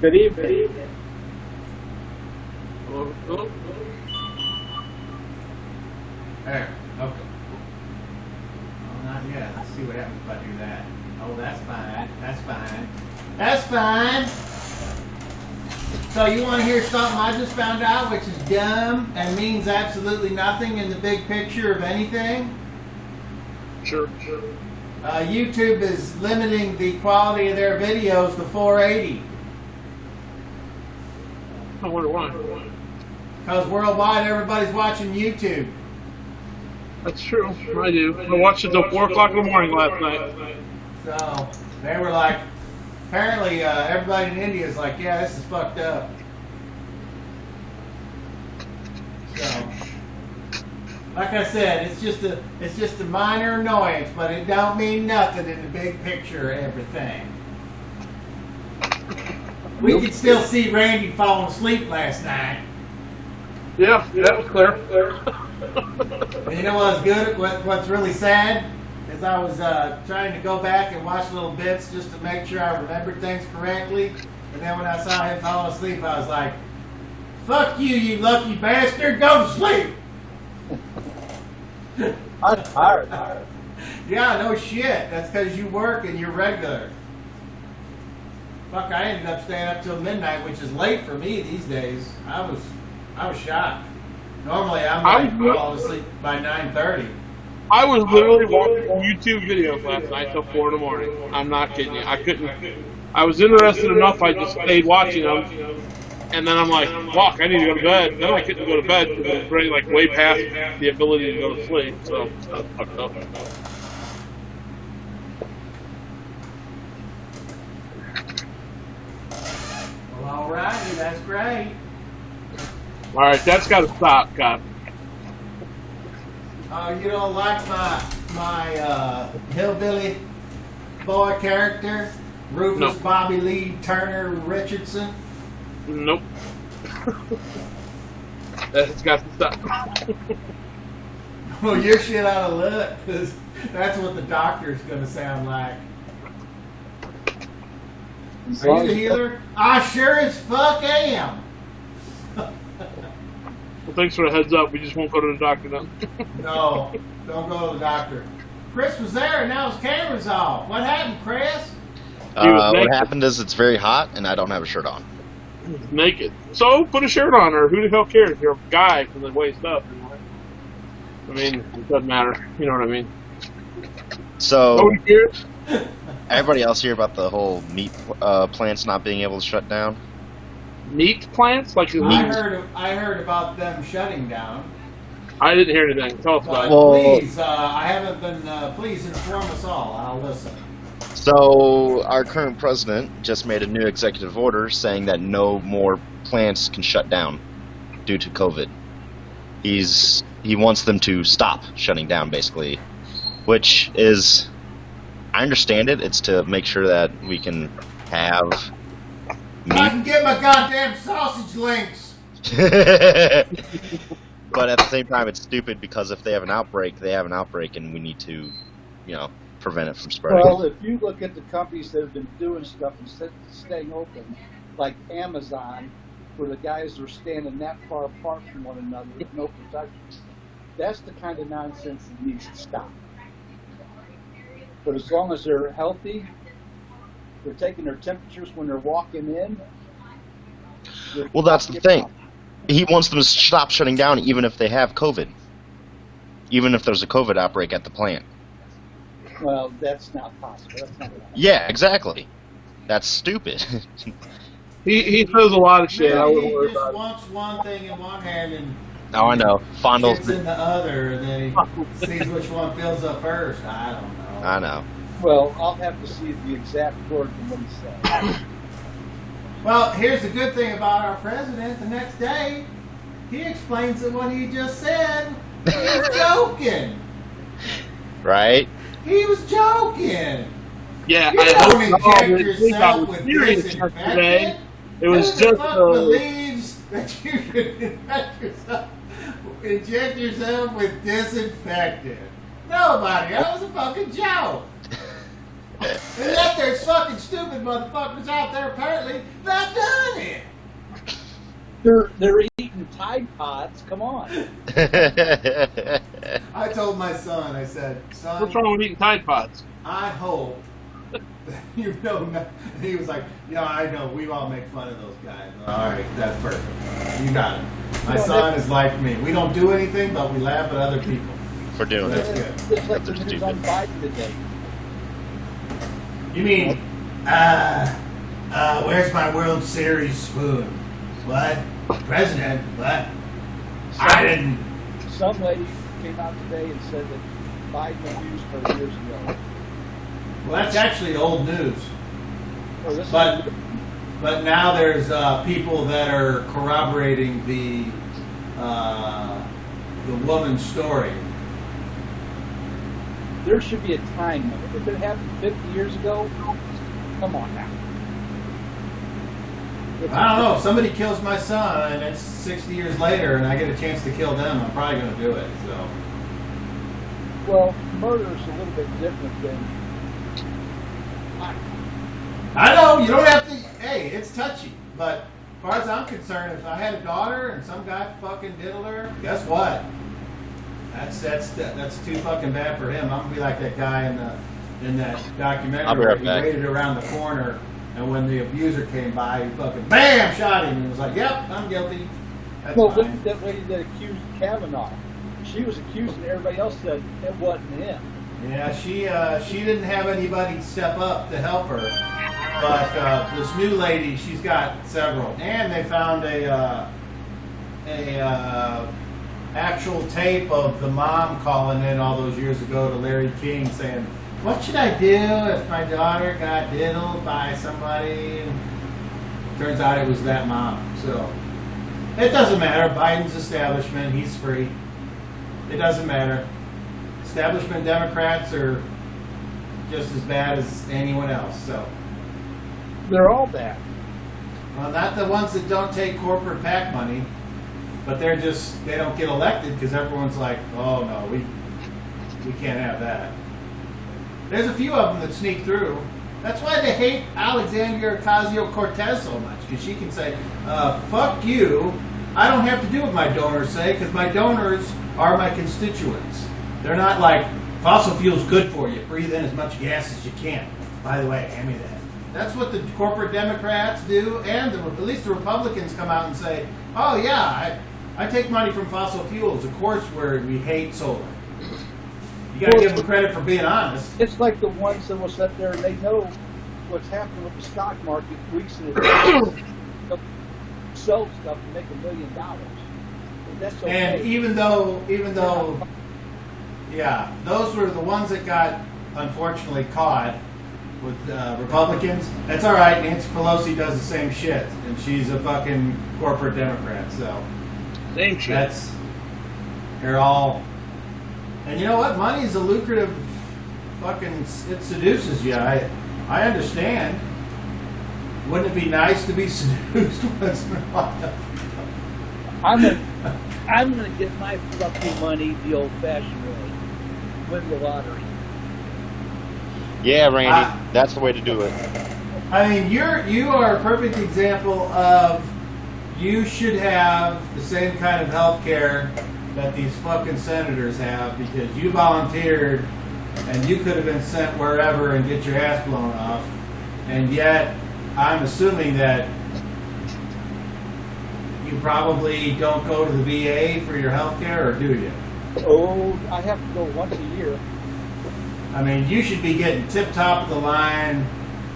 Good evening. Hello. There. Okay. Oh, not yet. Let's see what happens if I do that. Oh, that's fine. That's fine. That's fine. So you want to hear something I just found out, which is dumb and means absolutely nothing in the big picture of anything? Sure. YouTube is limiting the quality of their videos to 480. I wonder why. Because worldwide everybody's watching YouTube. That's true. I do. I watched it till 4 o'clock in the morning last night. So they were like, apparently everybody in India is like, yeah, this is fucked up. So, like I said, it's just a minor annoyance, but it don't mean nothing in the big picture of everything. We could still see Randy falling asleep last night. Yeah, that was clear. And you know what's good? What's really sad is I was trying to go back and watch little bits just to make sure I remembered things correctly. And then when I saw him fall asleep, I was like, "Fuck you, you lucky bastard! Go to sleep." I'm tired. Yeah, no shit. That's because you work and you're regular. Fuck, I ended up staying up till midnight, which is late for me these days. I was shocked. Normally I'm like falling asleep by 9:30. I was literally watching YouTube videos last night till 4 in the morning. I'm not kidding you. I couldn't. I was interested enough. I just stayed watching them, and then I'm like, "Fuck! I need to go to bed." Then I couldn't go to bed because it was already like way past the ability to go to sleep. So that's fucked up. Well, alrighty, that's great. All right, that's got to stop, Cop. You don't like my hillbilly boy character, Rufus No. Bobby Lee Turner Richardson? Nope. That's got to stop. Well, your shit out of luck, because that's what the doctor's going to sound like. Are you the healer? I sure as fuck am. Well, thanks for the heads up. We just won't go to the doctor then. No, don't go to the doctor. Chris was there and now his camera's off. What happened, Chris? What happened is it's very hot and I don't have a shirt on. Naked. So put a shirt on, or who the hell cares? You're a guy from the waist up. I mean, it doesn't matter. You know what I mean? So, Nobody cares. everybody else hear about the whole meat plants not being able to shut down? Meat plants? Like I heard about them shutting down. I didn't hear anything. Tell us about it. Well, Please, I haven't been. Please inform us all. I'll listen. So, our current president just made a new executive order saying that no more plants can shut down due to COVID. He wants them to stop shutting down, basically, which is, I understand it. It's to make sure that we can have meat. I can get my goddamn sausage links. But at the same time, it's stupid because if they have an outbreak, they have an outbreak, and we need to, prevent it from spreading. Well, if you look at the companies that have been doing stuff and staying open, like Amazon, where the guys are standing that far apart from one another with no protection, that's the kind of nonsense that needs to stop. But as long as they're healthy, they're taking their temperatures when they're walking in. Well, that's the thing. He wants them to stop shutting down even if they have COVID. Even if there's a COVID outbreak at the plant. Well, that's not possible. That's not Yeah, exactly. That's stupid. He says a lot of shit. I Maybe wouldn't he worry just about it. wants one thing in one hand and Now I know. Fondles. shits in the other, and then he sees which one fills up first. I don't know. I know. Well, I'll have to see the exact word from what he said. Well, here's the good thing about our president. The next day, he explains that what he just said. He was joking. Right? He was joking. Yeah, You I don't hope inject yourself with serious disinfectant. yesterday. It was Who just the fuck believes that you can inject yourself with disinfectant? Nobody. That was a fucking joke. And yet there's fucking stupid motherfuckers out there apparently that They're eating Tide Pods. Come on. I told my son, I said, son, What's wrong with eating Tide Pods? I hope you know. He was like, yeah, I know. We all make fun of those guys. All right, that's perfect. You got it. My son is like me. We don't do anything, but we laugh at other people. For doing That's it. good. It's like the news on Biden today. You mean, where's my World Series spoon? What? President? What? I didn't. Some lady came out today and said that Biden abused her years ago. Well, that's actually old news. Oh, this But is, but now there's people that are corroborating the woman's story. there should be a time limit. If it happened 50 years ago, come on now. I don't know. If somebody kills my son and it's 60 years later and I get a chance to kill them, I'm probably going to do it. So. Well, murder is a little bit different than. I know, you don't have to, hey, it's touchy, but as far as I'm concerned, if I had a daughter and some guy fucking diddled her, guess what? That's too fucking bad for him. I'm gonna be like that guy in that documentary I'll be where right he back. waited around the corner, and when the abuser came by, he fucking BAM! Shot him, and was like, yep, I'm guilty. That's No, fine. that lady that accused Kavanaugh, she was accused and everybody else said it wasn't him. Yeah, she didn't have anybody step up to help her, but this new lady, she's got several, and they found a actual tape of the mom calling in all those years ago to Larry King saying, "What should I do if my daughter got diddled by somebody?" And turns out it was that mom. So it doesn't matter. Biden's establishment, he's free. It doesn't matter. Establishment Democrats are just as bad as anyone else. So, They're all bad. well, not the ones that don't take corporate PAC money, but they don't get elected because everyone's like, oh no, we can't have that. There's a few of them that sneak through. That's why they hate Alexandria Ocasio-Cortez so much, because she can say, fuck you, I don't have to do what my donors say, because my donors are my constituents. They're not like, fossil fuel's good for you, breathe in as much gas as you can. By the way, hand me that. That's what the corporate Democrats do, and at least the Republicans come out and say, oh yeah, I take money from fossil fuels. Of course we hate solar. You gotta give them credit for being honest. It's like the ones that will sit there and they know what's happening with the stock market weeks in advance. They'll sell stuff to make $1 million. And that's okay. And even though, yeah, those were the ones that got unfortunately caught with Republicans. That's all right. Nancy Pelosi does the same shit, and she's a fucking corporate Democrat. So Same shit. they're all. And you know what? Money is a lucrative fucking. It seduces you. I understand. Wouldn't it be nice to be seduced once in a while? I'm gonna get my fucking money the old-fashioned way. Win the lottery. Yeah, Randy, that's the way to do it. I mean, you are a perfect example of you should have the same kind of health care that these fucking senators have, because you volunteered and you could have been sent wherever and get your ass blown off, and yet I'm assuming that you probably don't go to the VA for your health care, or do you? Oh, I have to go once a year. I mean, you should be getting tip-top of the line,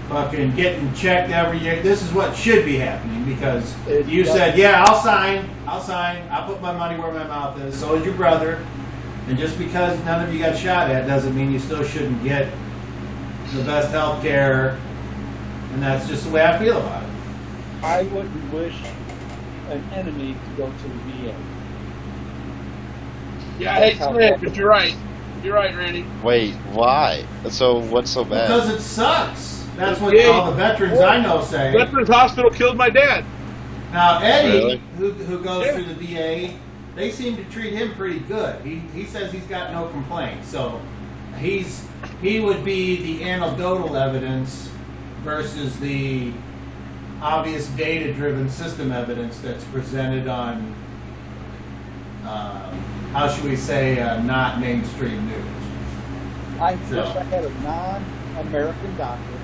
fucking getting checked every year. This is what should be happening, because you said, yeah, I'll sign, I'll put my money where my mouth is. So is your brother. And just because none of you got shot at doesn't mean you still shouldn't get the best health care. And that's just the way I feel about it. I wouldn't wish an enemy to go to the VA. Yeah, I hate to say it, but you're right. You're right, Randy. Wait, why? So what's so bad? Because it sucks. That's what Yeah. all the veterans I know say. Veterans Hospital killed my dad. Now, Eddie, Really? who goes Yeah. through the VA, they seem to treat him pretty good. He says he's got no complaints. So he would be the anecdotal evidence versus the obvious data-driven system evidence that's presented on, how should we say, not mainstream news. I wish I had a non-American doctor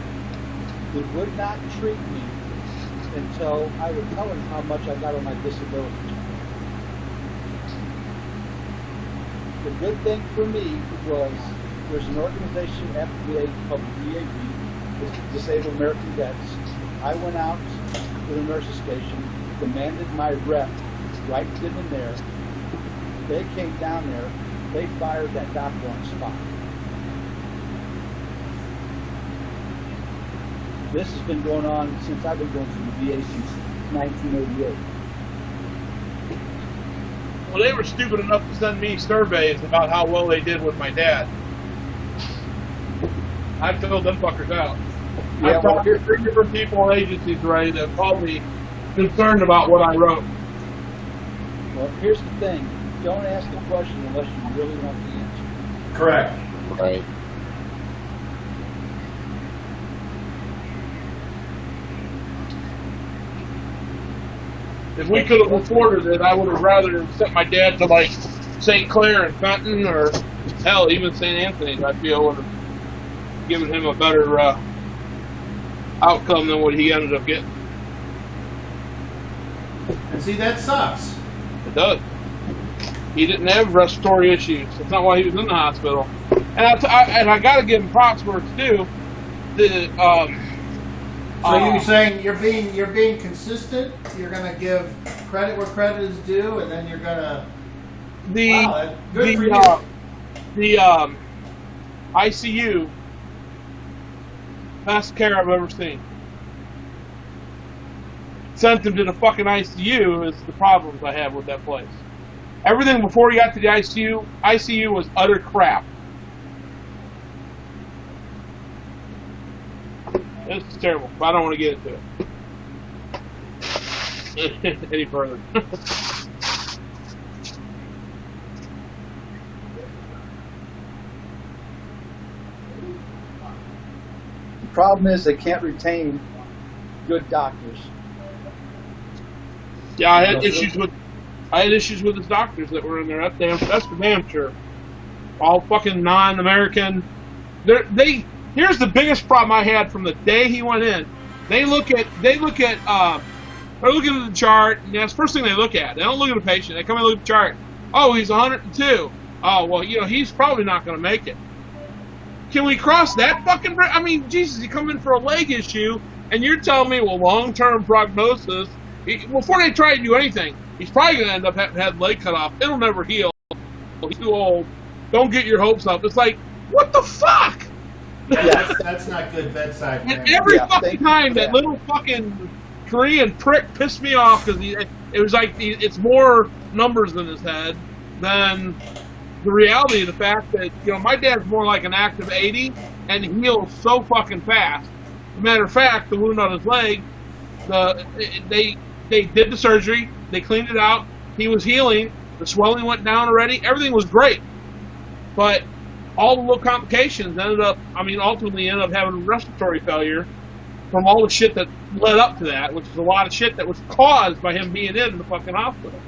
who would not treat me until I would tell him how much I got on my disability. The good thing for me was there's an organization at VA called DAV, Disabled American Vets. I went out to the nurse's station, demanded my rep right then and there. They came down there, they fired that doctor on the spot. This has been going on since I've been going to the VA since 1988. Well, they were stupid enough to send me surveys about how well they did with my dad. I filled them fuckers out. Yeah, I've talked to 3 different people and agencies already that called me concerned about what I wrote. Well, here's the thing. Don't ask the question unless you really want the answer. Correct. Right. If we could have afforded it, I would have rather sent my dad to, like, St. Clair and Fenton, or, hell, even St. Anthony's. I feel would have given him a better outcome than what he ended up getting. And see, that sucks. It does. He didn't have respiratory issues. That's not why he was in the hospital. And I got to give him props where it's due. So you're saying you're being consistent. You're going to give credit where credit is due, and then you're going to. Good for you. The ICU, best care I've ever seen. Sent him to the fucking ICU is the problems I have with that place. Everything before he got to the ICU was utter crap. It's terrible, but I don't want to get into it any further. The problem is they can't retain good doctors. Yeah, I had issues with his doctors that were in there. That's for damn sure. All fucking non-American. Here's the biggest problem I had from the day he went in. They're looking at the chart, and that's the first thing they look at. They don't look at the patient. They come and look at the chart. Oh, he's 102. Oh, well, he's probably not going to make it. Can we cross that fucking bridge? I mean, Jesus, you come in for a leg issue, and you're telling me, well, long-term prognosis. Before they try to do anything, he's probably going to end up having had leg cut off. It'll never heal. He's too old. Don't get your hopes up. It's like, what the fuck? Yeah, that's not good bedside manner. And every fucking time that little fucking Korean prick pissed me off because it was like it's more numbers in his head than the reality of the fact that my dad's more like an active 80 and he heals so fucking fast. As a matter of fact, the wound on his leg, they did the surgery, they cleaned it out, he was healing, the swelling went down already, everything was great, but all the little complications ultimately ended up having respiratory failure from all the shit that led up to that, which is a lot of shit that was caused by him being in the fucking hospital.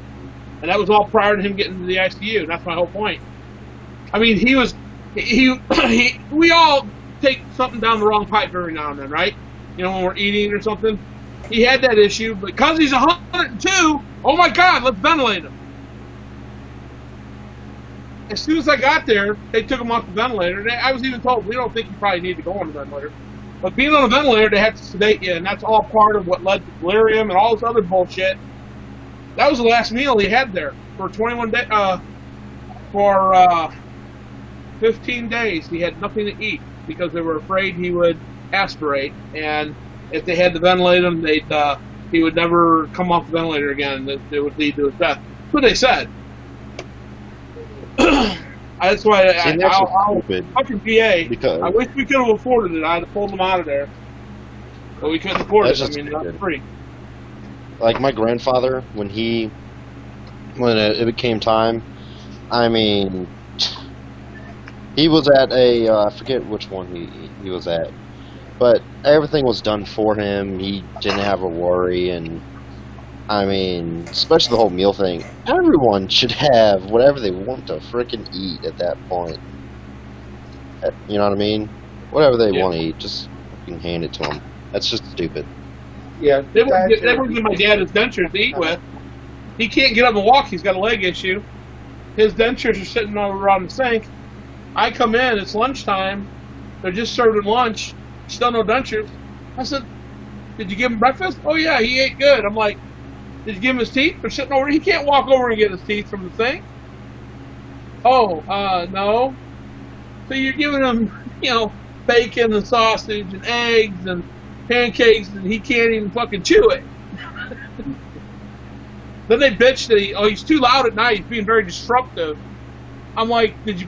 And that was all prior to him getting to the ICU, and that's my whole point. I mean, we all take something down the wrong pipe every now and then, right? When we're eating or something. He had that issue, but because he's 102, oh my God, let's ventilate him. As soon as I got there, they took him off the ventilator. I was even told, we don't think you probably need to go on the ventilator. But being on a ventilator, they have to sedate you, and that's all part of what led to delirium and all this other bullshit. That was the last meal he had there for 21 days. For 15 days, he had nothing to eat because they were afraid he would aspirate, and if they had to ventilate him, he would never come off the ventilator again. It would lead to his death. That's what they said. That's why I'll fucking PA. Because I wish we could have afforded it. I'd have pulled them out of there, but we couldn't afford it. I mean, not free. Like my grandfather, when it became time, I mean, he was at I forget which one he was at, But everything was done for him. He didn't have a worry, and I mean, especially the whole meal thing. Everyone should have whatever they want to frickin' eat at that point. You know what I mean? Whatever they want to eat, just fucking hand it to them. That's just stupid. Yeah, They wouldn't give my dad his dentures to eat with. He can't get up and walk. He's got a leg issue. His dentures are sitting all around the sink. I come in. It's lunchtime. They're just serving lunch. Still no dentures. I said, "Did you give him breakfast?" "Oh yeah, he ate good." I'm like, "Did you give him his teeth?" They're sitting over. He can't walk over and get his teeth from the sink. "Oh, no." So you're giving him, bacon and sausage and eggs and pancakes, and he can't even fucking chew it. Then they bitch that he's too loud at night. He's being very disruptive. I'm like, you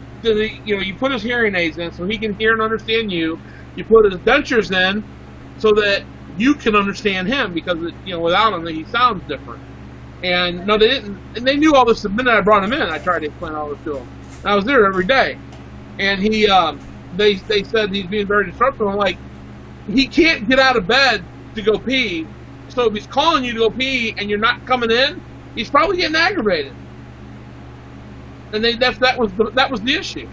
put his hearing aids in so he can hear and understand you. You put his dentures in so that you can understand him, because without him he sounds different. And no, they didn't. And they knew all this the minute I brought him in. I tried to explain all this to him. And I was there every day, and they said he's being very disruptive. I'm like, he can't get out of bed to go pee. So if he's calling you to go pee and you're not coming in, he's probably getting aggravated. And that was the issue.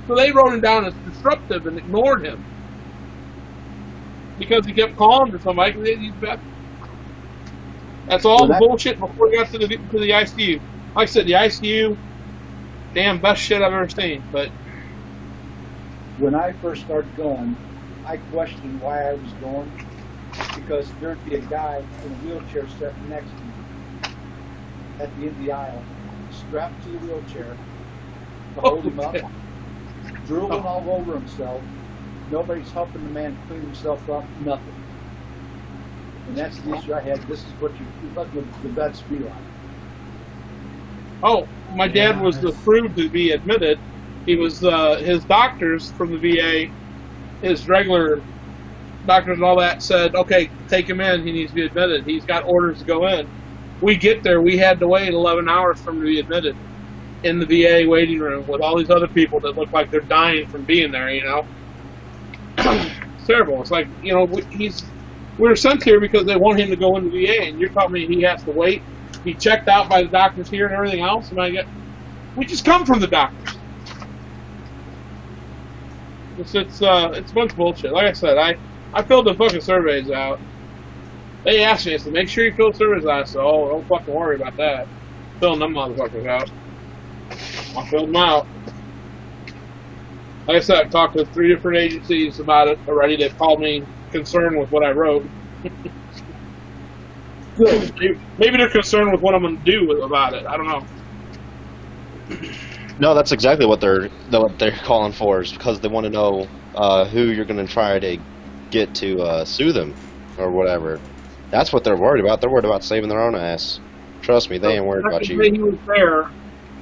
So they wrote him down as disruptive and ignored him because he kept calling to somebody. That's all the bullshit before he got to the ICU. Like I said, the ICU, damn best shit I've ever seen. But when I first started going, I questioned why I was going, because there'd be a guy in a wheelchair sitting next to me at the end of the aisle, strapped to the wheelchair to hold him up, drooling all over himself. Nobody's helping the man clean himself up, nothing. And that's the issue I had. This is what the vets be like. Oh, my dad was approved to be admitted. He was, his doctors from the VA, his regular doctors and all that said, okay, take him in, he needs to be admitted. He's got orders to go in. We get there, we had to wait 11 hours for him to be admitted in the VA waiting room with all these other people that look like they're dying from being there, It's terrible. It's like, we were sent here because they want him to go into the VA, and you're telling me he has to wait. He checked out by the doctors here and everything else, and we just come from the doctors. It's a bunch of bullshit. Like I said, I filled the fucking surveys out. They asked me, I said, make sure you fill the surveys out. I said, oh, don't fucking worry about that. Filling them motherfuckers out. I filled them out. Like I said, I've talked to 3 different agencies about it already. They've called me concerned with what I wrote. Maybe they're concerned with what I'm going to do about it. I don't know. No, that's exactly what they're calling for, is because they want to know who you're going to try to get to sue them or whatever. That's what they're worried about. They're worried about saving their own ass. Trust me, they ain't worried about you. He was there.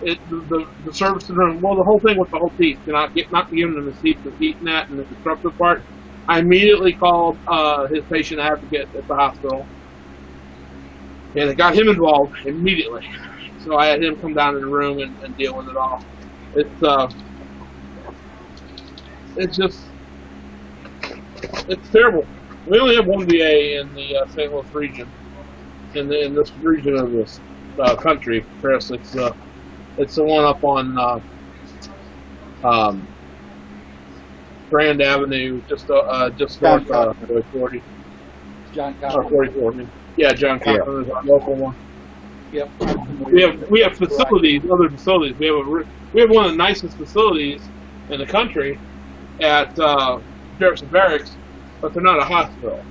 The service room. Well, the whole thing with the whole teeth, not giving them his teeth, the eating that, and the disruptive part. I immediately called his patient advocate at the hospital, and it got him involved immediately. So I had him come down in the room and deal with it all. It's terrible. We only have one VA in the St. Louis region, in this region of this country, Chris. It's the one up on Grand Avenue, just north of 40. John Cochran. 44. Yeah, John Cochran is our local one. Yep. We have facilities, other facilities. We have one of the nicest facilities in the country at Jefferson Barracks, but they're not a hospital.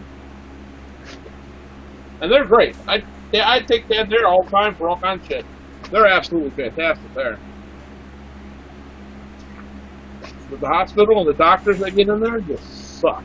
And they're great. I take Dad there all the time for all kinds of shit. They're absolutely fantastic there. But the hospital and the doctors that get in there just suck.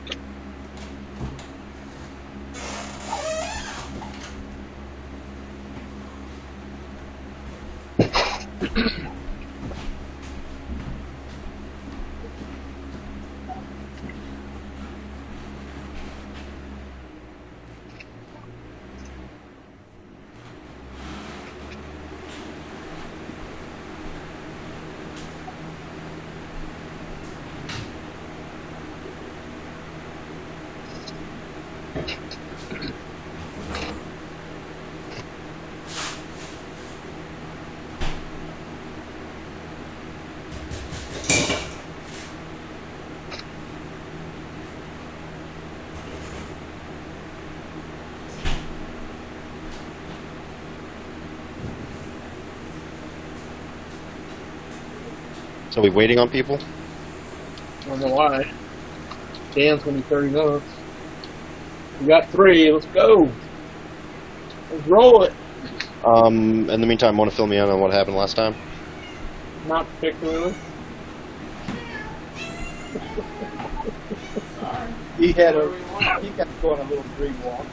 So we waiting on people? I don't know why. Dan's going to be 30 minutes. We got 3. Let's go. Let's roll it. In the meantime, want to fill me in on what happened last time? Not particularly. He got to go on a little dream walk.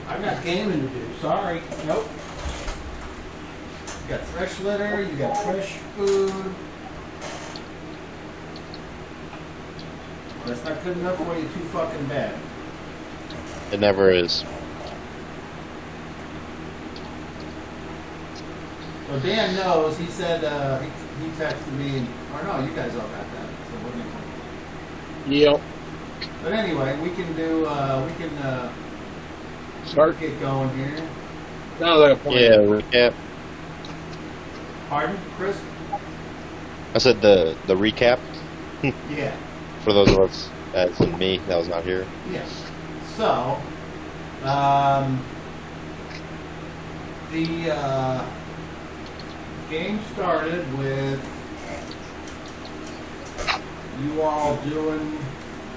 I got gaming to do. Sorry. Nope. You got fresh litter. You got fresh food. That's not good enough for you. Too fucking bad. It never is. Well, Dan knows. He said he texted me. Or no, you guys all got that. So what do you think? Yep. But anyway, we can do. Start. Get going here. Sounds like a plan. Yeah, recap. Pardon, Chris? I said the recap Yeah. for those of us, as in me, that was not here. Yeah. So, the game started with you all doing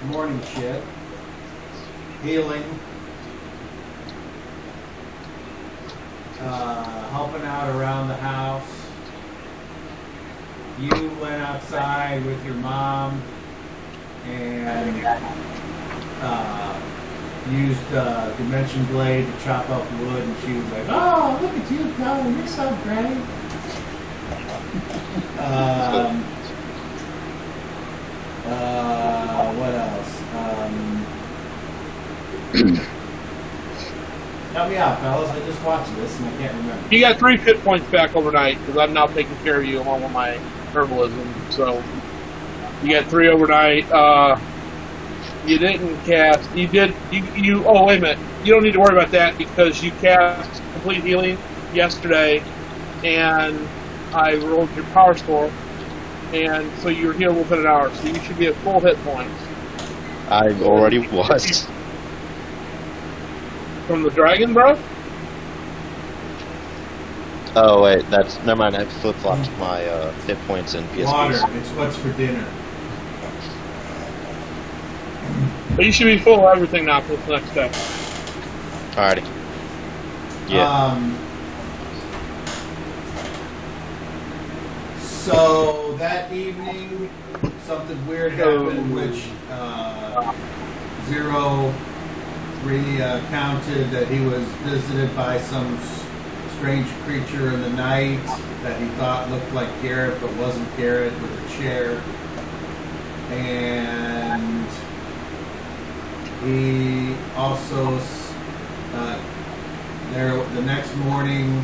morning shift, healing, helping out around the house. You went outside with your mom and used Dimension Blade to chop up wood, and she was like, "Oh, look at you go! You're so great." What else? Help me out, fellas. I just watched this and I can't remember. You got 3 hit points back overnight because I'm now taking care of you along with my herbalism. So you got 3 overnight. You didn't cast. You did. You. Oh, wait a minute. You don't need to worry about that because you cast complete healing yesterday, and I rolled your power score, and so you were healed within an hour. So you should be at full hit points. I already was. From the dragon, bro? Oh wait, that's never mind. I flip flopped my hit points in PSPs. Water. It's what's for dinner. But you should be full of everything now for this next step. Alrighty. Yeah. So that evening, something weird happened, which Zero recounted that he was visited by some strange creature in the night that he thought looked like Garrett, but wasn't Garrett, with a chair. And he also, the next morning,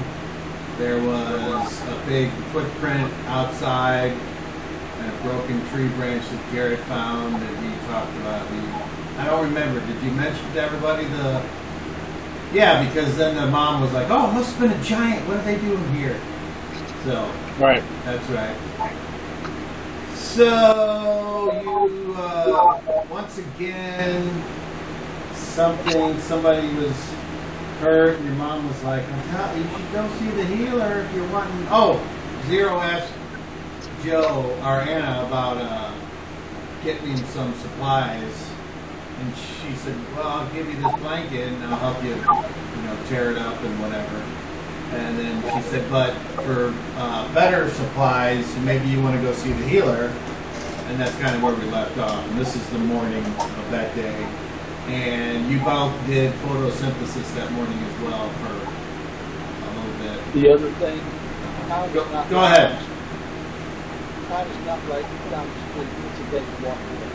there was a big footprint outside and a broken tree branch that Garrett found, and he talked about I don't remember. Did you mention to everybody Yeah, because then the mom was like, "Oh, it must have been a giant. What are they doing here?" So, right. That's right. So you once again somebody was hurt, and your mom was like, "You should go see the healer if you're wanting." Oh, Zero asked Joe or Anna about getting some supplies. And she said, "Well, I'll give you this blanket and I'll help you, tear it up and whatever." And then she said, "But for better supplies, maybe you want to go see the healer." And that's kind of where we left off. And this is the morning of that day. And you both did photosynthesis that morning as well for a little bit. The other thing, Go ahead. Time is not right down the street. It's a day's walk away.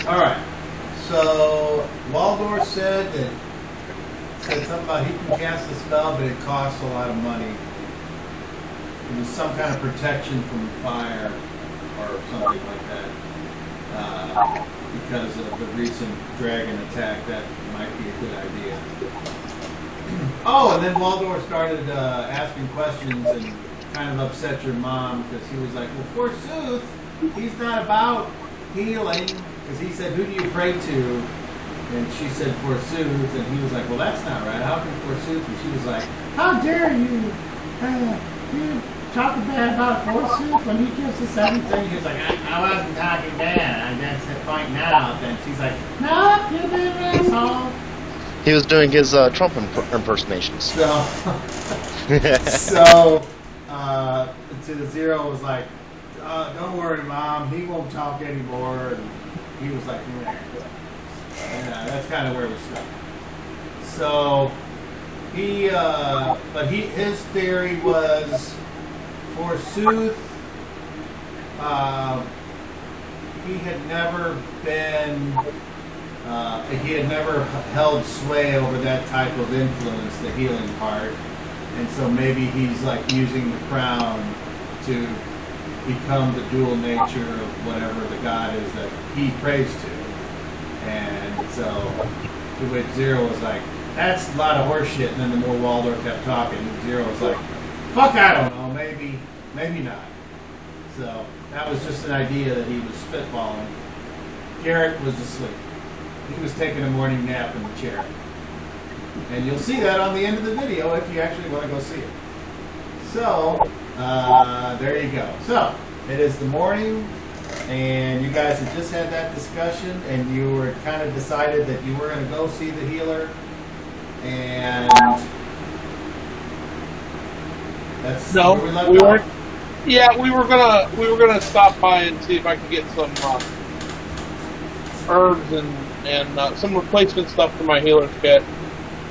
All right. So Waldorf said something about he can cast a spell, but it costs a lot of money. It was some kind of protection from fire or something like that. Because of the recent dragon attack, that might be a good idea. Oh, and then Waldorf started asking questions and kind of upset your mom because he was like, "Well, forsooth, he's not about healing." Because he said, "Who do you pray to?" And she said forsooth, and he was like, well, that's not right. How can forsooth? And she was like, how dare you? You talk bad about forsooth when he gives us everything. He was like, I wasn't talking bad. I'm just pointing out. And she's like, no, you're being an asshole. He was doing his Trump impersonations. So to the Zero was like, don't worry, Mom, he won't talk anymore. And he was like, nah. And that's kind of where we stuck. So his theory was, forsooth, he had never held sway over that type of influence, the healing part, and so maybe he's like using the crown to become the dual nature of whatever the god is that he prays to. And so, to which Zero was like, that's a lot of horse shit. And then the more Waldorf kept talking, Zero was like, fuck, I don't know, maybe not. So, that was just an idea that he was spitballing. Garrett was asleep. He was taking a morning nap in the chair. And you'll see that on the end of the video if you actually want to go see it. So, there you go. So, it is the morning, and you guys had just had that discussion, and you were kind of decided that you were going to go see the healer, and that's No, where we left we off. weren't. Yeah, we were gonna stop by and see if I could get some herbs and some replacement stuff for my healer's kit.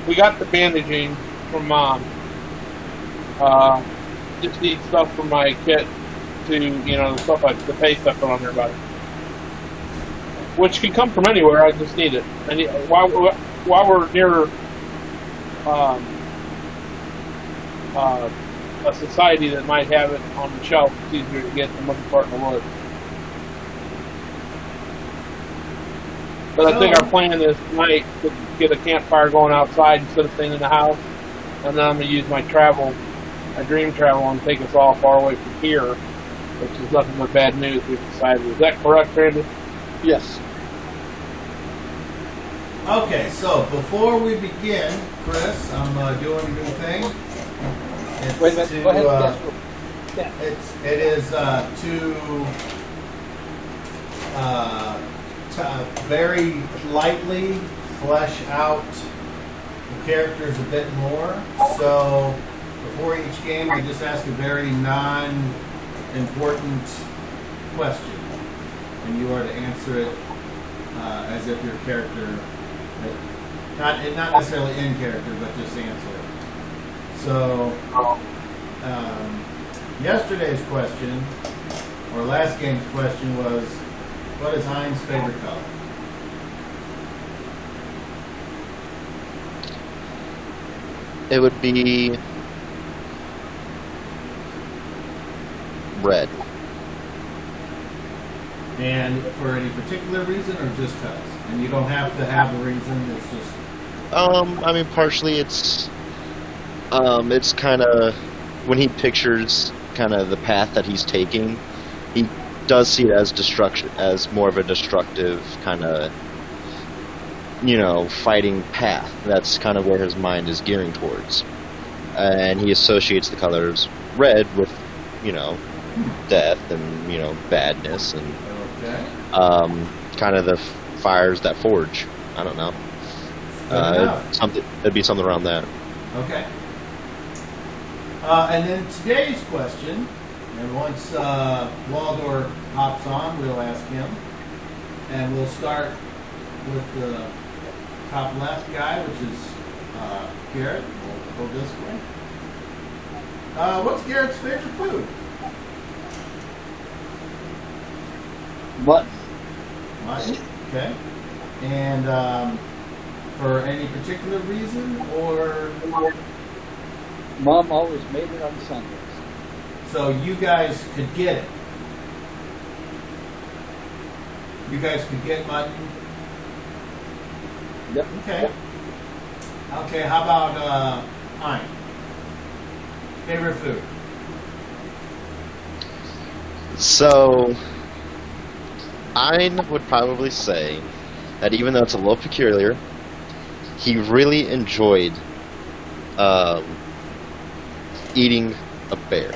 We got the bandaging from Mom. Just need stuff for my kit to, the stuff like the paste I put on there about it. Which can come from anywhere, I just need it. And while we're near a society that might have it on the shelf, it's easier to get than looking for it in the woods. But I think our plan is tonight to get a campfire going outside instead of staying in the house. And then I'm going to use my dream travel, and take us all far away from here, which is nothing but bad news, we've decided. Is that correct, Randy? Yes. Okay, so before we begin, Chris, I'm doing a new thing. It's Wait a minute. Go ahead. Yes. It is to very lightly flesh out the characters a bit more. So before each game, we just ask a very non-important question, and you are to answer it as if your character, not necessarily in character, but just answer it. So, yesterday's question, or last game's question was, what is Hein's favorite color? It would be red. And for any particular reason, or just cause? And you don't have to have a reason, it's just... I mean, partially it's kind of, when he pictures kind of the path that he's taking, he does see it as destruction, as more of a destructive kind of, fighting path. That's kind of where his mind is gearing towards. And he associates the colors red with, death and, badness and kind of the fires that forge. I don't know. It'd be something around that. Okay. And then today's question, and once Waldorf hops on, we'll ask him. And we'll start with the top left guy, which is Garrett. We'll go this way. What's Garrett's favorite food? Mutton. Mutton. Okay. And for any particular reason, or... Mom always made it on Sundays. So you guys could get it. You guys could get mutton. Yep. Okay. Okay, how about Hein? Favorite food? So, I would probably say that even though it's a little peculiar, he really enjoyed eating a bear.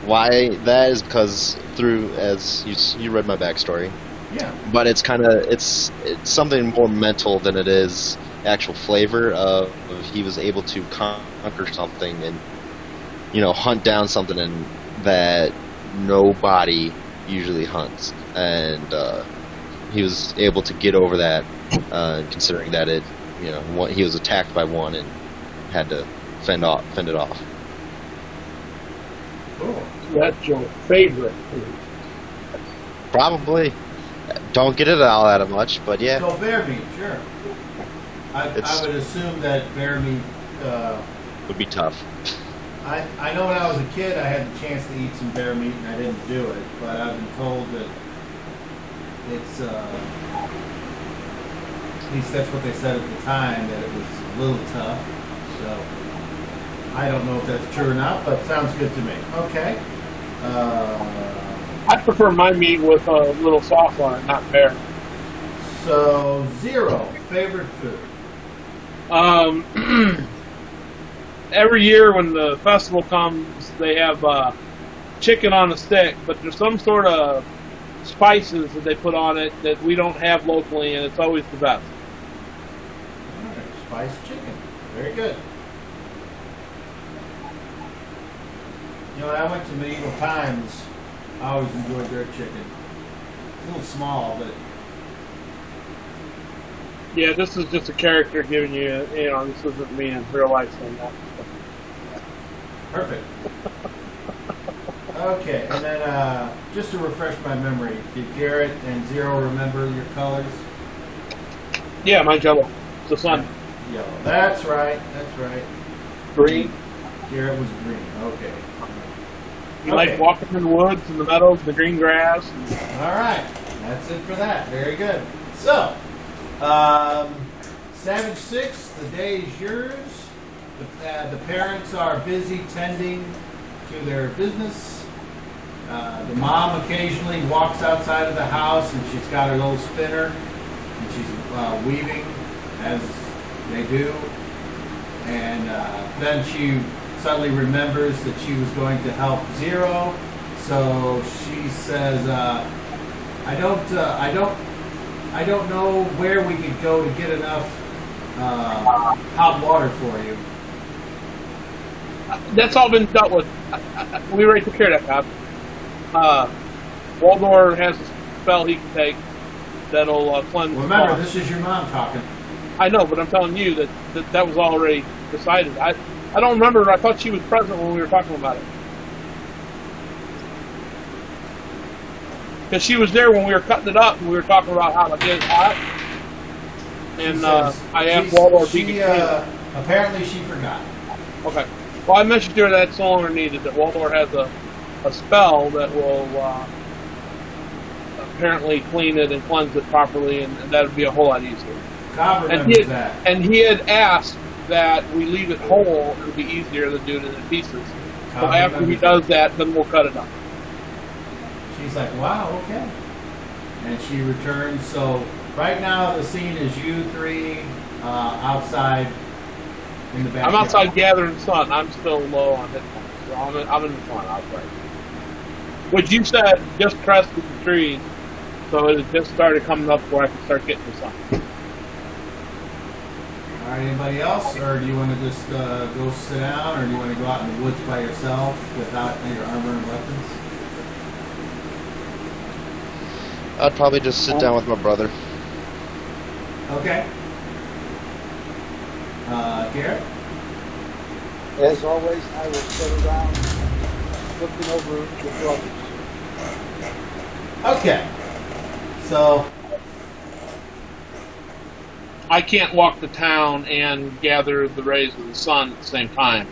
Why that is because through, as you read my backstory, Yeah. but it's kind of it's something more mental than it is actual flavor. Of he was able to conquer something and hunt down something that nobody usually hunts, and he was able to get over that, considering that he was attacked by one and had to fend it off. Cool. That's your favorite food. Probably. Don't get it all that much, but yeah. So bear meat, sure. I would assume that bear meat. Would be tough. I know when I was a kid, I had the chance to eat some bear meat, and I didn't do it. But I've been told that it's. At least that's what they said at the time, that it was a little tough. So I don't know if that's true or not, but sounds good to me. Okay. I prefer my meat with a little sauce on it, not bear. So 0 favorite food. Every year when the festival comes, they have chicken on a stick, but there's some sort of spices that they put on it that we don't have locally, and it's always the best. All right, spiced chicken. Very good. When I went to medieval times, I always enjoyed their chicken. It's a little small, but Yeah, this is just a character giving you, this isn't me in real life saying that. perfect. Okay, and then just to refresh my memory, did Garrett and Zero remember your colors? Yeah, mine's yellow. It's the sun. Yellow. That's right. That's right. Green. Garrett was green. Okay. You like walking in the woods, in the meadows, the green grass. All right. That's it for that. Very good. So, Savage 6, the day is yours. The parents are busy tending to their business. The mom occasionally walks outside of the house and she's got her little spinner and she's weaving as they do. And then she suddenly remembers that she was going to help Zero. So she says, I don't know where we could go to get enough hot water for you. That's all been dealt with. We already took care of that, Bob. Waldor has a spell he can take that'll cleanse. Remember, this is your mom talking. I know, but I'm telling you that was already decided. I don't remember. I thought she was present when we were talking about it. Because she was there when we were cutting it up and we were talking about how to get it hot. And I asked Waldor if he could clean it. Apparently she forgot. Okay. Well, I mentioned to her that it's no longer needed, that Waldor has a spell that will apparently clean it and cleanse it properly, and that would be a whole lot easier. Cobb remembers that. And he had asked that we leave it whole. It would be easier than doing it in pieces. So after he does that, then we'll cut it up. She's like, wow, okay. And she returns. So right now the scene is you three outside in the backyard. I'm outside gathering sun. I'm still low on hit points. So I'm in the sun outside. Which you said just crested the trees, so it had just started coming up where I could start getting the sun. All right, anybody else? Or do you want to just go sit down, or do you want to go out in the woods by yourself without your armor and weapons? I'd probably just sit down with my brother. Okay. Garrett? As always, I will sit around looking over the brothers. Okay. So I can't walk to town and gather the rays of the sun at the same time,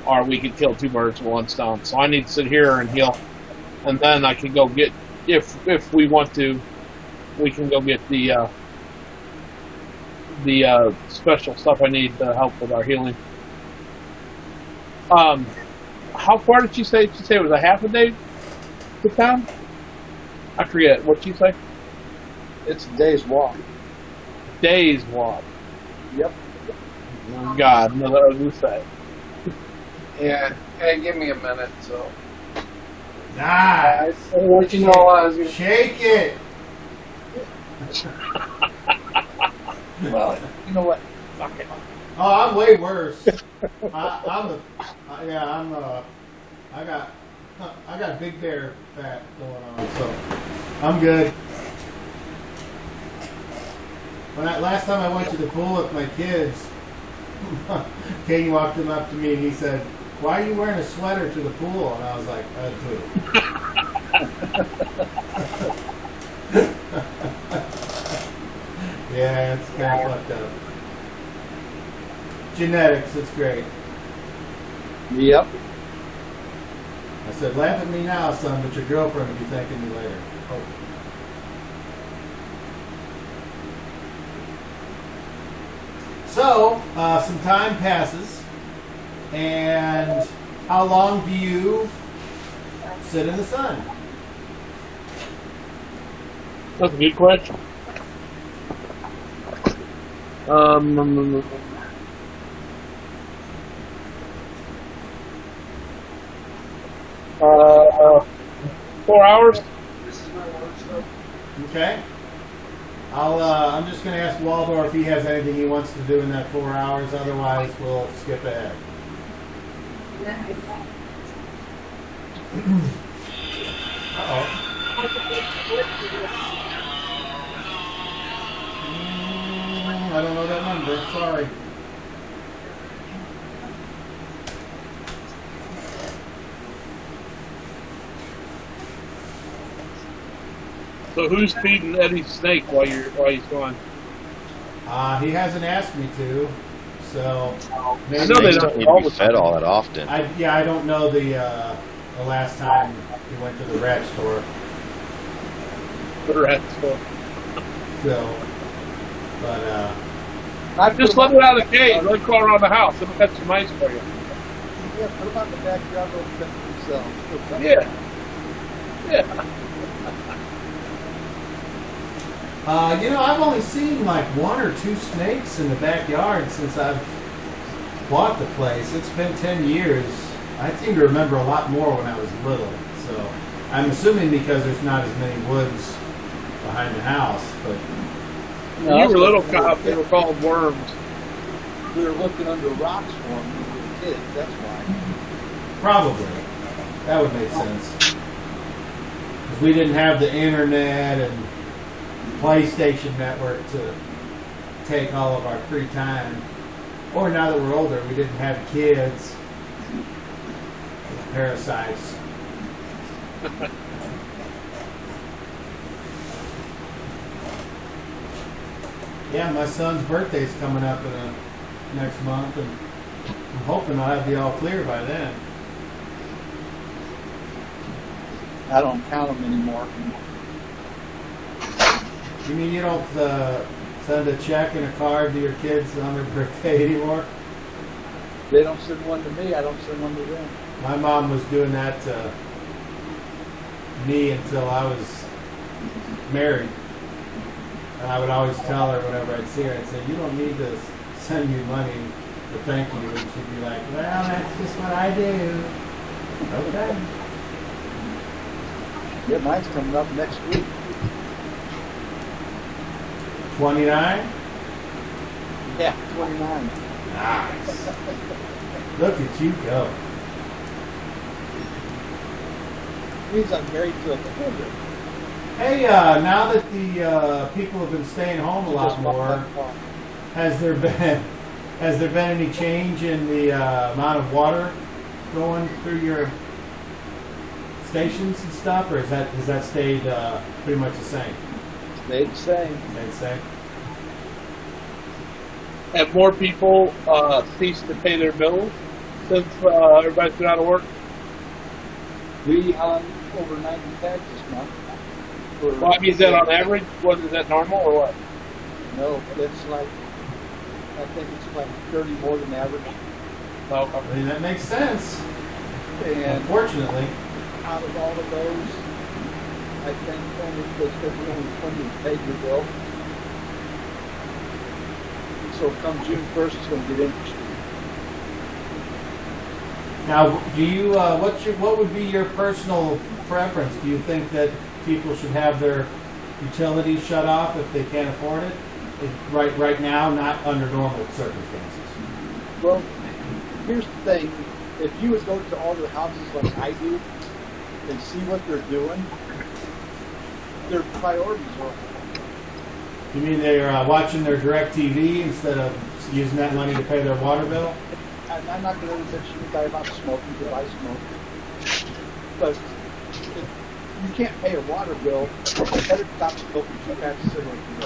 or we could kill two birds with one stone. So I need to sit here and heal, and then I can go get, if we want to, we can go get the special stuff I need to help with our healing. How far did you say? Did you say it was a half a day to town? I forget. What'd you say? It's a day's walk. Days walk. Yep. God, no, I was say. Yeah. Hey, give me a minute. So. Nice. I'll let you know I was gonna. Shake it. Well, you know what? Fuck it. Oh, I'm way worse. I got big bear fat going on, so I'm good. Last time I went to the pool with my kids, Katie walked him up to me and he said, "Why are you wearing a sweater to the pool?" And I was like, "I do." Yeah, it's kind of fucked up. Genetics, it's great. Yep. I said, laugh at me now, son, but your girlfriend will be thanking me later. Oh. So, some time passes, and how long do you sit in the sun? That's a good question. 4 hours. Okay. I'm just going to ask Waldor if he has anything he wants to do in that 4 hours. Otherwise, we'll skip ahead. Uh-oh. I don't know that number. Sorry. So who's feeding Eddie's snake while he's gone? He hasn't asked me to, so maybe I know they Snakes don't don't need to be fed all that often. I don't know the last time he went to the rat store. The rat store. So, but Just let it out of the cage. Let it crawl around the house. It'll catch some mice for you. Yeah, put them out in the backyard. They'll fend for themselves. Yeah. Yeah. I've only seen like 1 or 2 snakes in the backyard since I've bought the place. It's been 10 years. I seem to remember a lot more when I was little. So I'm assuming because there's not as many woods behind the house. But When you were little, Kyle, they were called worms. We were looking under rocks for them when we were kids. That's why. probably that would make sense. Because we didn't have the internet and PlayStation Network to take all of our free time. Or now that we're older, we didn't have kids with parasites. Yeah, my son's birthday's coming up next month, and I'm hoping I'll have the all clear by then. I don't count them anymore. You mean you don't send a check and a card to your kids on their birthday anymore? They don't send one to me. I don't send one to them. My mom was doing that to me until I was married. And I would always tell her whenever I'd see her, I'd say, "You don't need to send me money for thank you." And she'd be like, "Well, that's just what I do." Okay. Yeah, mine's coming up next week. 29? Yeah, 29. Nice. Look at you go. Means I'm married to a cougar. Hey, now that the people have been staying home a lot more, has there been any change in the amount of water going through your stations and stuff, or has that stayed pretty much the same? Stayed the same. Stayed the same. Have more people ceased to pay their bills since everybody's been out of work? We hung over 90 tags this month. Well, I mean, is that on average? Is that normal or what? No, it's like, I think it's like 30 more than average. No. I mean, that makes sense. And Unfortunately. out of all of those, I think only because we only come and pay your bill. So come June 1st, it's going to get interesting. Now, do you what would be your personal preference? Do you think that people should have their utilities shut off if they can't afford it? Right now, not under normal circumstances. Well, here's the thing. If you would go to all their houses like I do and see what they're doing, their priorities are. You mean they're watching their DirecTV instead of using that money to pay their water bill? I'm not going to mention the guy about smoking because I smoke. But you can't pay a water bill. You better stop smoking 2 packs of cigarettes a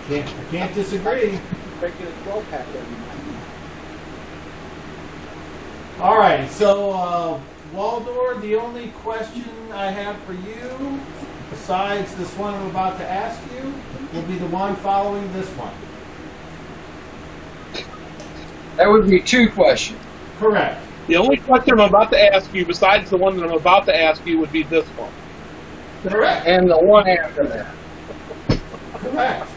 day. I can't disagree. Making a 12-pack every night. All right, so Waldor, the only question I have for you, besides this one I'm about to ask you, will be the one following this one. That would be 2 questions. Correct. The only question I'm about to ask you, besides the one that I'm about to ask you, would be this one. Correct. And the one after that. Correct.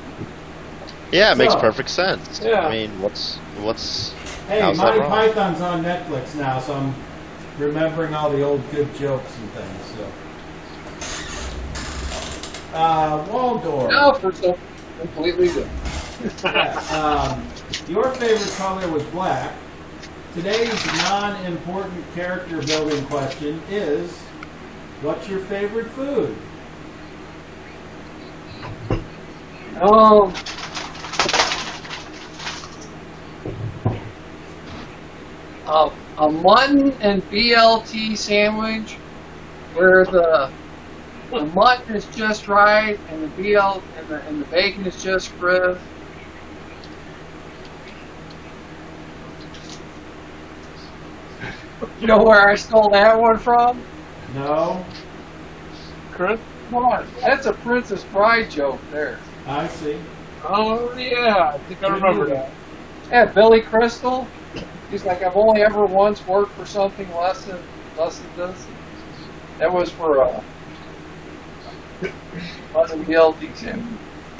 Yeah, it makes So, perfect sense. yeah. I mean, what's Hey, how's that Monty wrong? Python's on Netflix now, so I'm remembering all the old good jokes and things. So, Waldor. Now for something completely different. Yeah, your favorite color was black. Today's non-important character building question is, what's your favorite food? A mutton and BLT sandwich where the mutton is just right and the bacon is just crisp. You know where I stole that one from? No? Chris? Come on, that's a Princess Bride joke there. I see. Oh, yeah. I think I remember that. Yeah, Billy Crystal. He's like, I've only ever once worked for something less than this. That was for mutton BLT sandwich.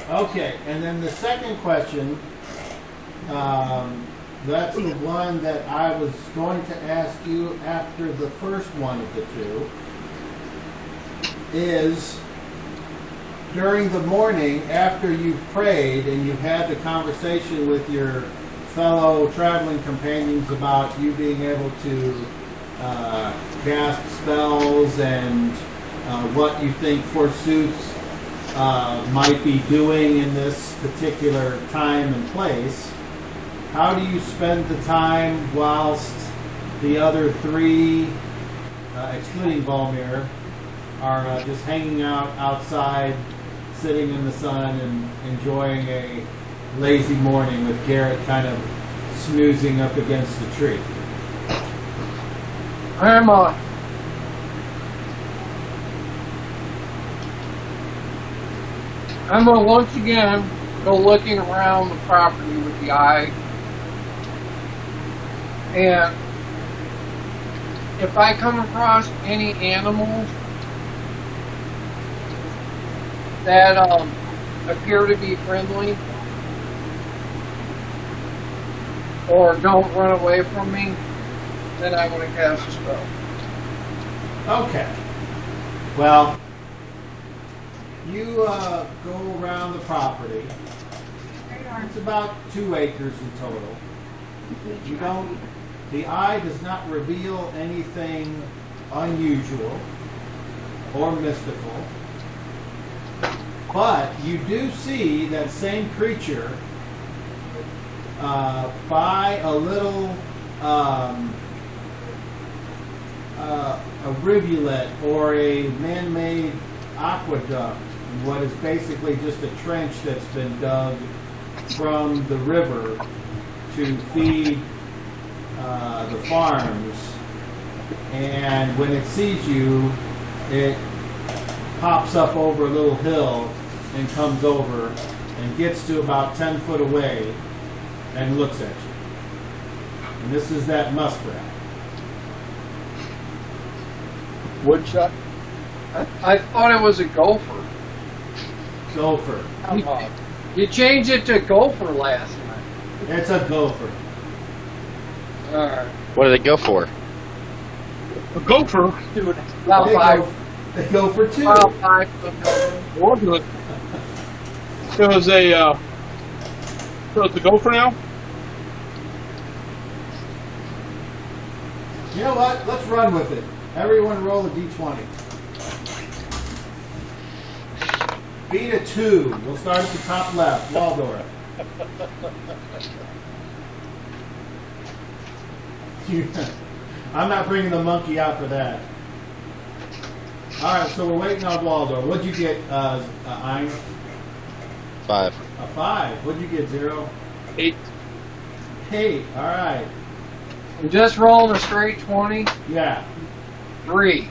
Okay, and then the second question, that's the one that I was going to ask you after the first one of the two, is during the morning after you've prayed and you've had the conversation with your fellow traveling companions about you being able to cast spells and what you think Forsooths might be doing in this particular time and place, how do you spend the time whilst the other 3, excluding Volmir, are just hanging out outside, sitting in the sun and enjoying a lazy morning with Garrett kind of snoozing up against the tree? I'm gonna once again go looking around the property with the eye, and if I come across any animals that appear to be friendly or don't run away from me, then I want to cast a spell. Okay. Well, you go around the property. It's about 2 acres in total. You don't. The eye does not reveal anything unusual or mystical, but you do see that same creature by a little a rivulet or a man-made aqueduct, what is basically just a trench that's been dug from the river to feed the farms. And when it sees you, it pops up over a little hill and comes over and gets to about 10 foot away and looks at you. And this is that muskrat. Woodchuck? I thought it was a gopher. Gopher. You changed it to gopher last night. It's a gopher. All right. What did it go for? A gopher. About five. They go for 2. About 5. It was a. So it's a gopher now. You know what? Let's run with it. Everyone roll a d20. Beat a 2. We'll start at the top left. Waldorf. I'm not bringing the monkey out for that. All right, so we're waiting on Waldorf. What'd you get, Ein? 5. A 5. What'd you get, 0? 8. 8. All right. I'm just rolling a straight 20. Yeah. 3.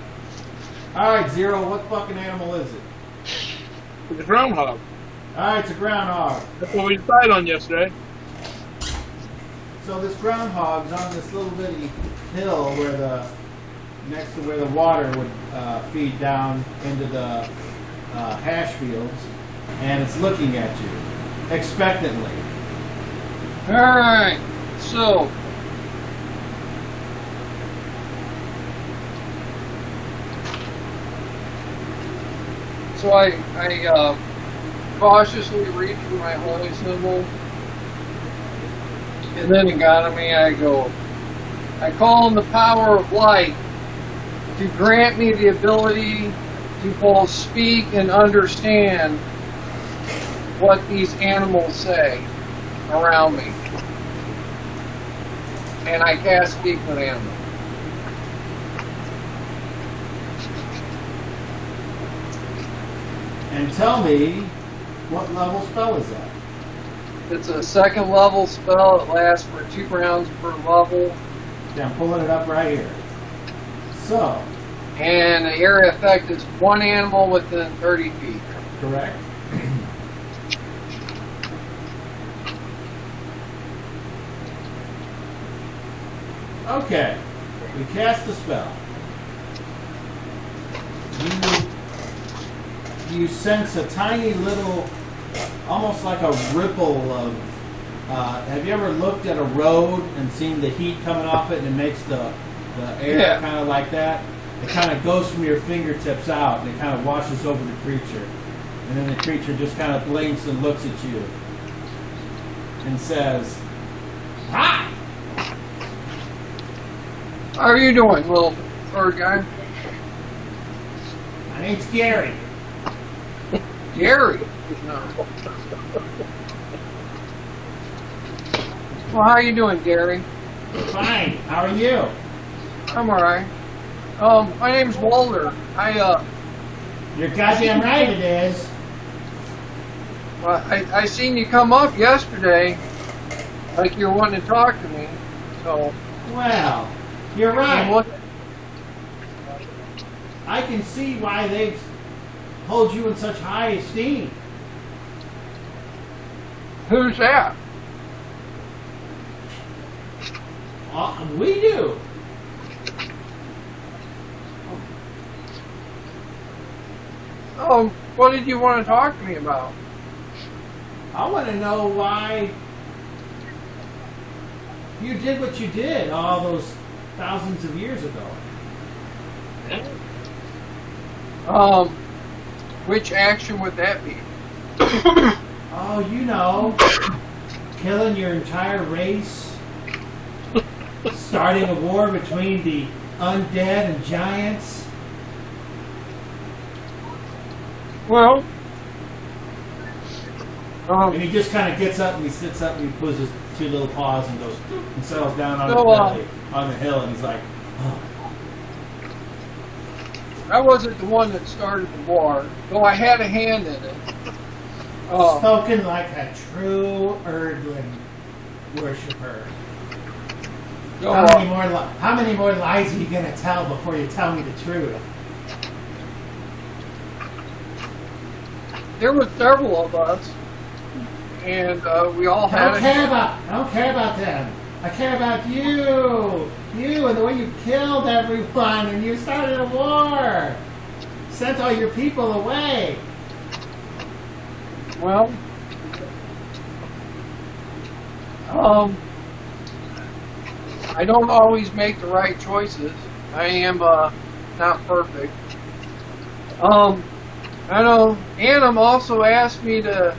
All right, 0. What fucking animal is it? It's a groundhog. All right, it's a groundhog. That's what we decided on yesterday. So this groundhog's on this little bitty hill next to where the water would feed down into the hash fields, and it's looking at you expectantly. All right. So I cautiously reach for my holy symbol, and then it got to me. I call on the power of light to grant me the ability to both speak and understand what these animals say around me. And I cast speak with animals. And tell me, what level spell is that? It's a 2nd level spell. It lasts for 2 rounds per level. Yeah, I'm pulling it up right here. So, And the area effect is 1 animal within 30 feet. correct? Okay, we cast the spell. You sense a tiny little, almost like a ripple of, have you ever looked at a road and seen the heat coming off it and it makes the air kind of like that? It kind of goes from your fingertips out and it kind of washes over the creature. And then the creature just kind of blinks and looks at you and says, "Hi!" How are you doing, little bird guy? My name's Gary. Gary. No. Well, how are you doing, Gary? Fine. How are you? I'm alright. My name's Walter. You're goddamn right it is. I seen you come up yesterday, like you were wanting to talk to me. So. Well, you're And right. what? I can see why they hold you in such high esteem. Who's that? We do. What did you want to talk to me about? I want to know why you did what you did all those thousands of years ago. Which action would that be? Oh, you know, killing your entire race, starting a war between the undead and giants. Well, And he just kind of gets up and he sits up and he puts his 2 little paws and goes and settles down on, on the hill and he's like, oh. I wasn't the one that started the war, though I had a hand in it. Spoken like a true Erdlin worshiper. How many more lies are you going to tell before you tell me the truth? There were several of us, and we all had I don't care about them. I care about you. You and the way you killed everyone and you started a war. sent all your people away. Well, I don't always make the right choices. I am not perfect. I know Annam also asked me to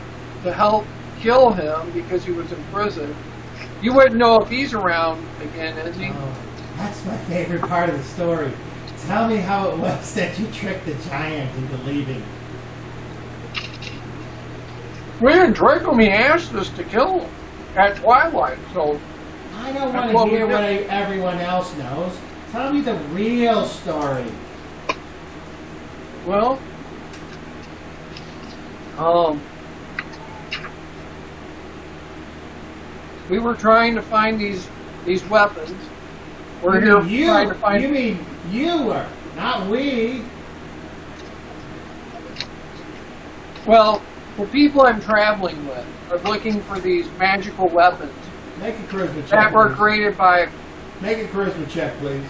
help kill him because he was in prison. You wouldn't know if he's around again, is he? Oh, that's my favorite part of the story. Tell me how it was that you tricked the giant into leaving. We didn't trick him. He asked us to kill him at twilight. So I don't want to hear what everyone else knows. Tell me the real story. well, we were trying to find these weapons. We're here trying to find. You mean you were, not we. Well, the people I'm traveling with are looking for these magical weapons Make a charisma check. that were please. created by. Make a charisma check, please.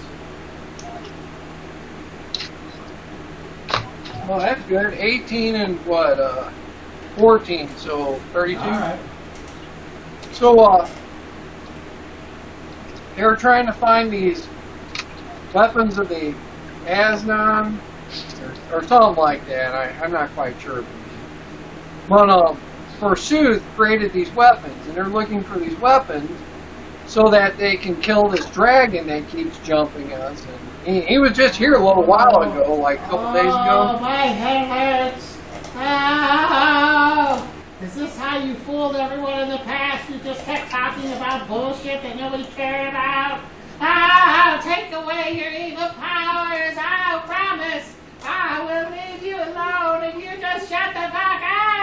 Well, that's good. 18 and what? 14, so 32. All right. So, they were trying to find these weapons of the Asnon, or something like that. I'm not quite sure. But, Forsooth created these weapons, and they're looking for these weapons so that they can kill this dragon that keeps jumping us. And he was just here a little while ago, like a couple days ago. Oh, my head hurts. Oh. Is this how you fooled everyone in the past? You just kept talking about bullshit that nobody cared about? I'll take away your evil powers. I'll promise. I will leave you alone if you just shut the fuck up.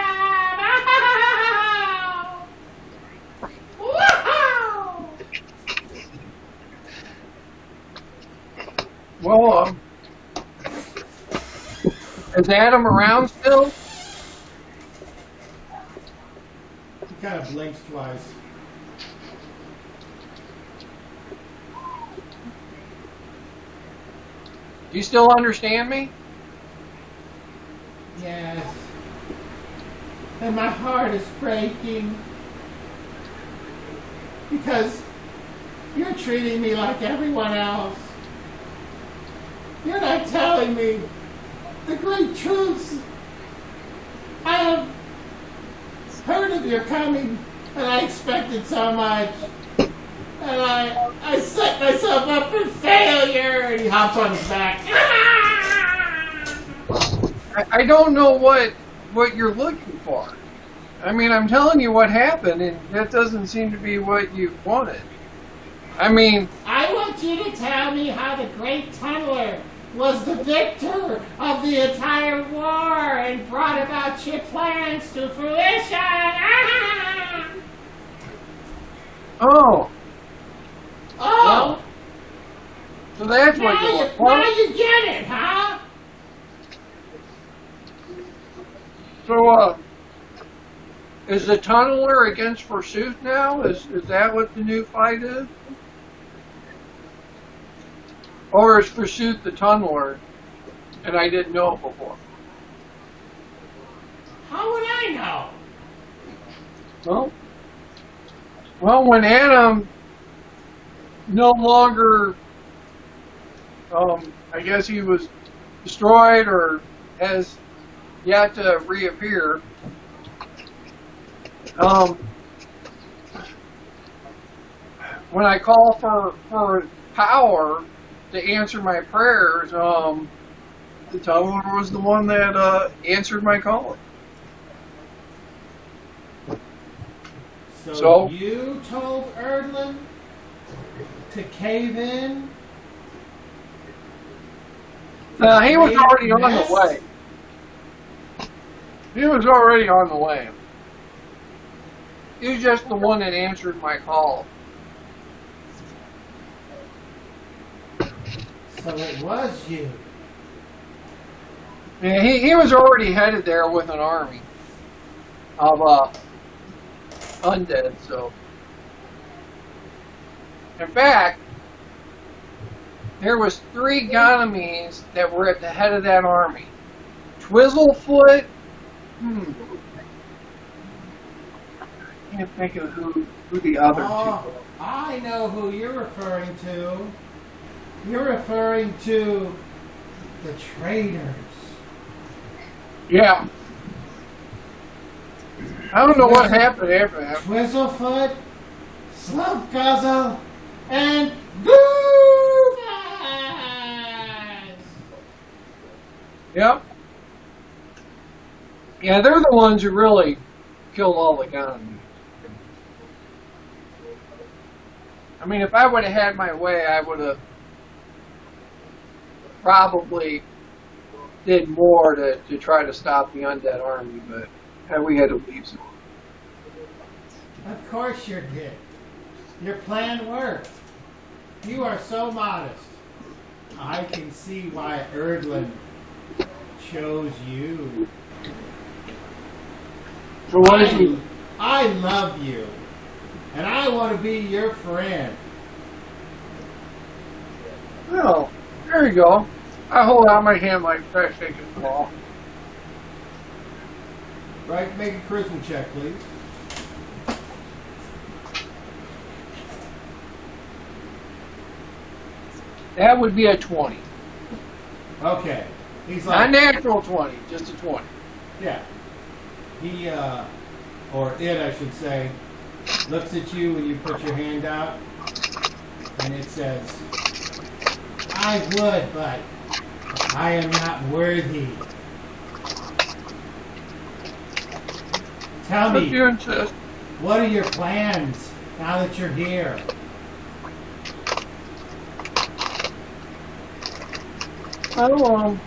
Woohoo! Well, is Adam around still? He kind of blinks twice. Do you still understand me? Yes. And my heart is breaking. Because you're treating me like everyone else. You're not telling me the great truths. I have heard of your coming, and I expected so much. And I set myself up for failure. And he hops on his back. I don't know what you're looking for. I mean, I'm telling you what happened, and that doesn't seem to be what you wanted. I mean, I want you to tell me how the Great Tunneler was the victor of the entire war and brought about your plans to fruition. oh, Oh, so that's what now you you, want. now you get it, huh? So, is the Tunneler against Forsooth now? Is that what the new fight is? Or is Forsooth the Tunneler, and I didn't know it before? How would I know? Well, when Adam no longer, I guess he was destroyed or has yet to reappear. When I call for power to answer my prayers, the Tunneler was the one that answered my calling. So you told Erdlin to cave in? He was already on the way. He was already on the way. He was just the one that answered my call. So it was you. Yeah, he was already headed there with an army of undead, so. In fact, there was 3 Ganymedes that were at the head of that army. Twizzlefoot? Can't think of who the other two are. I know who you're referring to. You're referring to the traders. Yeah. I don't know what happened after that. Twizzlefoot, Slump Guzzle, and Goof Eyes. Yep. Yeah, they're the ones who really killed all the economy. I mean, if I would have had my way, I would have probably did more to try to stop the undead army, but we had to leave some. Of course you did. Your plan worked. You are so modest. I can see why Erdlin chose you. So what did you? I love you. And I want to be your friend. Oh, there you go. I hold out my hand like fresh taken ball. Right, make a charisma check, please. That would be a 20. Okay. He's Not like, natural 20, just a 20. yeah. He, or it, I should say, looks at you when you put your hand out, and it says, I would, but I am not worthy. Tell If me, you insist. what are your plans now that you're here? Oh,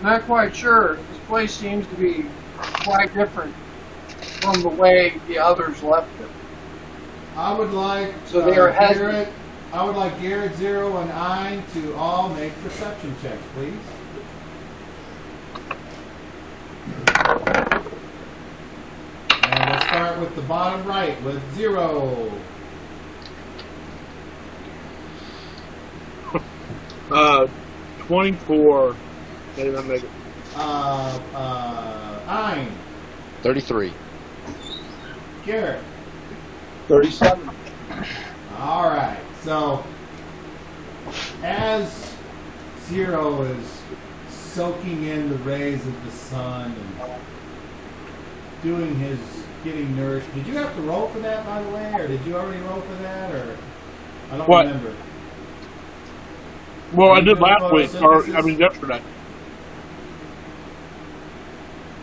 not quite sure. This place seems to be quite different from the way the others left it. I would like So they are Garrett. I would like Garrett, Zero, and I to all make perception checks, please. And we'll start with the bottom right with Zero. 24. Maybe I'll make it. Ein, 33. Garrett. 37. All right. So, as Zero is soaking in the rays of the sun and doing his getting nourished, did you have to roll for that, by the way, or did you already roll for that, or I don't What? remember. Well, I You did doing last week, or photosynthesis? I mean yesterday.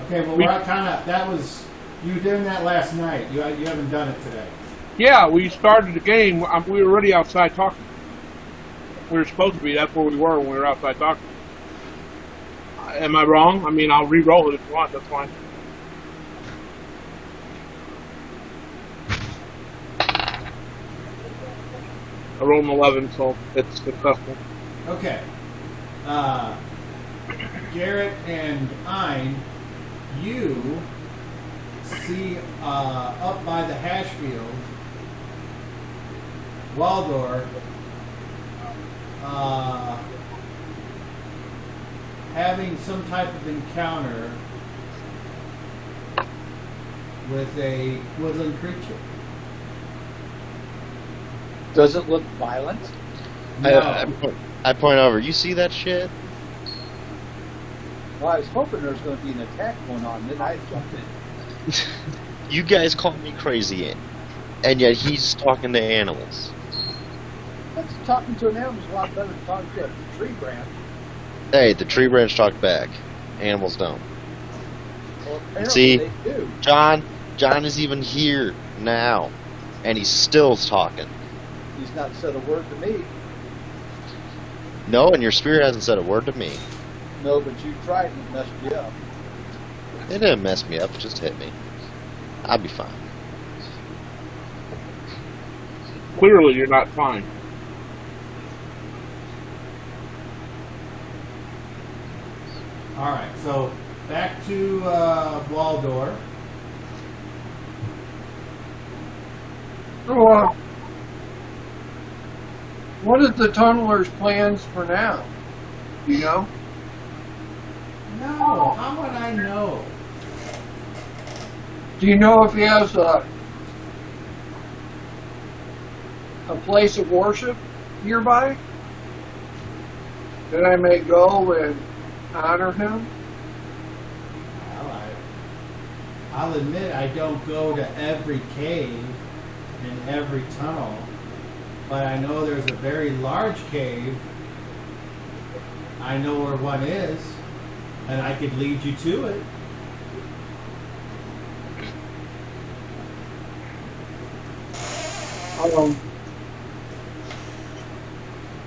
Okay, well, we're kind of that was you were doing that last night. You haven't done it today. Yeah, we started the game. We were already outside talking. We were supposed to be. That's where we were when we were outside talking. Am I wrong? I mean, I'll re-roll it if you want. That's fine. I rolled an 11, so it's successful. Okay. Garrett and Ein, you see up by the hash field, Waldor having some type of encounter with a woodland creature. Does it look violent? No. I point over. You see that shit? Well, I was hoping there was going to be an attack going on, then I jumped in. You guys call me crazy, and yet he's talking to animals. That's talking to an animal is a lot better than talking to a tree branch. Hey, the tree branch talked back. Animals don't. Well, apparently See? they do. John is even here now, and he's still talking. He's not said a word to me. No, and your spirit hasn't said a word to me. No, but you tried and it messed you up. It didn't mess me up, it just hit me. I'll be fine. Clearly, you're not fine. All right, so back to Waldor. What is the tunneler's plans for now? You know? No, how would I know? Do you know if he has a place of worship nearby that I may go and honor him? Well, I'll admit I don't go to every cave and every tunnel, but I know there's a very large cave. I know where one is, and I could lead you to it.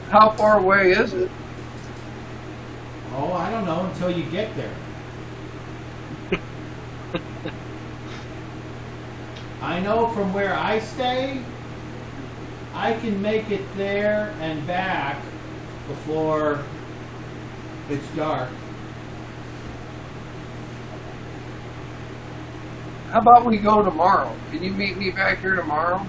How far away is it? Oh, I don't know until you get there. I know from where I stay, I can make it there and back before it's dark. How about we go tomorrow? Can you meet me back here tomorrow?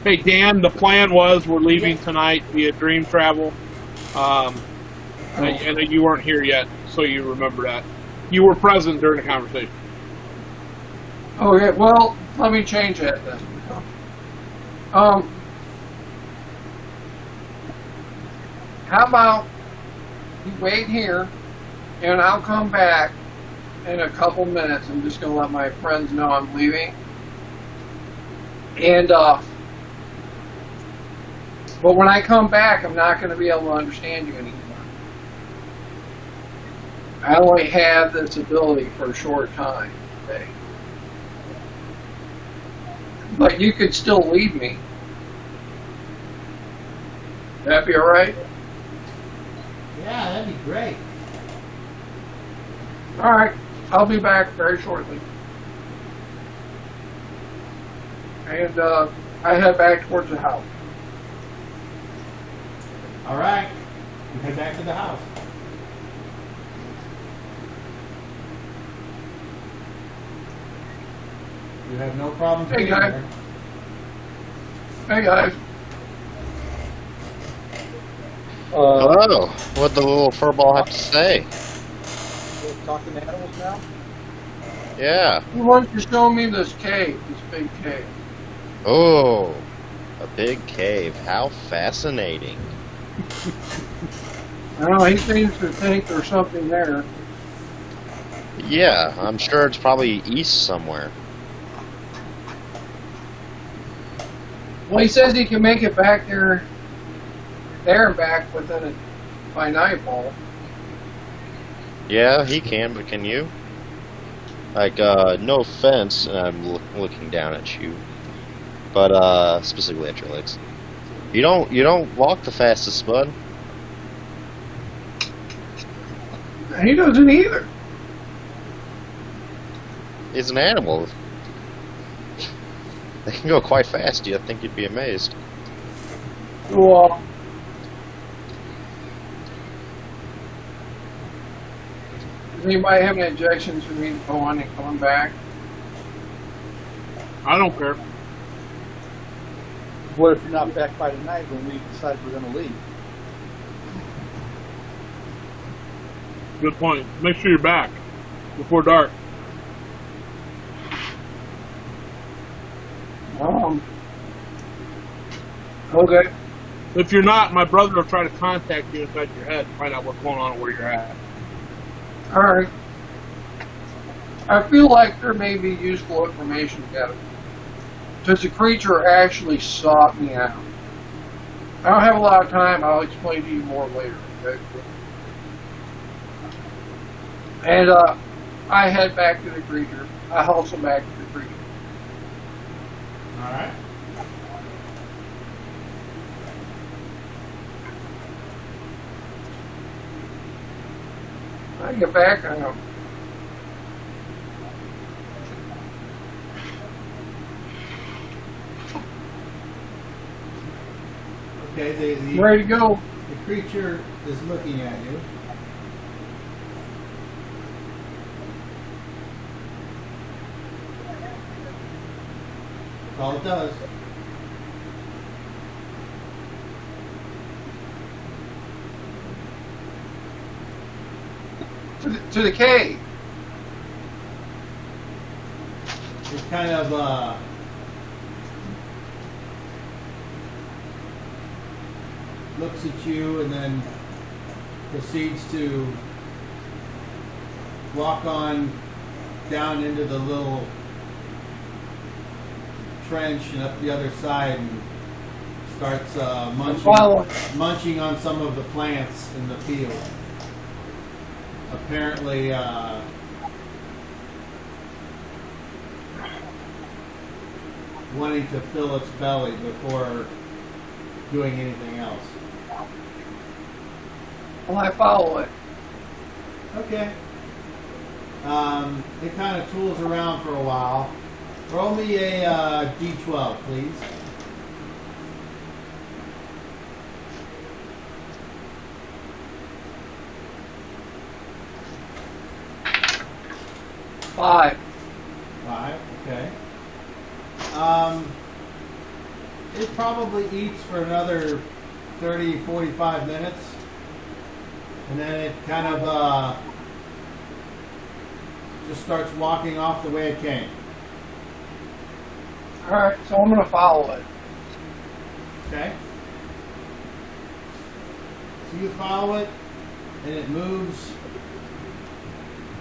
Hey, Dan, the plan was we're leaving tonight via dream travel. And you weren't here yet, so you remember that. You were present during the conversation. Okay, well, let me change that then. How about you wait here, and I'll come back in a couple minutes. I'm just going to let my friends know I'm leaving. And, but when I come back, I'm not going to be able to understand you anymore. I only have this ability for a short time today. But you could still lead me. That'd be alright? Yeah, that'd be great. Alright, I'll be back very shortly. And I head back towards the house. All right, you head back to the house. You have no problems Hey, being guys. there. Hey guys. Hello. What the little furball have to say? We're talking animals now. Yeah. He wants to show me this cave, this big cave. Oh, a big cave. How fascinating. I don't know, he seems to think there's something there. Yeah, I'm sure it's probably east somewhere. Well, he says he can make it back there and back within it by nightfall. Yeah, he can, but can you? Like, no offense, and I'm looking down at you, but specifically at your legs. You don't walk the fastest, bud. He doesn't either. He's an animal. They can go quite fast. I think you'd be amazed. Well, does anybody have any objections for me going and coming back? I don't care. What if you're not back by tonight when we decide we're going to leave? Good point. Make sure you're back before dark. Okay. If you're not, my brother will try to contact you inside your head and find out what's going on and where you're at. Alright. I feel like there may be useful information gathered. Because the creature actually sought me out. I don't have a lot of time. I'll explain to you more later. Okay? And I head back to the creature. I hustle back to the creature. All right. I get back. I know. Okay, Ready to go. the creature is looking at you. That's all it does. to the cave. It kind of looks at you and then proceeds to walk on down into the little trench and up the other side and starts munching on some of the plants in the field. Apparently wanting to fill its belly before doing anything else. Well, I follow it. Okay. It kind of tools around for a while. Roll me a d12, please. Five. 5, okay. It probably eats for another 30, 45 minutes. And then it kind of just starts walking off the way it came. Alright, so I'm going to follow it. Okay? So you follow it, and it moves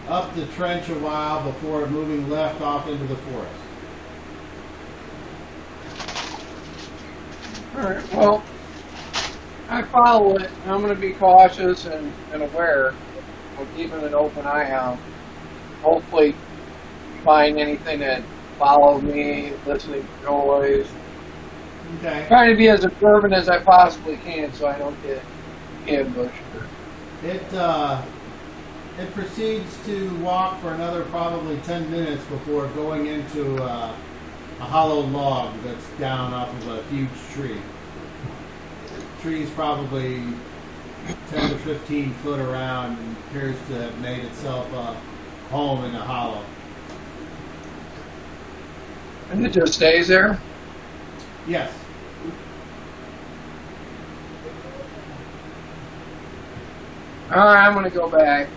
up the trench a while before moving left off into the forest. Alright, well, I follow it, and I'm going to be cautious and aware of keeping an open eye out. Hopefully find anything that follows me, listening to noise. Okay. Trying to be as observant as I possibly can so I don't get ambushed. It proceeds to walk for another probably 10 minutes before going into a hollow log that's down off of a huge tree. The tree's probably 10 to 15 foot around and appears to have made itself a home in a hollow. And it just stays there? Yes. Alright, I'm going to go back.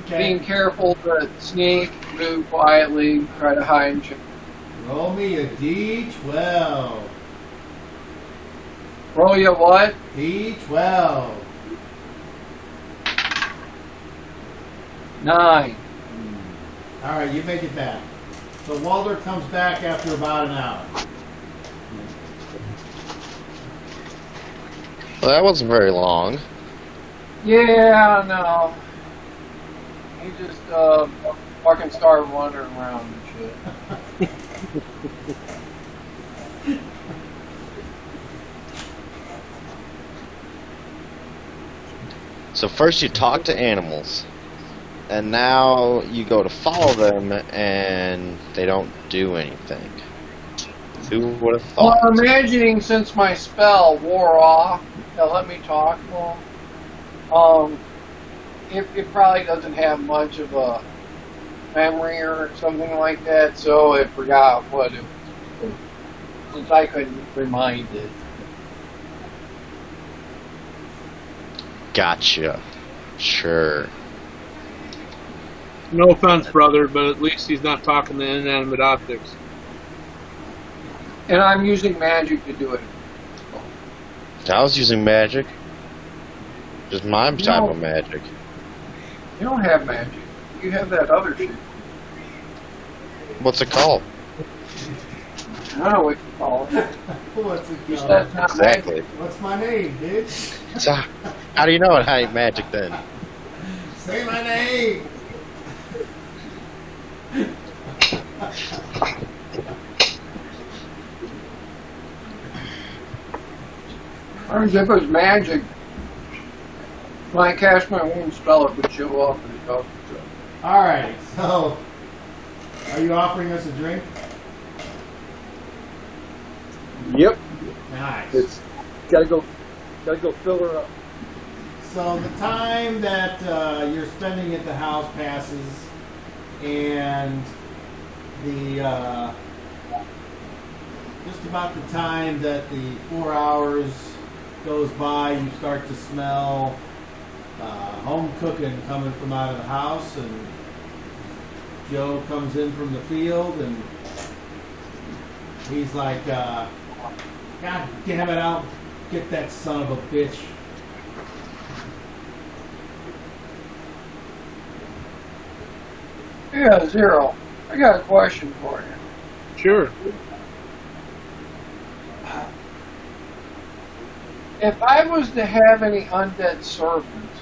Okay. Being careful to sneak, move quietly, try to hide and check. Roll me a D12. Roll you what? D12. 9. All right, you make it back. So Walter comes back after about an hour. Well, that wasn't very long. Yeah, no. He just fucking started wandering around and shit. So first you talk to animals, and now you go to follow them, and they don't do anything. Who would have Well, thought? I'm imagining since my spell wore off, they'll let me talk to them. It probably doesn't have much of a memory or something like that, so it forgot what it was. Since I couldn't remind it. Gotcha. Sure. No offense, brother, but at least he's not talking to inanimate objects. And I'm using magic to do it. I was using magic. Just my type No. of magic. You don't have magic. You have that other shit. What's it called? I don't know what you call it. What's it You called? said it's not Exactly. magic. What's my name, bitch? So, how do you know it ain't magic then? Say my name. Or if it was magic, when I cast my wound spell, it would show up and talk to it. All right. So, are you offering us a drink? Yep. Nice. It's gotta go fill her up. So the time that you're spending at the house passes, and the just about the time that the 4 hours goes by, you start to smell home cooking coming from out of the house, and Joe comes in from the field, and he's like, God damn it, I'll get that son of a bitch. Yeah, Zero. I got a question for you. Sure. If I was to have any undead servants,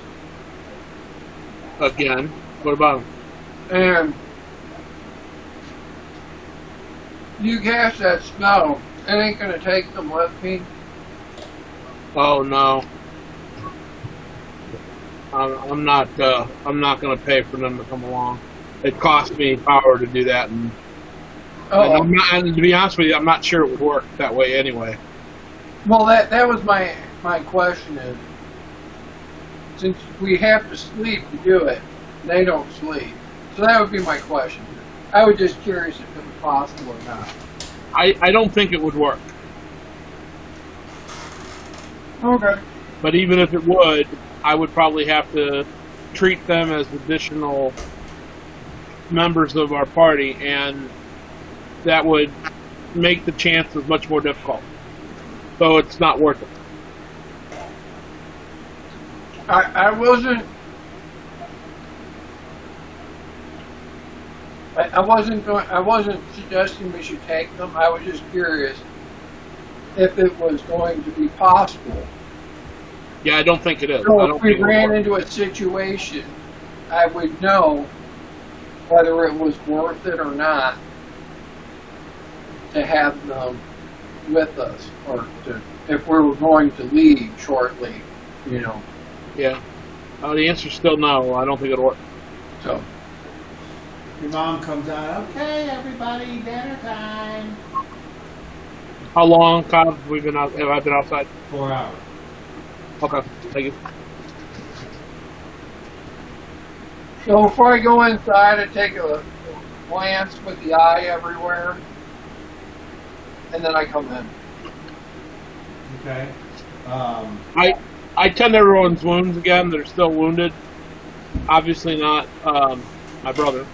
Again, what about him? and you cast that spell, it ain't gonna take them with me. Oh no. I'm not going to pay for them to come along. It cost me power to do that, and and to be honest with you, I'm not sure it would work that way anyway. Well, that was my question is, since we have to sleep to do it, they don't sleep. So that would be my question. I was just curious if it was possible or not. I don't think it would work. Okay. But even if it would, I would probably have to treat them as additional members of our party, and that would make the chances much more difficult. So it's not worth it. I wasn't suggesting we should take them. I was just curious if it was going to be possible. Yeah, I don't think it is. So I don't if we think it ran would into a situation, I would know whether it was worth it or not to have them with us, or if we were going to leave shortly, you know. Yeah. The answer's still no. I don't think it'll work. So Your mom comes out, okay, everybody, dinner time. How long, Kyle, have we been out? Have I been outside? 4 hours. Okay, thank you. So before I go inside, I take a glance with the eye everywhere, and then I come in. Okay. I tend everyone's wounds again. They're still wounded. Obviously not my brother.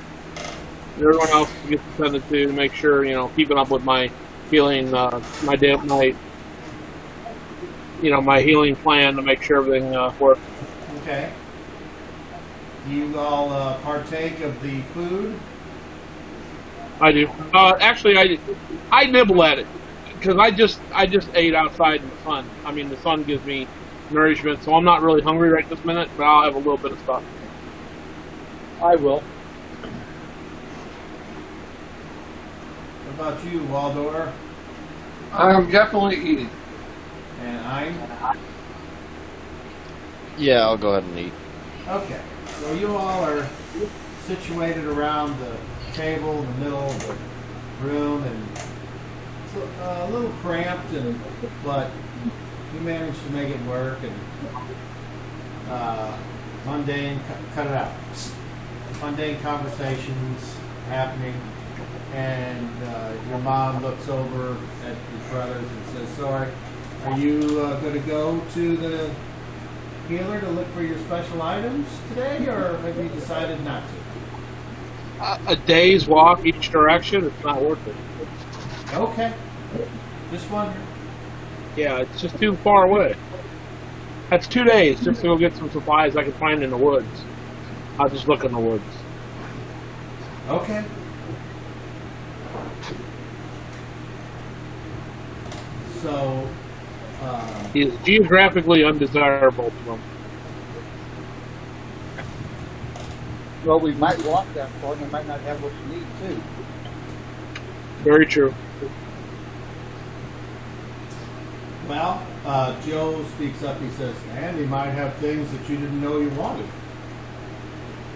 Everyone else gets attended to make sure, keeping up with my healing, my healing plan to make sure everything works. Okay. You all partake of the food? I do. Actually, I nibble at it because I just ate outside in the sun. I mean, the sun gives me nourishment, so I'm not really hungry right this minute, but I'll have a little bit of stuff. I will. What about you, Waldor? I'm definitely eating. And I'm? Yeah, I'll go ahead and eat. Okay. So you all are situated around the table in the middle of the room, and it's a little cramped, but you managed to make it work, and mundane, cut it out. Mundane conversations happening, and your mom looks over at your brothers and says, "Sorry, are you going to go to the healer to look for your special items today, or have you decided not to?" A day's walk each direction, it's not worth it. Okay. Just wondering. Yeah, it's just too far away. That's 2 days just to go get some supplies I can find in the woods. I'll just look in the woods. Okay. So, He is geographically undesirable to them. Well, we might walk that far, and we might not have what you need, too. Very true. well, Joe speaks up. He says, "And he might have things that you didn't know you wanted."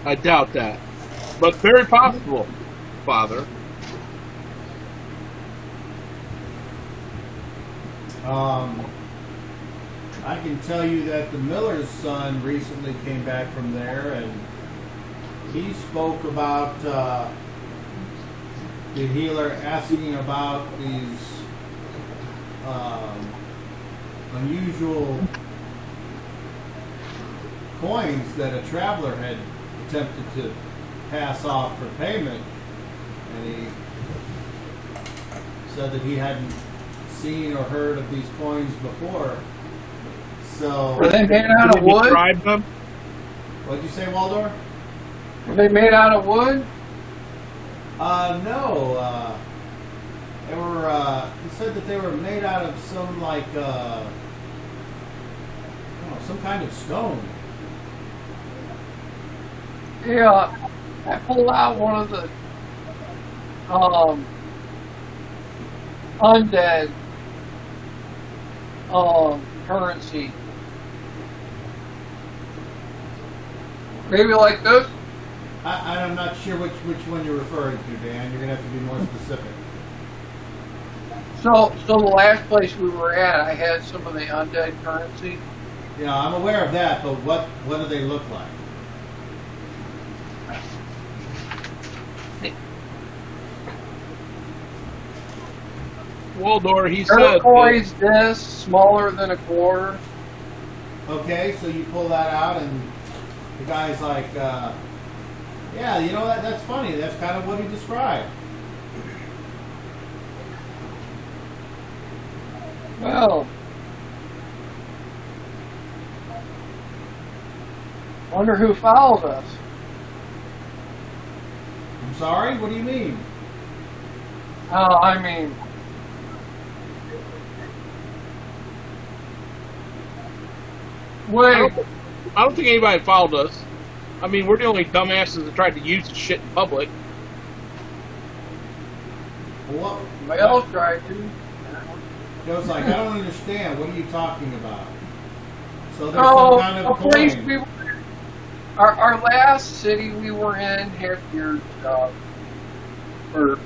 I doubt that. But very possible, Father. I can tell you that the miller's son recently came back from there, and he spoke about the healer asking about these unusual coins that a traveler had attempted to pass off for payment, and he said that he hadn't seen or heard of these coins before. So, Were they made out of Did you wood? describe them? what'd you say, Waldor? Were they made out of wood? No. They were. He said that they were made out of some like, I don't know, some kind of stone. Yeah, I pulled out one of the undead currency. Maybe like this. I'm not sure which one you're referring to, Dan. You're gonna have to be more specific. So the last place we were at, I had some of the undead currency. Yeah, I'm aware of that, but what do they look like? Waldor, he said. Turquoise disc, smaller than a quarter. Okay, so you pull that out, and the guy's like, yeah, you know, that's funny. That's kind of what he described. Well, wonder who followed us. I'm sorry, what do you mean? I mean, wait. I don't think anybody followed us. I mean, we're the only dumbasses that tried to use the shit in public. What? Somebody else tried to. Joe's like, I don't understand. What are you talking about? So there's some kind of a place coin. we were. Our last city we were in had geared for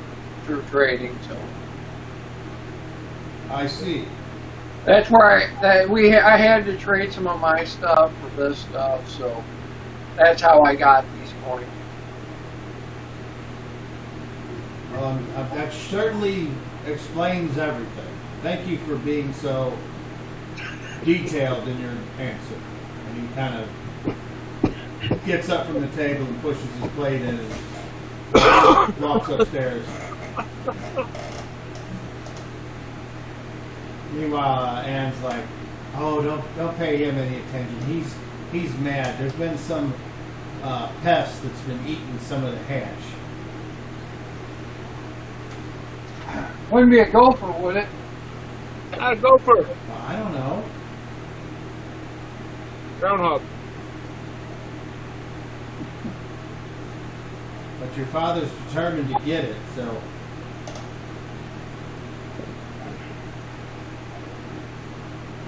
trading, so I see. that's where I had to trade some of my stuff for this stuff, so that's how I got these coins. That certainly explains everything. Thank you for being so detailed in your answer. And he kind of gets up from the table and pushes his plate in and walks upstairs. Meanwhile, Anne's like, "Oh, don't pay him any attention. He's mad. There's been some pest that's been eating some of the hash." Wouldn't be a gopher, would it? I'd go for Well, I don't know. groundhog. But your father's determined to get it, so.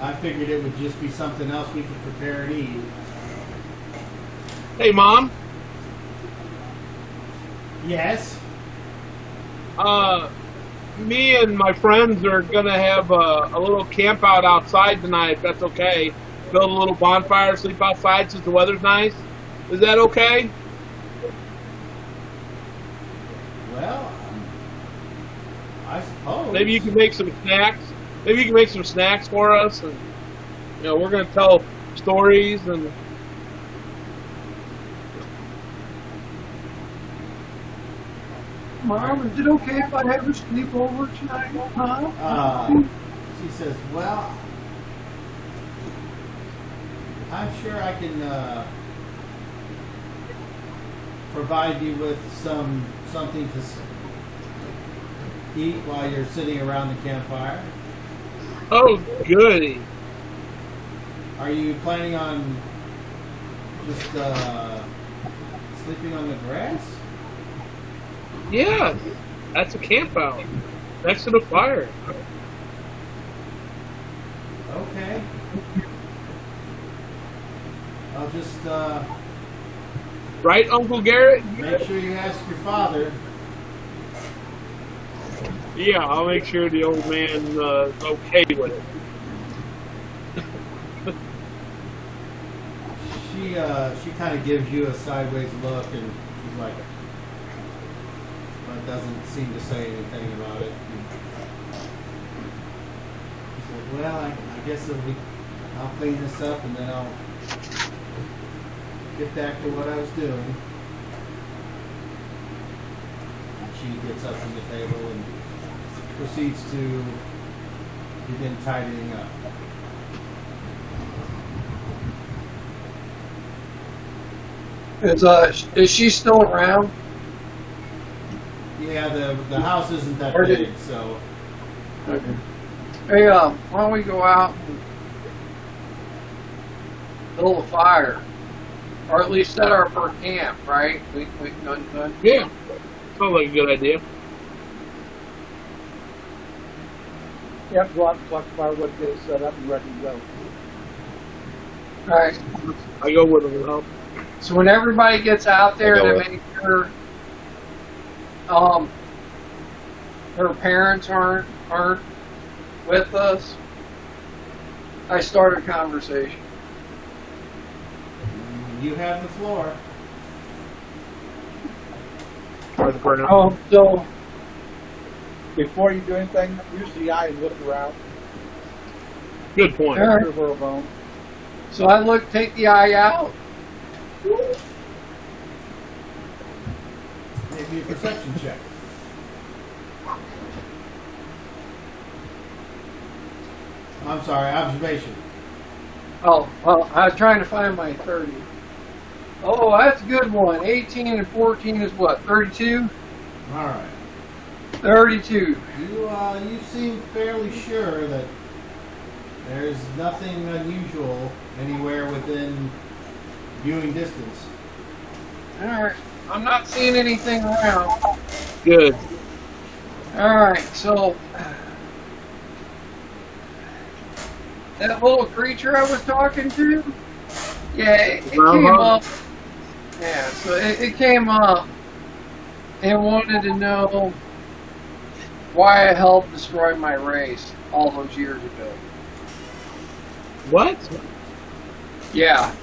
I figured it would just be something else we could prepare and eat. Hey, Mom. Yes? Me and my friends are gonna have a little camp out outside tonight, if that's okay. Build a little bonfire, sleep outside since the weather's nice. Is that okay? Well, I suppose. Maybe you can make some snacks. Maybe you can make some snacks for us, and we're gonna tell stories and. Mom, is it okay if I have a sleepover tonight, huh? She says, well, I'm sure I can provide you with something to eat while you're sitting around the campfire. Oh, goody. Are you planning on just sleeping on the grass? Yeah, that's a camp out next to the fire. Okay. I'll just Right, Uncle Garrett? make sure you ask your father. Yeah, I'll make sure the old man's okay with it. She kind of gives you a sideways look, and she's like, but doesn't seem to say anything about it. She said, well, I guess I'll clean this up, and then I'll get back to what I was doing. And she gets up from the table and proceeds to begin tidying up. Is she still around? Yeah, the house isn't that Or did- big, so Okay. Hey, why don't we go out and build a fire, or at least set our first camp, right? We done. Yeah. Sounds like a good idea. Yep, go out and collect firewood, get it set up and ready to go. All right. I go with them, help. So when everybody gets out there I'll go to with- make sure, her parents aren't with us, I start a conversation. you have the floor. So Before you do anything, use the eye and look around. Good point. All right. Give her a bone. So I take the eye out. Maybe a perception check. I'm sorry, observation. Oh, well, I was trying to find my 30. Oh, that's a good one. 18 and 14 is what, 32? All right. 32. You seem fairly sure that there's nothing unusual anywhere within viewing distance. All right. I'm not seeing anything around. Good. All right, so that little creature I was talking to, yeah, it came up. Yeah, so it came up and wanted to know why I helped destroy my race all those years ago. What? Yeah.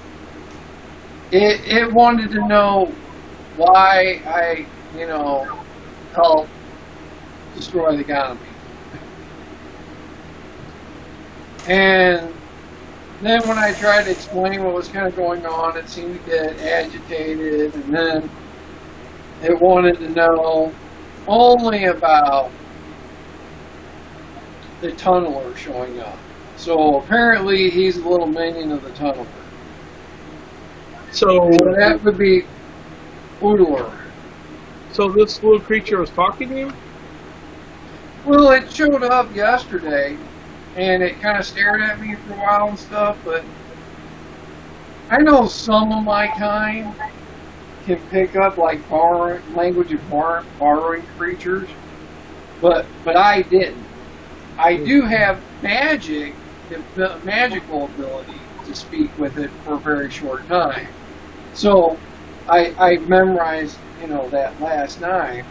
It wanted to know why I, helped destroy the economy. And then when I tried to explain what was kind of going on, it seemed to get agitated, and then it wanted to know only about the tunneler showing up. So apparently he's a little minion of the tunneler. So that would be Oodler. So this little creature was talking to you? Well, it showed up yesterday, and it kind of stared at me for a while and stuff, but I know some of my kind can pick up like language of borrowing creatures, but I didn't. I do have magical ability to speak with it for a very short time. So I memorized, that last night,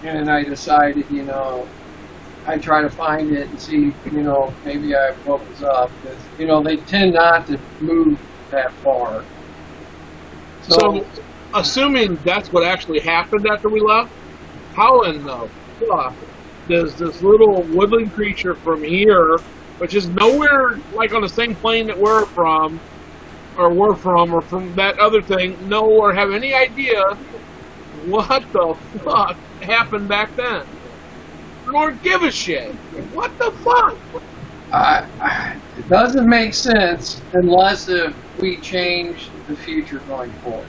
and I decided, I'd try to find it and see, maybe what was up. Because, they tend not to move that far. So, assuming that's what actually happened after we left, how in the fuck does this little woodland creature from here, which is nowhere like on the same plane that we're from that other thing, know or have any idea what the fuck happened back then? Nor give a shit. What the fuck? It doesn't make sense unless if we change the future going forward.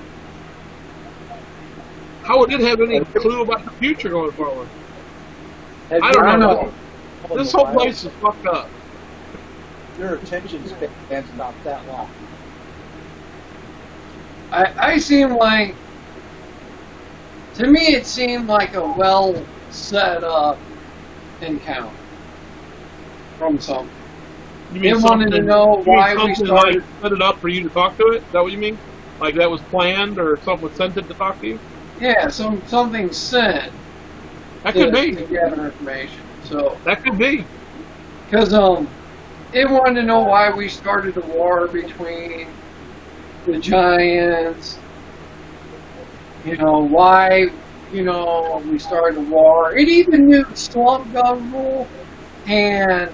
How would it have any clue about the future going forward? I I don't know. know. This whole place is fucked up. Their attention span's not that long. I seem like, to me it seemed like a well set up encounter from something. You mean It wanted to know why we started. Like set it up for you to talk to it? Is that what you mean? Like that was planned, or someone sent it to talk to you? Yeah, something sent That could be. to gather information. So, That could be. because it wanted to know why we started the war between the giants. Why we started the war. It even knew slump government and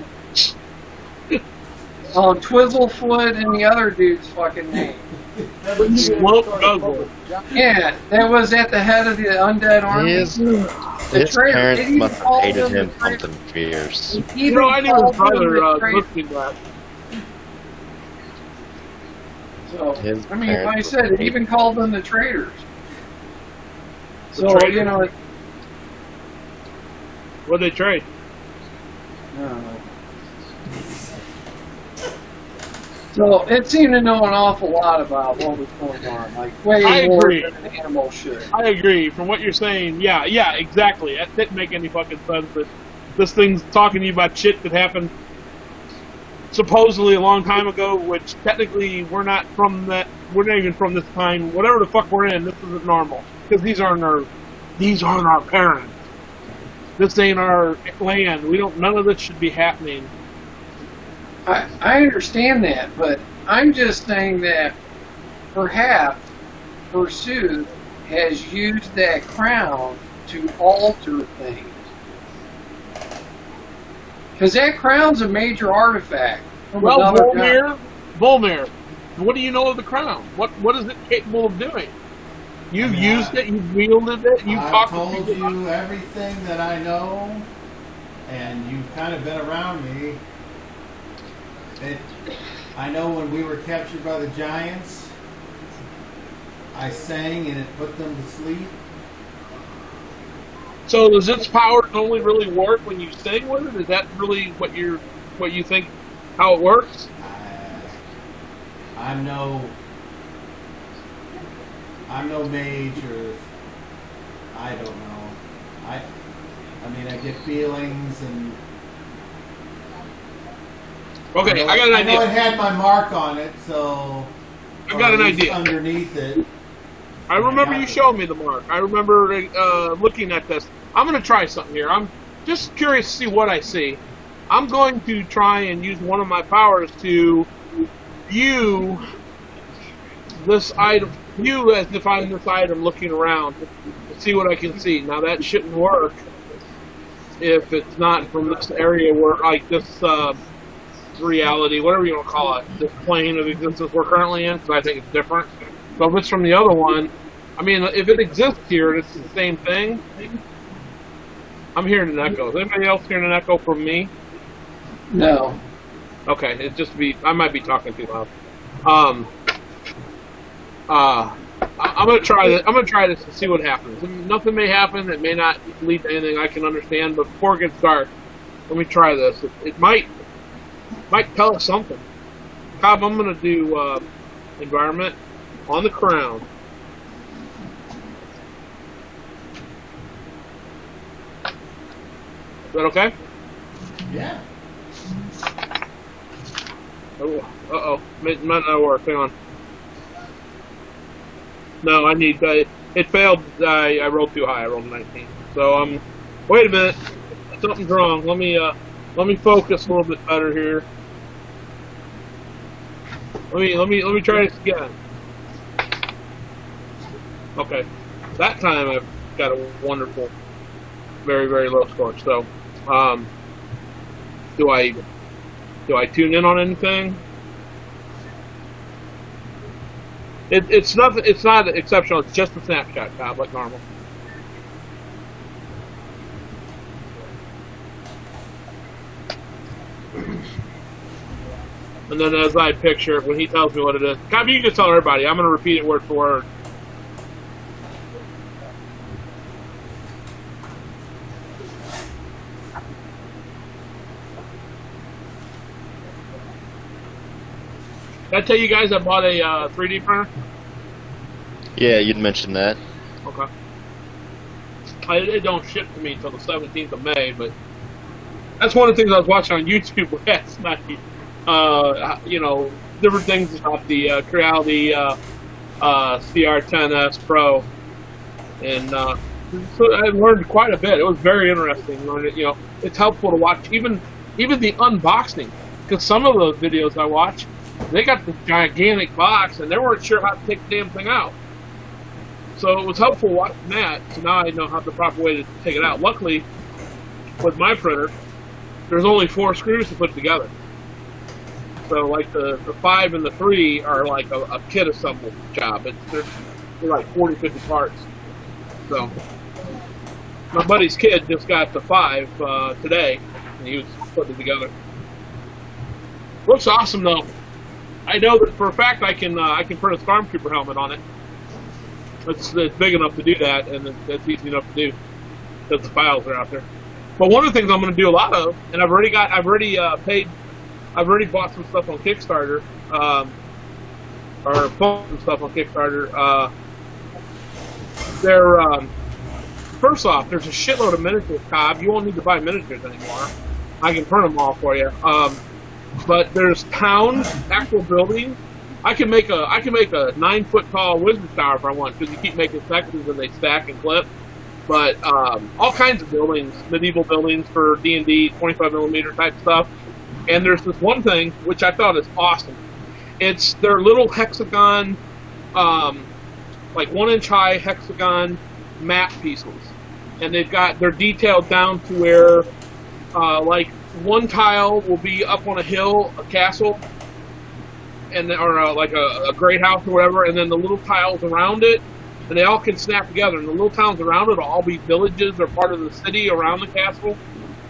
Twizzlefoot and the other dude's fucking name. Slope Guzzle. Yeah, that was at the head of the undead army. His traitor. parents They even must have called hated him him the traitor. something for years. You know, I knew his brother the traitor. listening to that. So, His I mean, like I parents said, were it even called them the traitors. So, traitors? you know, What'd they trade? I don't know. So, it seemed to know an awful lot about what was going on, like way I more agree. than an animal should. I agree. From what you're saying, yeah, exactly. That didn't make any fucking sense. But this thing's talking to you about shit that happened supposedly a long time ago, which technically we're not from that. We're not even from this time. Whatever the fuck we're in, this isn't normal because these aren't our parents. This ain't our land. We don't. None of this should be happening. I understand that, but I'm just saying that perhaps Pursuit has used that crown to alter things. Because that crown's a major artifact. From Well, another god. Volmir, what do you know of the crown? What is it capable of doing? You've used it, you've wielded it, you've I've talked to told people. you everything that I know, and you've kind of been around me. I know when we were captured by the giants, I sang and it put them to sleep. So does its power only really work when you sing with it? Is that really what you think how it works? I'm no mage, or I don't know. I mean, I get feelings, and Okay, I got an I know it idea. had my mark on it, so I got or an at least idea. underneath it. I remember you showed me the mark. I remember looking at this. I'm going to try something here. I'm just curious to see what I see. I'm going to try and use one of my powers to view this item, view as if I'm this item looking around to see what I can see. Now that shouldn't work if it's not from this area where, like this reality, whatever you want to call it, this plane of existence we're currently in, because I think it's different. But if it's from the other one, I mean, if it exists here and it's the same thing, I'm hearing an echo. Is anybody else hearing an echo from me? No. Okay, it just be I might be talking too loud. I'm gonna try this. I'm gonna try this to see what happens. Nothing may happen. It may not lead to anything I can understand. But before it gets dark, let me try this. It might tell us something. Cobb, I'm gonna do environment on the crown. Is that okay? Yeah. Oh, uh-oh. Might not work. Hang on. No, I need... it failed. I rolled too high. I rolled 19. So, wait a minute. Something's wrong. Let me focus a little bit better here. Let me try this again. Okay. That time I've got a wonderful, very, very low score. So, do I tune in on anything? It's nothing. It's not exceptional. It's just a snapshot, Cobb, like normal. And then as I picture it, when he tells me what it is, Cobb, you can just tell everybody. I'm going to repeat it word for word. Did I tell you guys I bought a 3D printer? Yeah, you'd mentioned that. Okay. It don't ship to me until the 17th of May, but that's one of the things I was watching on YouTube last night. You know, different things about the Creality CR10S Pro, and so I learned quite a bit. It was very interesting. You know, it's helpful to watch even the unboxing, because some of the videos I watch, they got the gigantic box and they weren't sure how to take the damn thing out. So it was helpful watching that. So now I know how the proper way to take it out. Luckily, with my printer, there's only 4 screws to put together. So like the 5 and the 3 are like a kit assembled job. They're like 40, 50 parts. So my buddy's kid just got the 5 today, and he was putting it together. Looks awesome though. I know that for a fact I can print a Stormtrooper helmet on it. It's big enough to do that, and it's easy enough to do because the files are out there. But one of the things I'm going to do a lot of, and I've already bought some stuff on Kickstarter, or bought some stuff on Kickstarter. First off, there's a shitload of miniatures, Cobb. You won't need to buy miniatures anymore. I can print them all for you. But there's towns, actual buildings. I can make a 9-foot tall wizard tower if I want, because you keep making sections and they stack and clip. But all kinds of buildings, medieval buildings for D&D, 25mm type stuff. And there's this one thing which I thought is awesome. It's their little hexagon, like 1-inch high hexagon map pieces, and they're detailed down to where, like, one tile will be up on a hill, a castle, or like a great house or whatever, and then the little tiles around it, and they all can snap together. And the little towns around it will all be villages or part of the city around the castle.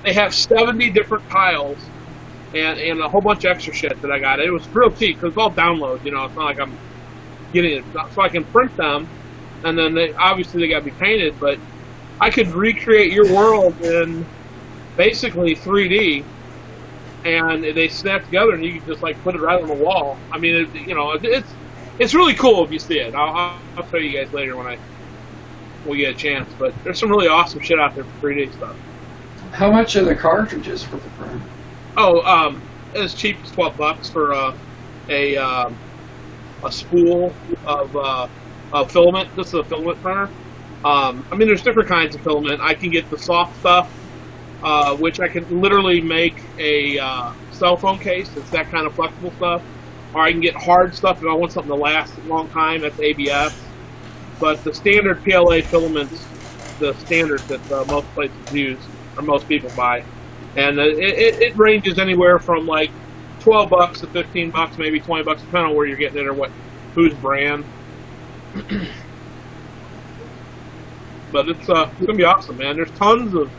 They have 70 different tiles and a whole bunch of extra shit that I got. It was real cheap because it's all downloads. You know, it's not like I'm getting it, so I can print them, and then obviously they got to be painted. But I could recreate your world in basically 3D, and they snap together, and you can just like put it right on the wall. I mean, it's really cool if you see it. I'll show you guys later when we get a chance. But there's some really awesome shit out there for 3D stuff. How much are the cartridges for the print? Oh, as cheap as $12 for a spool of filament. This is a filament printer. I mean, there's different kinds of filament. I can get the soft stuff, which I can literally make a cell phone case. It's that kind of flexible stuff. Or I can get hard stuff if I want something to last a long time. That's ABS. But the standard PLA filament's the standard that most places use, or most people buy. And it ranges anywhere from like $12 to $15, maybe $20, depending on where you're getting it or whose brand. But it's gonna be awesome, man. There's tons of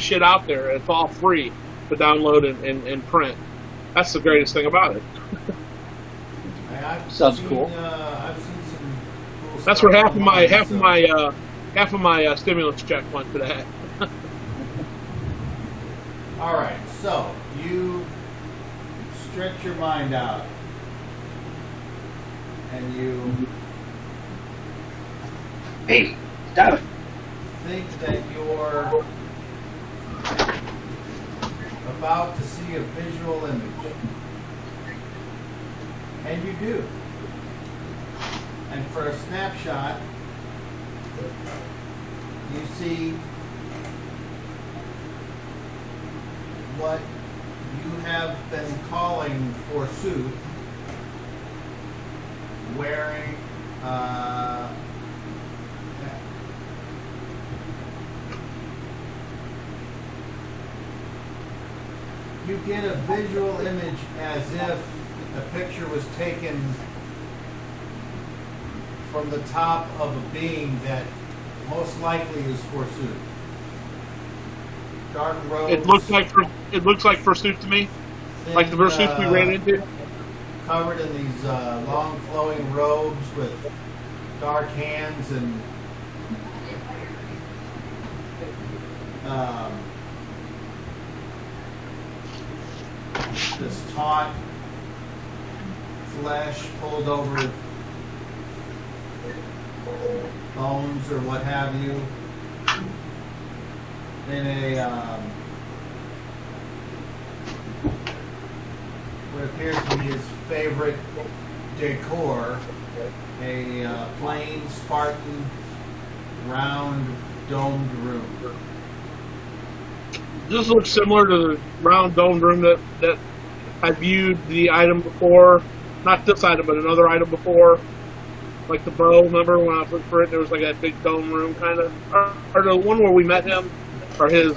shit out there. It's all free to download and print. That's the greatest thing about it. Sounds cool. I've seen some cool That's stuff where half online, of my stimulus check went today. All right, so you stretch your mind out, and you Stop it. think that you're about to see a visual image. And you do. And for a snapshot, you see what you have been calling forsooth wearing you get a visual image as if the picture was taken from the top of a being that most likely is forsooth. Dark robes. It looks like Fursuit to me, like the Fursuit we ran into. Covered in these long flowing robes with dark hands and this taut flesh pulled over bones or what have you, in a what appears to be his favorite decor, a plain Spartan round domed room. This looks similar to the round domed room that I viewed the item before. Not this item, but another item before. Like the bow, remember when I was looking for it, there was like that big dome room kind of. Or the one where we met him, or his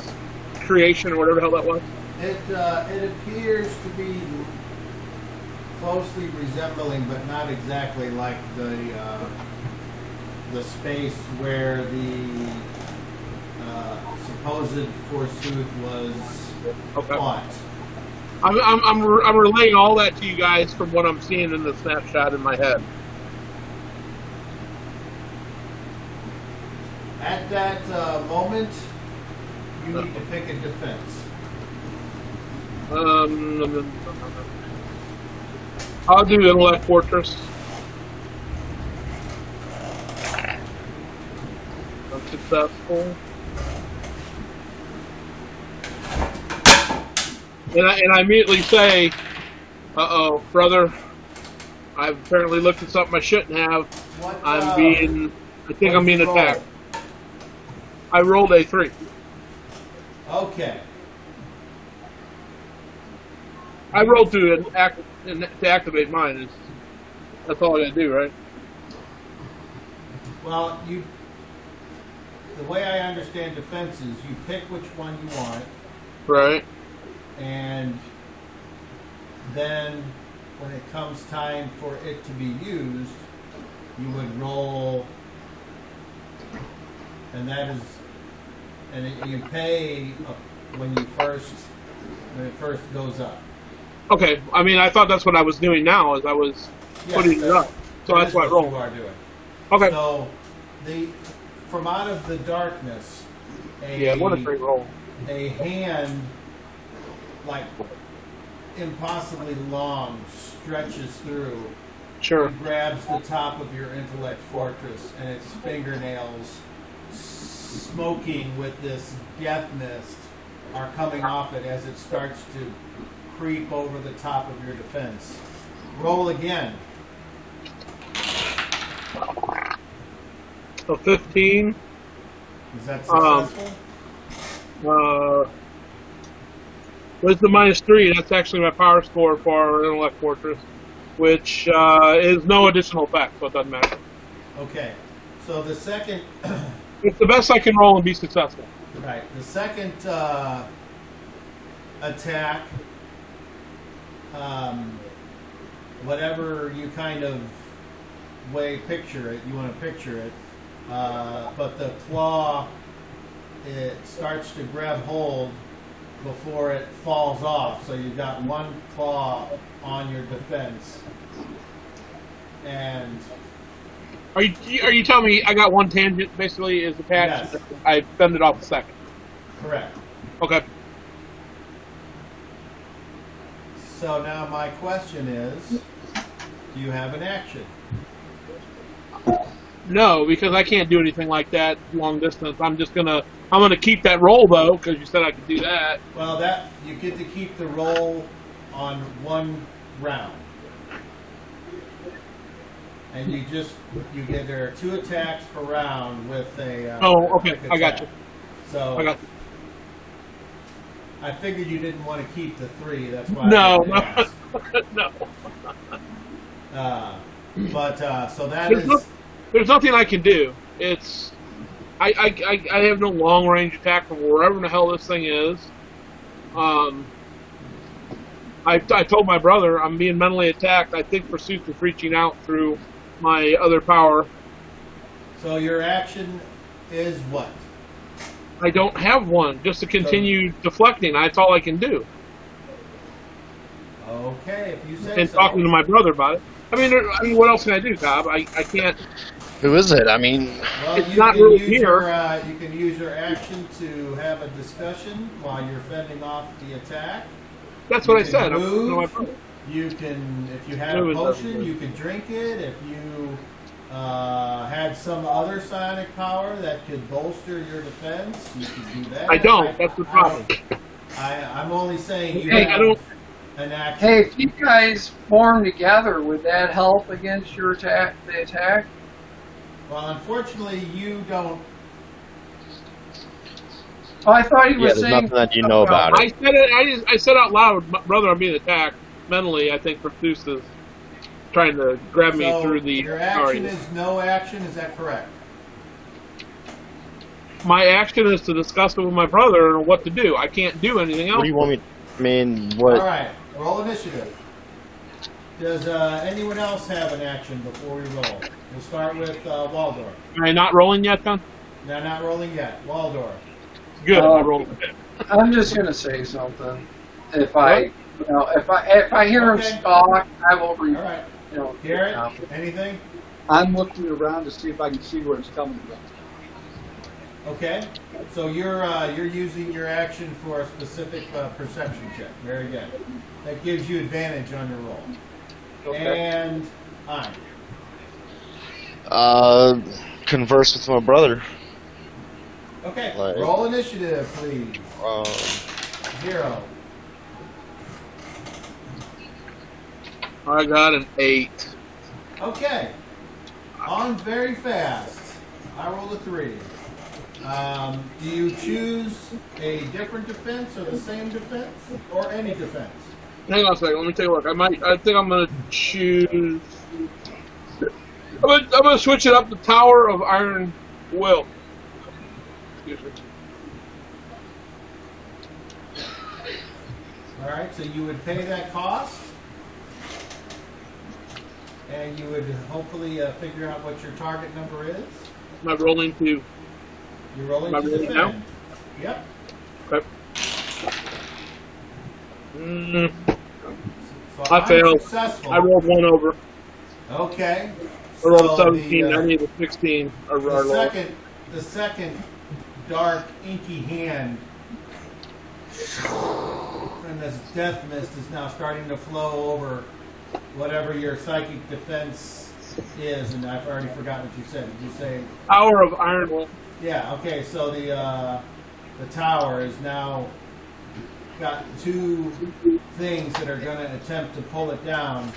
creation, or whatever the hell that was. It appears to be closely resembling, but not exactly like the space where the supposed forsooth was fought. I'm relaying all that to you guys from what I'm seeing in the snapshot in my head. At that moment, you need to pick a defense. I'll do Intellect Fortress. Unsuccessful. And I immediately say, uh-oh, brother, I've apparently looked at something I shouldn't have. I think I'm being attacked. I rolled a 3. Okay. I rolled to activate mine. That's all I gotta do, right? Well, the way I understand defenses, you pick which one you want. Right. And then when it comes time for it to be used, you would roll, and you pay when it first goes up. Okay. I mean, I thought that's what I was doing now, is I was putting it up. So that's what I rolled. You are doing. Okay. So from out of the darkness, what a great roll. A hand like impossibly long stretches through. Sure. It grabs the top of your intellect fortress, and its fingernails, smoking with this death mist, are coming off it as it starts to creep over the top of your defense. Roll again. So 15. Is that successful? What's the -3? That's actually my power score for Intellect Fortress, which is no additional effect, so it doesn't matter. Okay. So the second... It's the best I can roll and be successful. Right. The second attack, whatever you kind of picture it, you want to picture it, but the claw, it starts to grab hold before it falls off. So you've got one claw on your defense. And are you telling me I got one tangent basically is attached? Yes. I fend it off the second. Correct. Okay. So now my question is, do you have an action? No, because I can't do anything like that long distance. I'm gonna keep that roll though, because you said I could do that. Well, that you get to keep the roll on one round, and there are 2 attacks per round with a. Okay, I got you. So I got you. I figured you didn't want to keep the 3. That's why. No. So that is. There's nothing I can do. It's I have no long range attack from wherever the hell this thing is. I told my brother I'm being mentally attacked. I think Pursuit is reaching out through my other power. So your action is what? I don't have one. Just to continue deflecting. That's all I can do. Okay, if you say and so. Talking to my brother about it. I mean, what else can I do, Cobb? I can't. Who is it? I mean, Well, it's not really here. You can use your action to have a discussion while you're fending off the attack. That's what I can said. Move. You can, if you had a Move potion, you could drink it. If you had some other psionic power that could bolster your defense, you could do that. I don't. That's the problem. I'm only saying you Hey, have an action. Hey, if you guys form together, would that help against your attack? The attack? Well, unfortunately, you don't. Oh, I thought he was there's saying nothing that you know about it. I said it. I said out loud, brother, I'm being attacked mentally. I think Pursuit is trying to grab me through the. Your action is no action. Is that correct? My action is to discuss it with my brother and what to do. I can't do anything else. What do you want me? I mean, what? All right. Roll initiative. Does anyone else have an action before we roll? We'll start with Waldorf. Am I not rolling yet, then? They're not rolling yet. Waldorf. Good. I rolled a bit. I'm just gonna say something. If I hear him talk, I will read. All right. You know, Garrett, anything? I'm looking around to see if I can see where it's coming from. Okay. So you're using your action for a specific perception check. Very good. That gives you advantage on your roll. Okay. And I. Converse with my brother. Okay. Like- Roll initiative, please. 0. I got an 8. Okay. On very fast. I rolled a 3. Do you choose a different defense or the same defense or any defense? Hang on a second. Let me take a look. I think I'm gonna choose. I'm gonna switch it up. The Tower of Iron Will. Excuse me. All right. So you would pay that cost, and you would hopefully figure out what your target number is. Am I rolling to? You're rolling Am I to rolling defend. Yep. Okay. So I failed. Successful. I rolled 1 over. Okay. I rolled So 17. I need a 16. The second dark inky hand, and this death mist is now starting to flow over whatever your psychic defense is, and I've already forgotten what you said. Did you say? Tower of Iron Will. Yeah. Okay. So the tower is now got 2 things that are going to attempt to pull it down.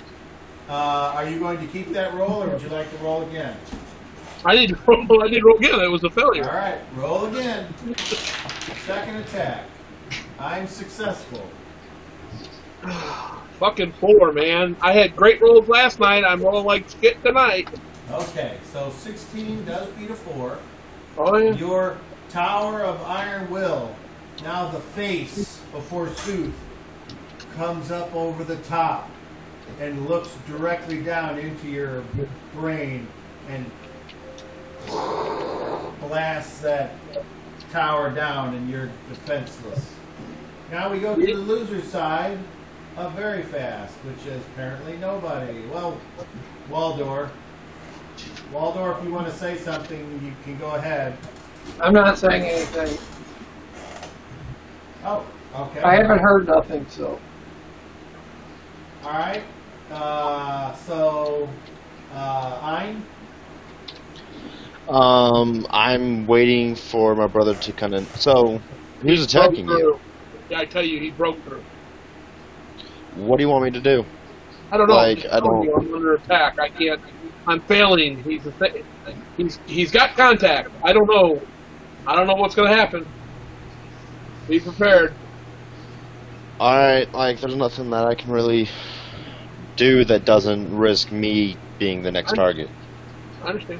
Are you going to keep that roll, or would you like to roll again? I need to roll. I need to roll again. It was a failure. All right, roll again. Second attack. I'm successful. Fucking 4, man. I had great rolls last night. I'm rolling like shit tonight. Okay, so 16 does beat a 4. Oh yeah. Your Tower of Iron Will, now the face of Forsooth, comes up over the top and looks directly down into your brain and blasts that tower down, and you're defenseless. Now we go to the loser's side of Very Fast, which is apparently nobody. Well, Waldorf. Waldorf, if you want to say something, you can go ahead. I'm not saying anything. Oh, okay. I haven't heard nothing, so. All right. Ein? I'm waiting for my brother to kind of. So, who's attacking you? Yeah, I tell you, he broke through. What do you want me to do? I don't know. Like, I don't. I'm under attack. I can't. I'm failing. He's got contact. I don't know. I don't know what's going to happen. Be prepared. Alright, like, there's nothing that I can really do that doesn't risk me being the next target. I understand.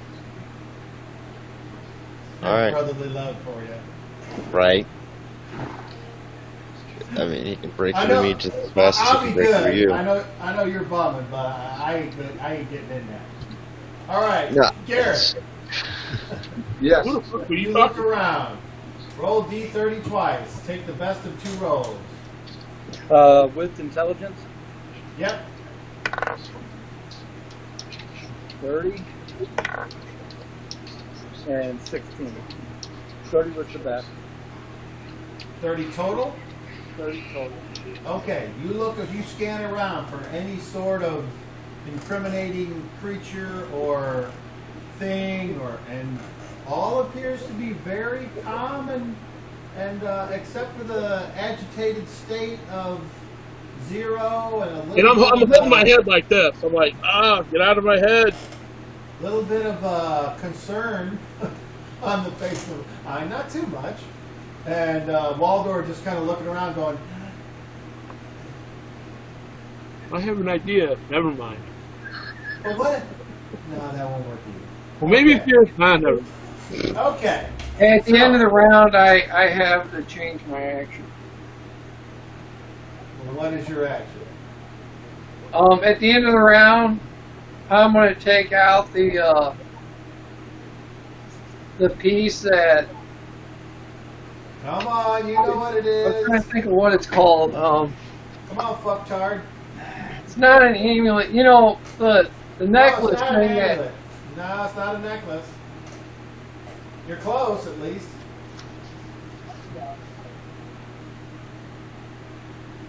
Alright. Brotherly love for you. Right? I mean, he can break I through know- me just as fast as I'll he be can break good. through you. I know you're bumming, but I ain't getting in there. All right, No. Garrett. Yes. Who the fuck are You you look talking? around. Roll D30 twice. Take the best of 2 rolls. With intelligence, Yep. 30 and 16. 30 was the best. 30 total. 30 total. Okay. You scan around for any sort of incriminating creature or thing, and all appears to be very calm and except for the agitated state of Zero and a And little I'm bit holding of, my head like this. I'm like, get out of my head. little bit of concern on the face of not too much, and Waldorf just kind of looking around going, I have an idea. Never mind. well, what? No, that won't work either. Well, maybe Okay. if you're never. Okay. At the end of the round, I have to change my action. Well, what is your action? At the end of the round, I'm going to take out the piece that. Come on, you know what it I'm trying is. to think of what it's called. Come on, fucktard. It's not an amulet. You know, the No, necklace it's not thing an that. amulet. No, it's not a necklace. You're close, at least.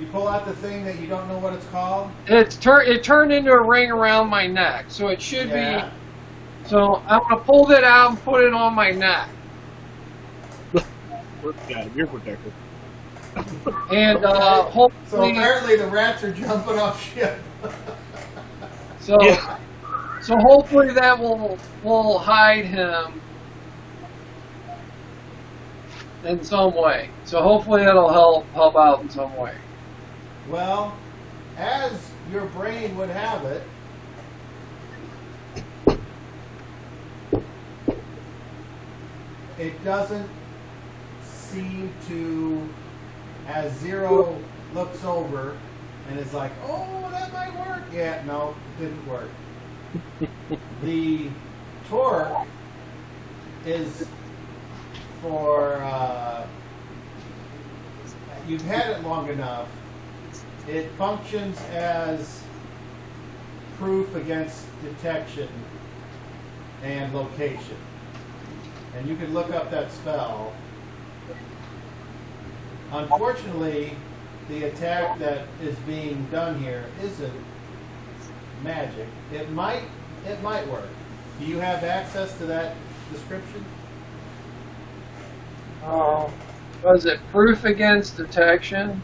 You pull out the thing that you don't know what it's called. It turned into a ring around my neck, so it should Yeah. be. So I'm gonna pull that out and put it on my neck, Yeah, you're protected. and So hopefully, apparently the rats are jumping off ship. so Yeah. so hopefully that will hide him in some way. So hopefully that'll help out in some way. Well, as your brain would have it, it doesn't seem to, as Zero looks over and is like, oh, that might work. Yeah, no, it didn't work. The torque is for, you've had it long enough. It functions as proof against detection and location. And you can look up that spell. Unfortunately, the attack that is being done here isn't magic. It might work. Do you have access to that description? Was it proof against detection?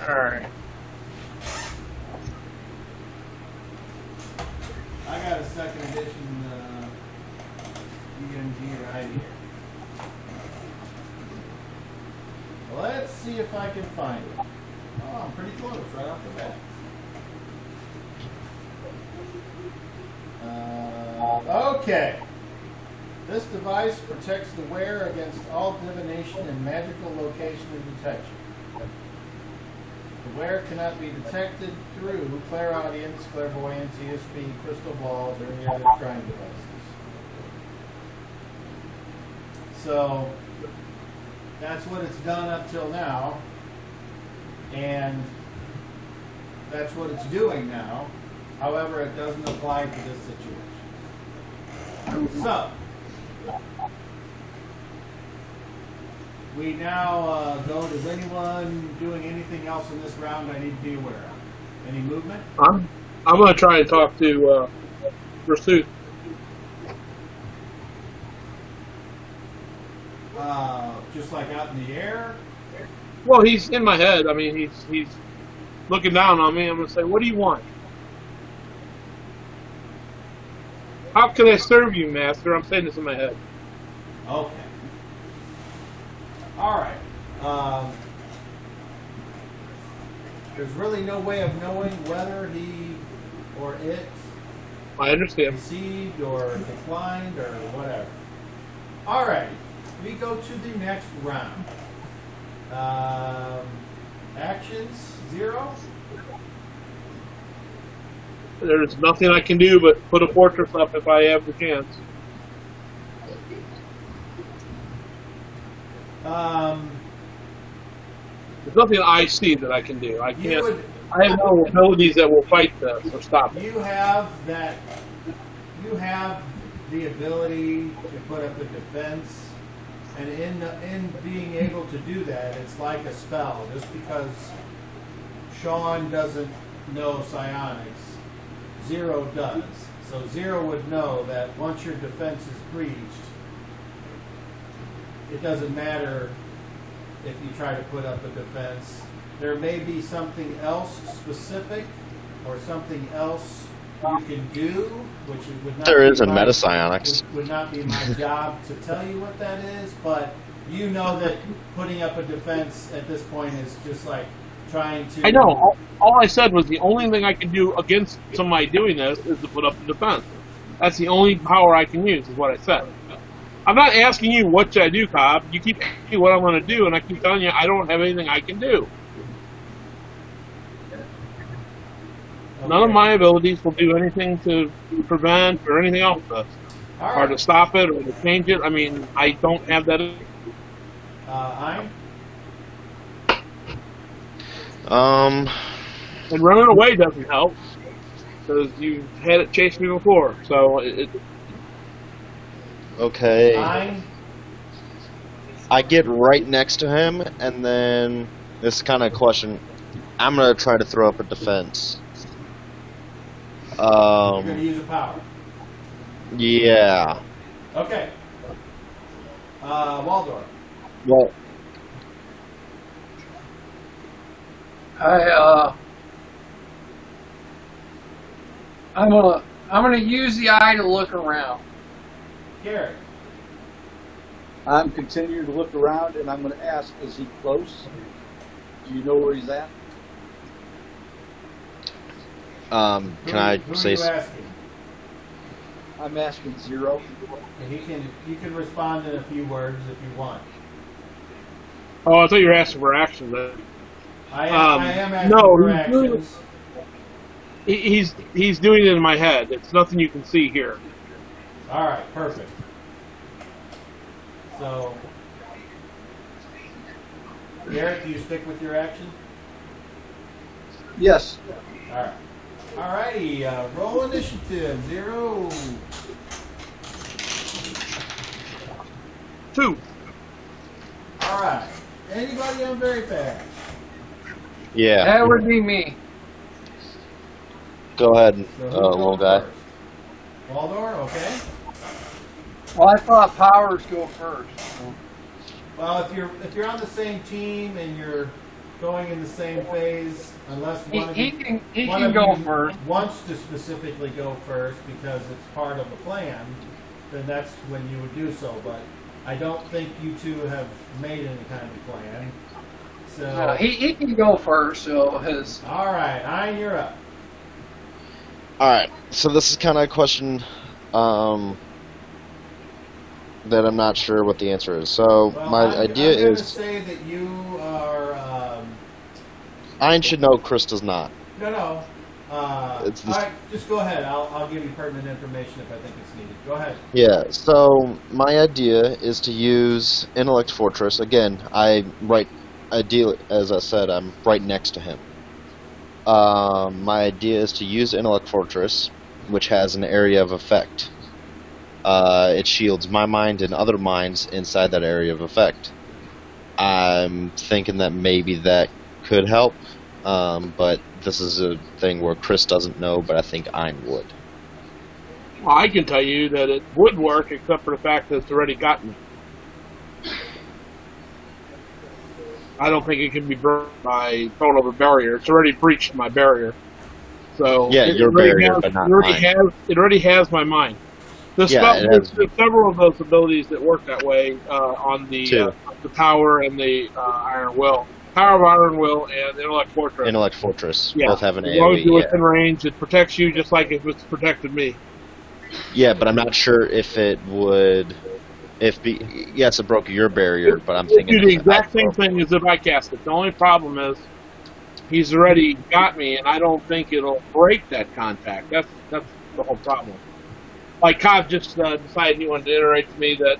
Alright. I got a second edition DMG right here. Let's see if I can find it. Oh, I'm pretty close right off the bat. Okay. This device protects the wearer against all divination and magical location and detection. The wearer cannot be detected through clairaudience, clairvoyance, ESP, crystal balls, or any other scrying devices. So, that's what it's done up till now, and that's what it's doing now. However, it doesn't apply to this situation. So, we now go to anyone doing anything else in this round I need to be aware of. Any movement? I'm gonna try and talk to Pursuit. Just like out in the air? Well, he's in my head. I mean, he's looking down on me. I'm gonna say, "What do you want? How can I serve you, Master?" I'm saying this in my head. Okay. Alright. There's really no way of knowing whether he or it I understand. received or declined or whatever. Alright. We go to the next round. Actions, 0. There's nothing I can do but put a fortress up if I have the chance. There's nothing I see that I can do. I can't. I have no abilities that will fight this or stop it. You have that. You have the ability to put up a defense, and in being able to do that, it's like a spell. Just because Sean doesn't know psionics, 0 does. So 0 would know that once your defense is breached, it doesn't matter if you try to put up a defense. There may be something else specific or something else you can do, which would not There be is in my- metapsionics. would not be my job to tell you what that is, but you know that putting up a defense at this point is just like trying to... I know. All I said was the only thing I can do against somebody doing this is to put up a defense. That's the only power I can use, is what I said. I'm not asking you what should I do, Cobb. You keep asking me what I'm going to do, and I keep telling you I don't have anything I can do. None of my abilities will do anything to prevent or anything else does. All Or to right. stop it or to change it. I mean, I don't have that. Ein? And running away doesn't help because you've had it chase me before. So Okay. Ein? I get right next to him, and then this kind of question. I'm gonna try to throw up a defense. You're going to use a power. Yeah. Okay. Waldorf. Well, I'm gonna use the eye to look around. Garrett. I'm continuing to look around, and I'm going to ask, is he close? Do you know where he's at? can I Who say? are you asking? I'm asking Zero. And you can respond in a few words if you want. oh, I thought you were asking for action. Then. I am asking no, for he's doing- actions. He's doing it in my head. It's nothing you can see here. All right, perfect. So, Garrett, do you stick with your action? Yes. All right. All righty. Roll initiative. 0. 2. All right. Anybody on very fast? Yeah. That would be me. Go ahead, So who's little going guy. first? Waldor, okay. Well, I thought powers go first. Well, if you're on the same team and you're going in the same phase, unless one of He you can one of go you first. wants to specifically go first because it's part of the plan, then that's when you would do so. But I don't think you two have made any kind of plan. So, He can go first. So his all right, Ian, you're up. All right. So this is kind of a question that I'm not sure what the answer is. So Well, my I'm idea going to is say that you are. Ein should know, Chris does not. No. It's this- All right, just go ahead. I'll give you pertinent information if I think it's needed. Go ahead. Yeah. So my idea is to use Intellect Fortress again. Ideally, as I said, I'm right next to him. My idea is to use Intellect Fortress, which has an area of effect. It shields my mind and other minds inside that area of effect. I'm thinking that maybe that could help, but this is a thing where Chris doesn't know, but I think Ein would. Well, I can tell you that it would work, except for the fact that it's already gotten me. I don't think it can be broken by throwing over barrier. It's already breached my barrier. So Yeah, it your already barrier, has, but not it already mine. It already has my mind. There's Yeah, it has- several of those abilities that work that way on the power and the Iron Will. Power of Iron Will and Intellect Fortress. Intellect Fortress Yeah. both have an As long as AoE. you're Yeah. within range, it protects you just like if it's protected me. Yeah, but I'm not sure if it would. Yes, it broke your barrier, but I'm thinking Do the if exact I same broke- thing as if I cast it. The only problem is he's already got me, and I don't think it'll break that contact. That's the whole problem. Like Cobb just decided he wanted to iterate to me that,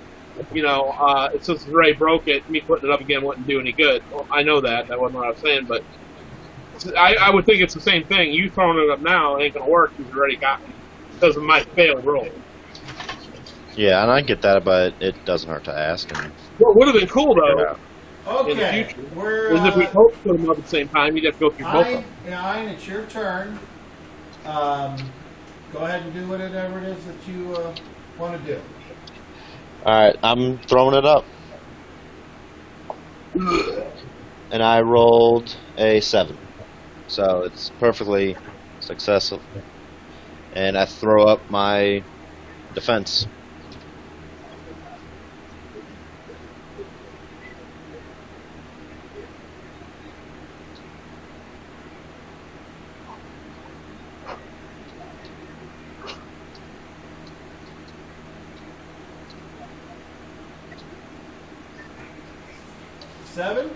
since Ray broke it, me putting it up again wouldn't do any good. Well, I know that. That wasn't what I was saying, but I would think it's the same thing. You throwing it up now ain't going to work. He's already got me because of my failed roll. Yeah, and I get that, but it doesn't hurt to ask. And What would have been cool, though, in the Okay. future, We're. is if we both put them up at the same time, you'd have to go through both of them. Ian, it's your turn. Go ahead and do whatever it is that you want to do. all right, I'm throwing it up, and I rolled a 7, so it's perfectly successful. And I throw up my defense. Seven.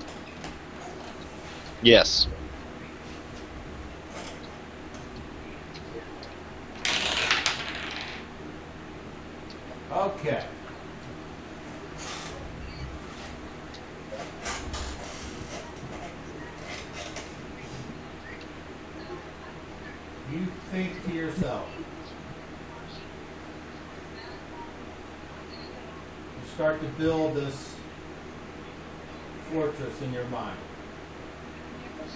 Yes. Okay. You think to yourself. You start to build this fortress in your mind.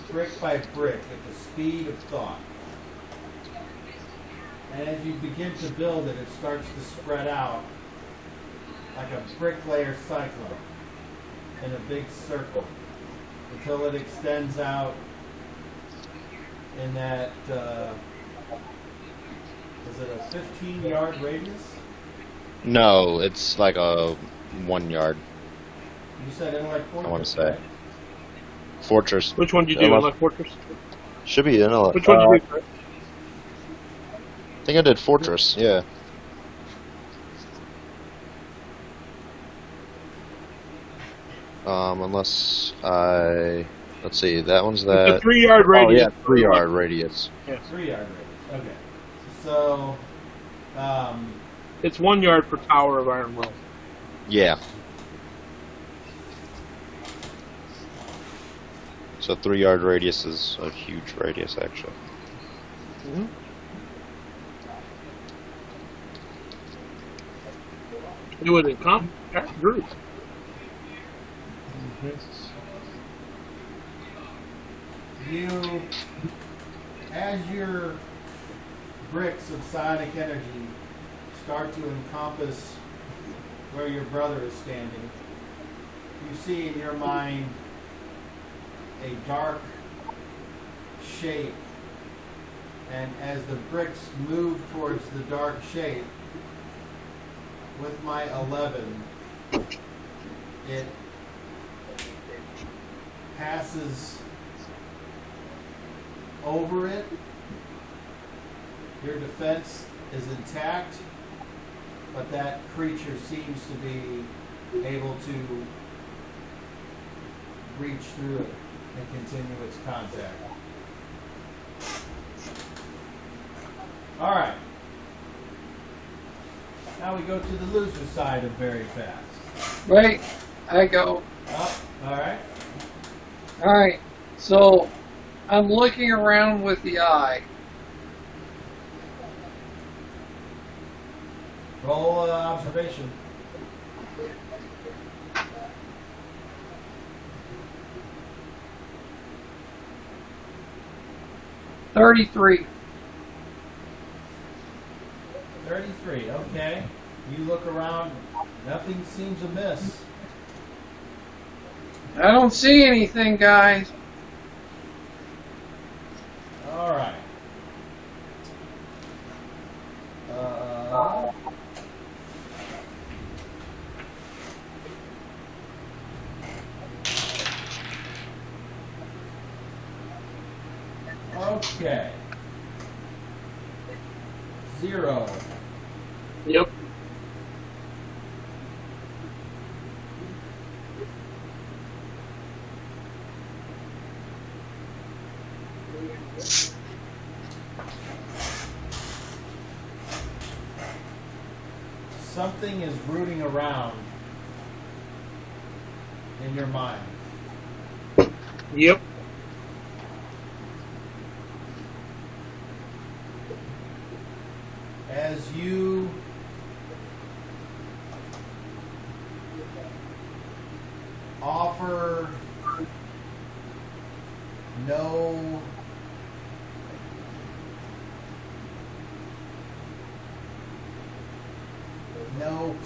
Brick by brick at the speed of thought. And as you begin to build it, it starts to spread out like a bricklayer cyclone in a big circle until it extends out in that, is it a 15-yard radius? No, it's like a 1 yard. You said Intellect Fortress, I want to say right? fortress. Which one did you do? Like Fortress? Should be intellect. Which one did you do? Chris? I think I did fortress. Yeah. Unless let's see, that one's that. It's a 3-yard radius. Oh yeah, 3 yard radius. Yeah. 3-yard radius. Okay. So, It's 1 yard per tower of Iron Will. Yeah. So 3 yard radius is a huge radius, actually. Mm-hmm. Do it in compact groups. you, as your bricks of psionic energy start to encompass where your brother is standing, you see in your mind a dark shape, and as the bricks move towards the dark shape, with my 11, it passes over it. Your defense is intact, but that creature seems to be able to reach through it and continue its contact. All right. Now we go to the loser side of very fast. Wait, I go. Oh, all right. All right. So I'm looking around with the eye. Roll observation. $33. 33, okay. You look around, nothing seems amiss. I don't see anything, guys. All right. Okay. 0. Yep. Something is rooting around in your mind. Yep. As you offer no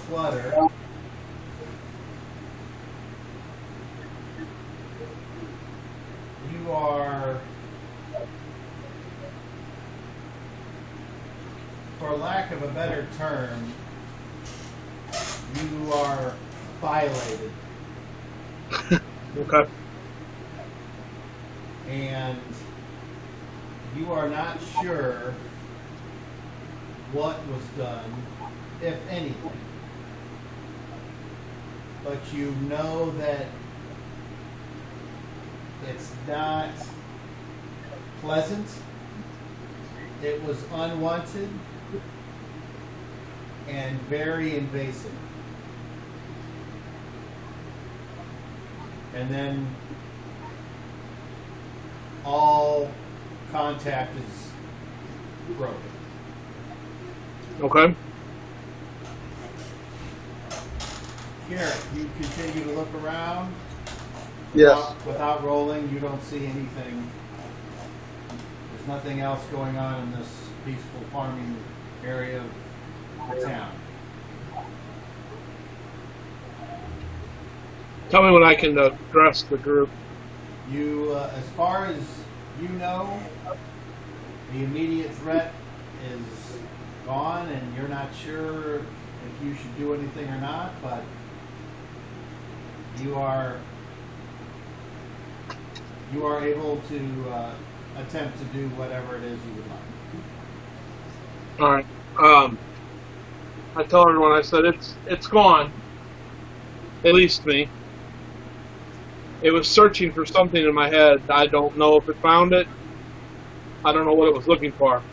clutter, you are, for lack of a better term, you are violated. Okay. And you are not sure what was done, if anything. But you know that it's not pleasant. It was unwanted. and very invasive. And then all contact is broken. Okay. Garrett, you continue to look around. Yes. Without rolling, you don't see anything. There's nothing else going on in this peaceful farming area of the town. Tell me when I can address the group. You, as far as you know, the immediate threat is gone, and you're not sure if you should do anything or not, but you are able to attempt to do whatever it is you would like. All right. I tell everyone. I said it's gone. At least me. It was searching for something in my head. I don't know if it found it. I don't know what it was looking for.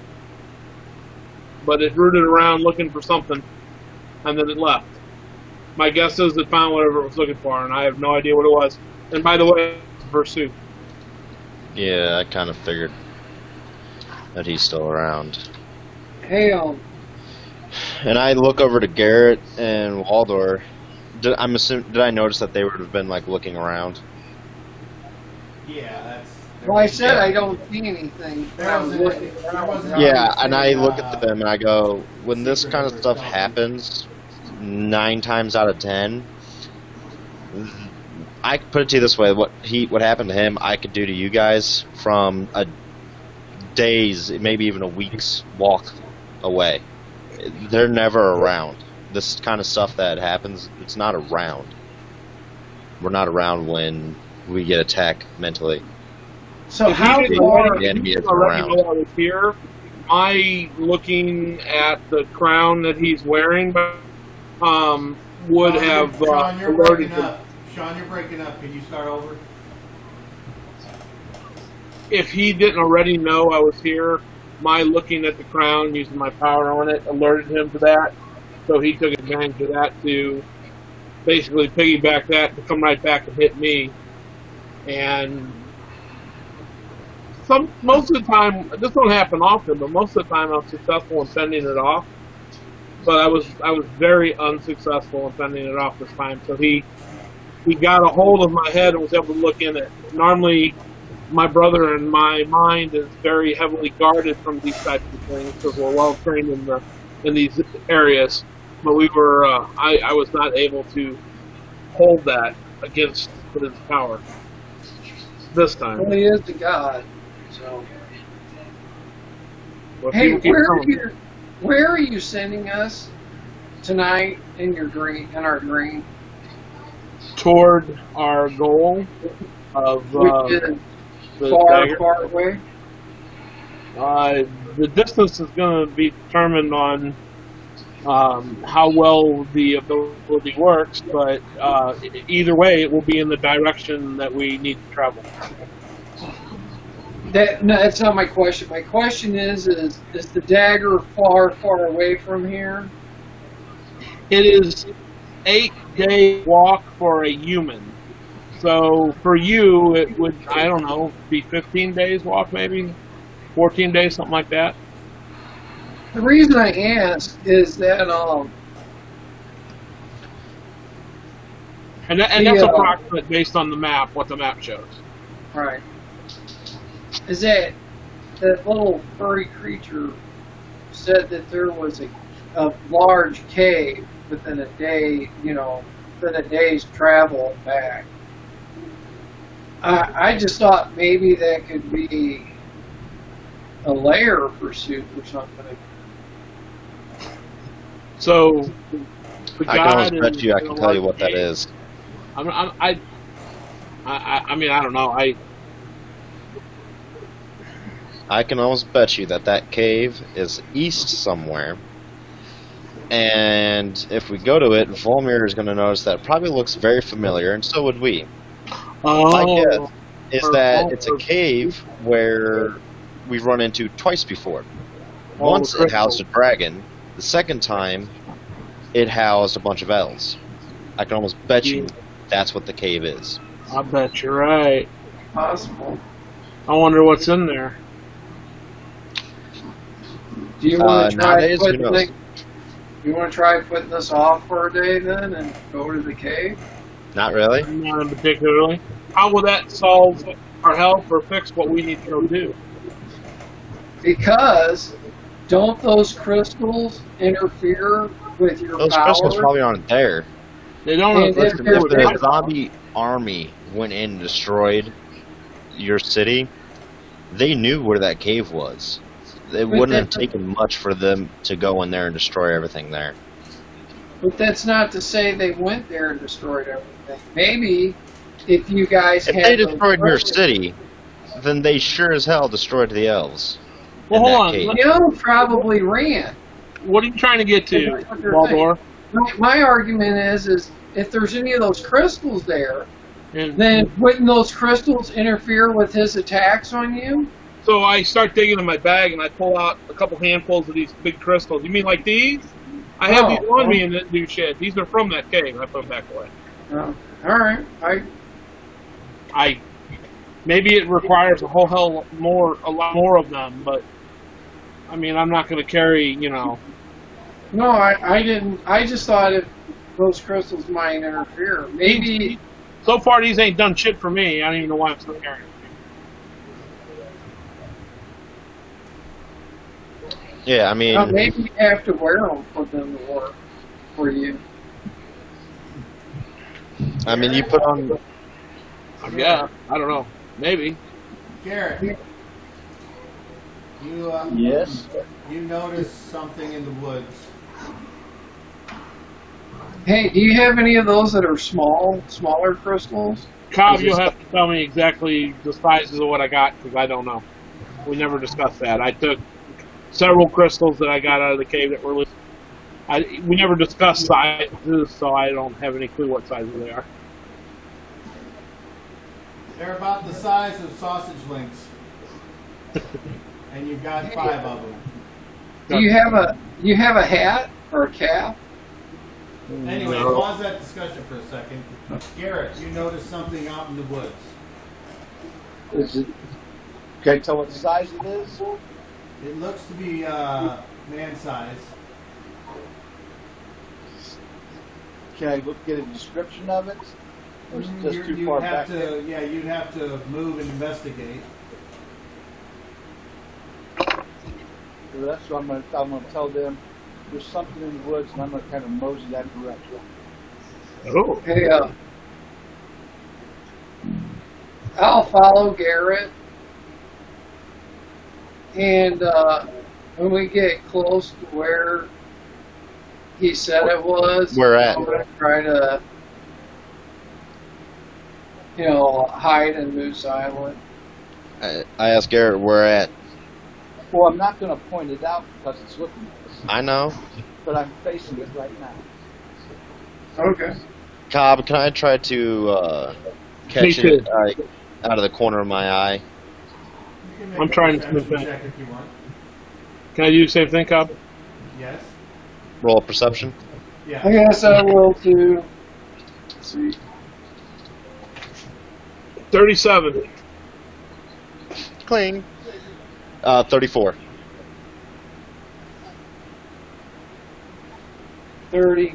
But it rooted around looking for something, and then it left. My guess is it found whatever it was looking for, and I have no idea what it was. And by the way, it's pursuit. Yeah, I kind of figured that he's still around. Hey, And I look over to Garrett and Waldor. Did I notice that they would have been like looking around? Yeah, that's. well, I said I don't see anything. There wasn't Yeah, and I look at them and I go, when this kind of stuff happens, 9 times out of 10, I put it to you this way: what happened to him, I could do to you guys from a day's, maybe even a week's walk away. They're never around. This kind of stuff that happens, it's not around. We're not around when we get attacked mentally. So If how you didn't far? already- The enemy if you is already around. know I was here, my looking at the crown that he's wearing would have Sean, you're alerted breaking him. up. Sean, you're breaking up. Can you start over? If he didn't already know I was here, my looking at the crown, using my power on it, alerted him to that. So he took advantage of that to basically piggyback that to come right back and hit me. And most of the time, this don't happen often, but most of the time I'm successful in fending it off. But I was very unsuccessful in fending it off this time. So he got a hold of my head and was able to look in it. Normally, my brother and my mind is very heavily guarded from these types of things because we're well trained in these areas. But we were, I was not able to hold that against his power this time. Well, he is the god. So But hey, people keep telling me, where are you sending us tonight in our dream? toward our goal of Which is the far, dagger. far away. The distance is going to be determined on how well the ability works, but either way, it will be in the direction that we need to travel. No, that's not my question. My question is the dagger far, far away from here? It is 8-day walk for a human. So for you, it would, I don't know, be 15 days walk maybe? 14 days, something like that. The reason I ask is that And that's approximate based on the map, what the map shows. right. Is that little furry creature said that there was a large cave within a day, within a day's travel back. I just thought maybe that could be a lair pursuit or something. So the I can almost god bet is you I in can a tell you large what that cave. is. I mean, I don't know. I can almost bet you that cave is east somewhere. And if we go to it, Volmir is going to notice that it probably looks very familiar, and so would we. My guess is that it's a cave where we've run into twice before. Once it housed a dragon. The second time, it housed a bunch of elves. I can almost bet you that's what the cave is. I bet you're right. Possible. I wonder what's in there. Do you want to try nowadays, who putting knows? You want to try putting this off for a day then and go to the cave? Not really. Not in particularly. How will that solve or help or fix what we need to go do? Because don't those crystals interfere with your Those power? crystals probably aren't there. They don't And have if to they're do with If it. the zombie army went in and destroyed your city, they knew where that cave was. It wouldn't have taken much for them to go in there and destroy everything there. But that's not to say they went there and destroyed everything. Maybe if you guys If had they those destroyed your crystals- city, then they sure as hell destroyed the elves. Well, in hold that on. cave. the elves probably ran. What are you trying to get to, That's what they're Waldor? My argument is if there's any of those crystals there, And then wouldn't those crystals interfere with his attacks on you? so I start digging in my bag and I pull out a couple handfuls of these big crystals. You mean like these? I have these on me in that new shed. These are from that cave. I put them back away. All right. Maybe it requires a lot more of them, but I mean, I'm not going to carry, No, I didn't. I just thought if those crystals might interfere. Maybe. So far, these ain't done shit for me. I don't even know why I'm still carrying them. Yeah, I mean, Maybe you have to wear them for them to work for you. you put on. Yeah, I don't know. Maybe. Garrett, you Yes. you noticed something in the woods. Hey, do you have any of those that are smaller crystals? Cobb, you'll have to tell me exactly the sizes of what I got because I don't know. We never discussed that. I took several crystals that I got out of the cave that were loose. We never discussed sizes, so I don't have any clue what sizes they are. They're about the size of sausage links, and you've got 5 of them. Do you have a hat or a cap? Anyway, No. pause that discussion for a second. Garrett, you noticed something out in the woods. Is it? Can I tell what size it is? It looks to be man size. Can I get a description of it? Or is it just too You'd far have back? to, yeah, you'd have to move and investigate. So that's what I'm gonna tell them. There's something in the woods, and I'm gonna kind of mosey that direction. Oh. Okay, I'll follow Garrett, and when we get close to where he said it was, Where at? I'm gonna try to, hide in Moose Island. I asked Garrett where at. Well, I'm not gonna point it out because it's looking at us, I know. but I'm facing it right now. Okay. Cobb, can I try to catch Me it out of the corner of my eye? You can make I'm a trying to perception think. check if you want. Can I do the same thing, Cobb? Yes. Roll perception. Yeah. I guess I will too. Let's see. 37. Cling. 34. 30.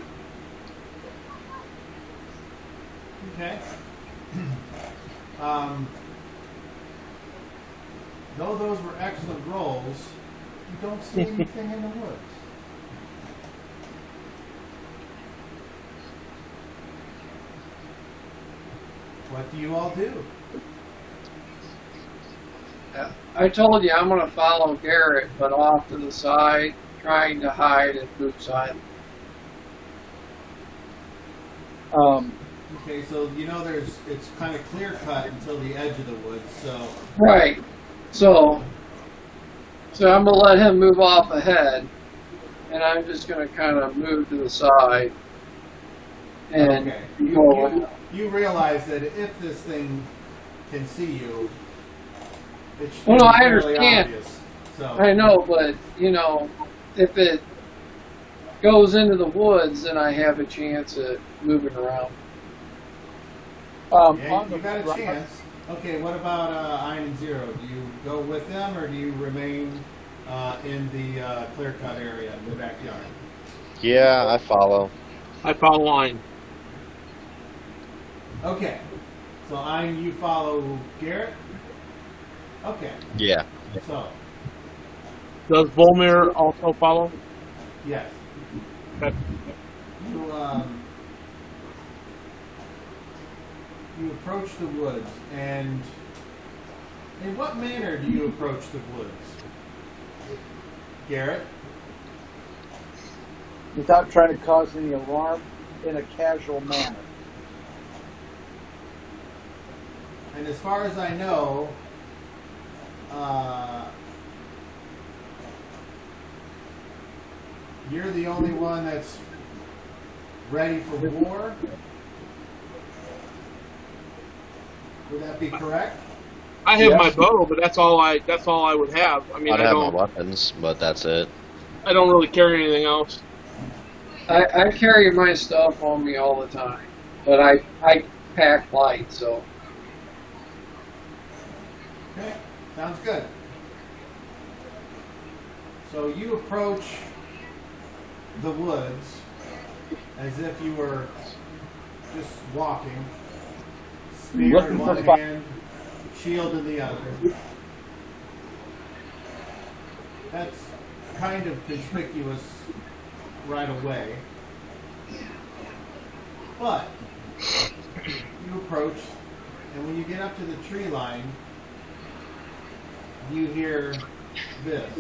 Okay. Though those were excellent rolls, you don't see anything in the woods. What do you all do? I told you I'm going to follow Garrett, but off to the side, trying to hide in Moose Island. Okay, so it's kind of clear cut until the edge of the woods. So Right. So I'm going to let him move off ahead, and I'm just going to kind of move to the side and okay, go. you realize that if this thing can see you, it should Well, be no, I fairly understand. obvious. So I know, but if goes into the woods, then I have a chance at moving around. Yeah, you got a chance. Okay, what about Ein and Zero? Do you go with them, or do you remain in the clear-cut area in the backyard? Yeah, I follow. I follow line. Okay, so Ein, you follow Garrett? Okay, Yeah. so, Does Volmir also follow? yes. Okay. You approach the woods, and in what manner do you approach the woods? Garrett? Without trying to cause any alarm, in a casual manner. And as far as I know, you're the only one that's ready for war? Would that be correct? I have Yeah. my bow, but that's all I would have. I mean, I'd I have my don't weapons, but that's it. I don't really carry anything else. I carry my stuff on me all the time, but I pack light, so. Okay, sounds good. So you approach the woods as if you were just walking, spear in Looking one for fun. hand, shield in the other. That's kind of conspicuous right away. But you approach, and when you get up to the tree line, you hear this.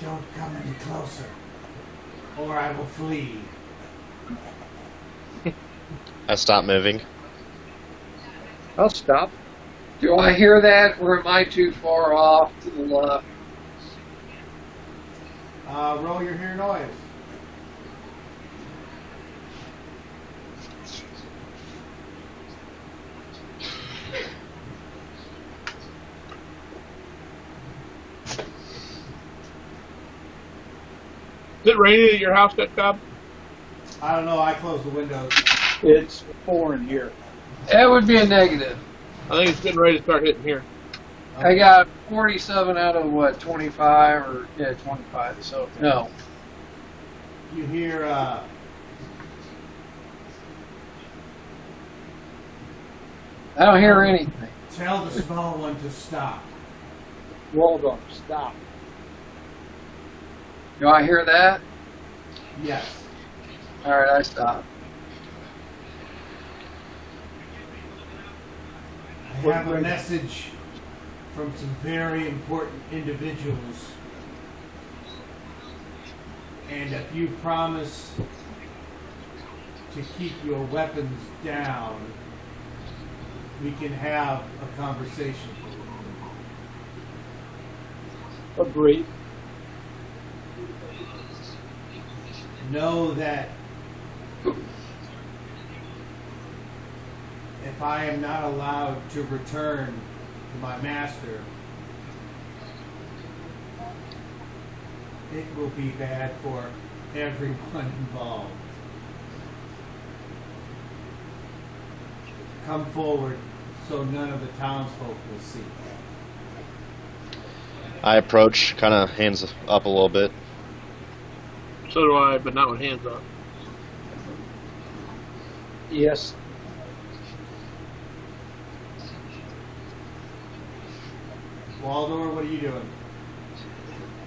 Don't come any closer, or I will flee. I stop moving. I'll stop. Do I hear that, or am I too far off to the left? Roll your hear noise. Is it raining at your house, that job? I don't know, I closed the windows. It's 4 in here. That would be a negative. I think it's getting ready to start hitting here. I got 47 out of what, 25 or yeah, 25. So no. You hear, I don't hear anything. tell the small one to stop. Waldorf, stop. Do I hear that? Yes. All right, I stop. I have a message from some very important individuals. And if you promise to keep your weapons down, we can have a conversation. Agreed. Know that if I am not allowed to return to my master, it will be bad for everyone involved. Come forward so none of the townsfolk will see. I approach, kind of hands up a little bit. So do I, but not with hands up. Yes. Waldor, what are you doing?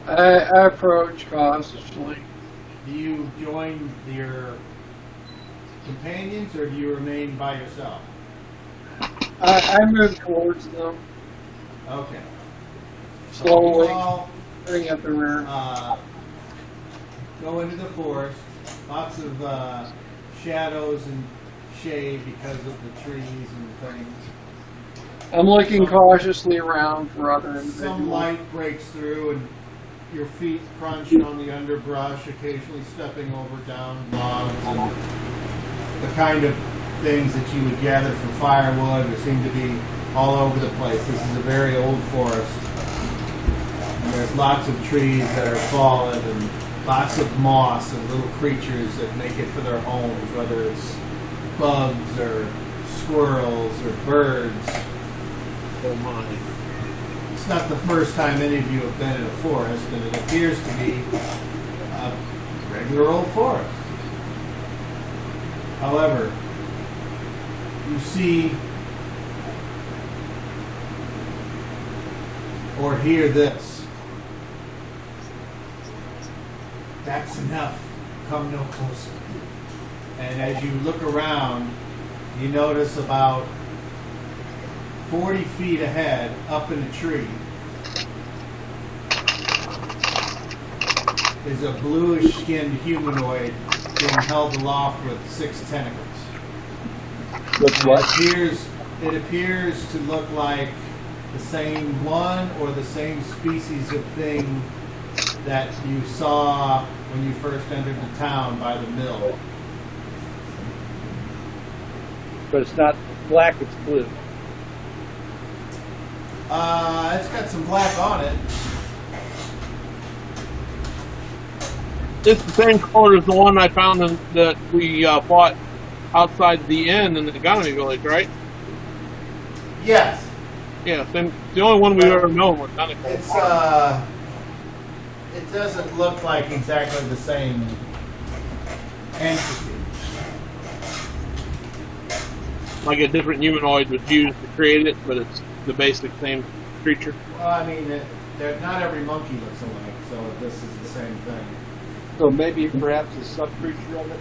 I approach cautiously. Do you join your companions or do you remain by yourself? I move towards them Okay. slowly, You all bring up the rear. go into the forest. Lots of shadows and shade because of the trees and things. I'm looking cautiously around for other individuals. Some light breaks through and your feet crunch on the underbrush, occasionally stepping over down logs and the kind of things that you would gather for firewood. There seem to be all over the place. This is a very old forest. And there's lots of trees that are fallen and lots of moss and little creatures that make it for their homes, whether it's bugs or squirrels or birds. Oh my. It's not the first time any of you have been in a forest, and it appears to be a regular old forest. However, you see or hear this. That's enough. Come no closer. And as you look around, you notice about 40 feet ahead, up in a tree, is a bluish-skinned humanoid being held aloft with 6 tentacles. With what? It appears to look like the same one or the same species of thing that you saw when you first entered the town by the mill. But it's not black, it's blue. It's got some black on it. It's the same color as the one I found that we fought outside the inn in the economy village, right? Yes. Yeah, the only one we've ever known was kind of cool. It's it doesn't look like exactly the same entity. Like a different humanoid was used to create it, but it's the basic same creature. Well, I mean, not every monkey looks alike, so this is the same thing. So maybe perhaps a sub-creature of it?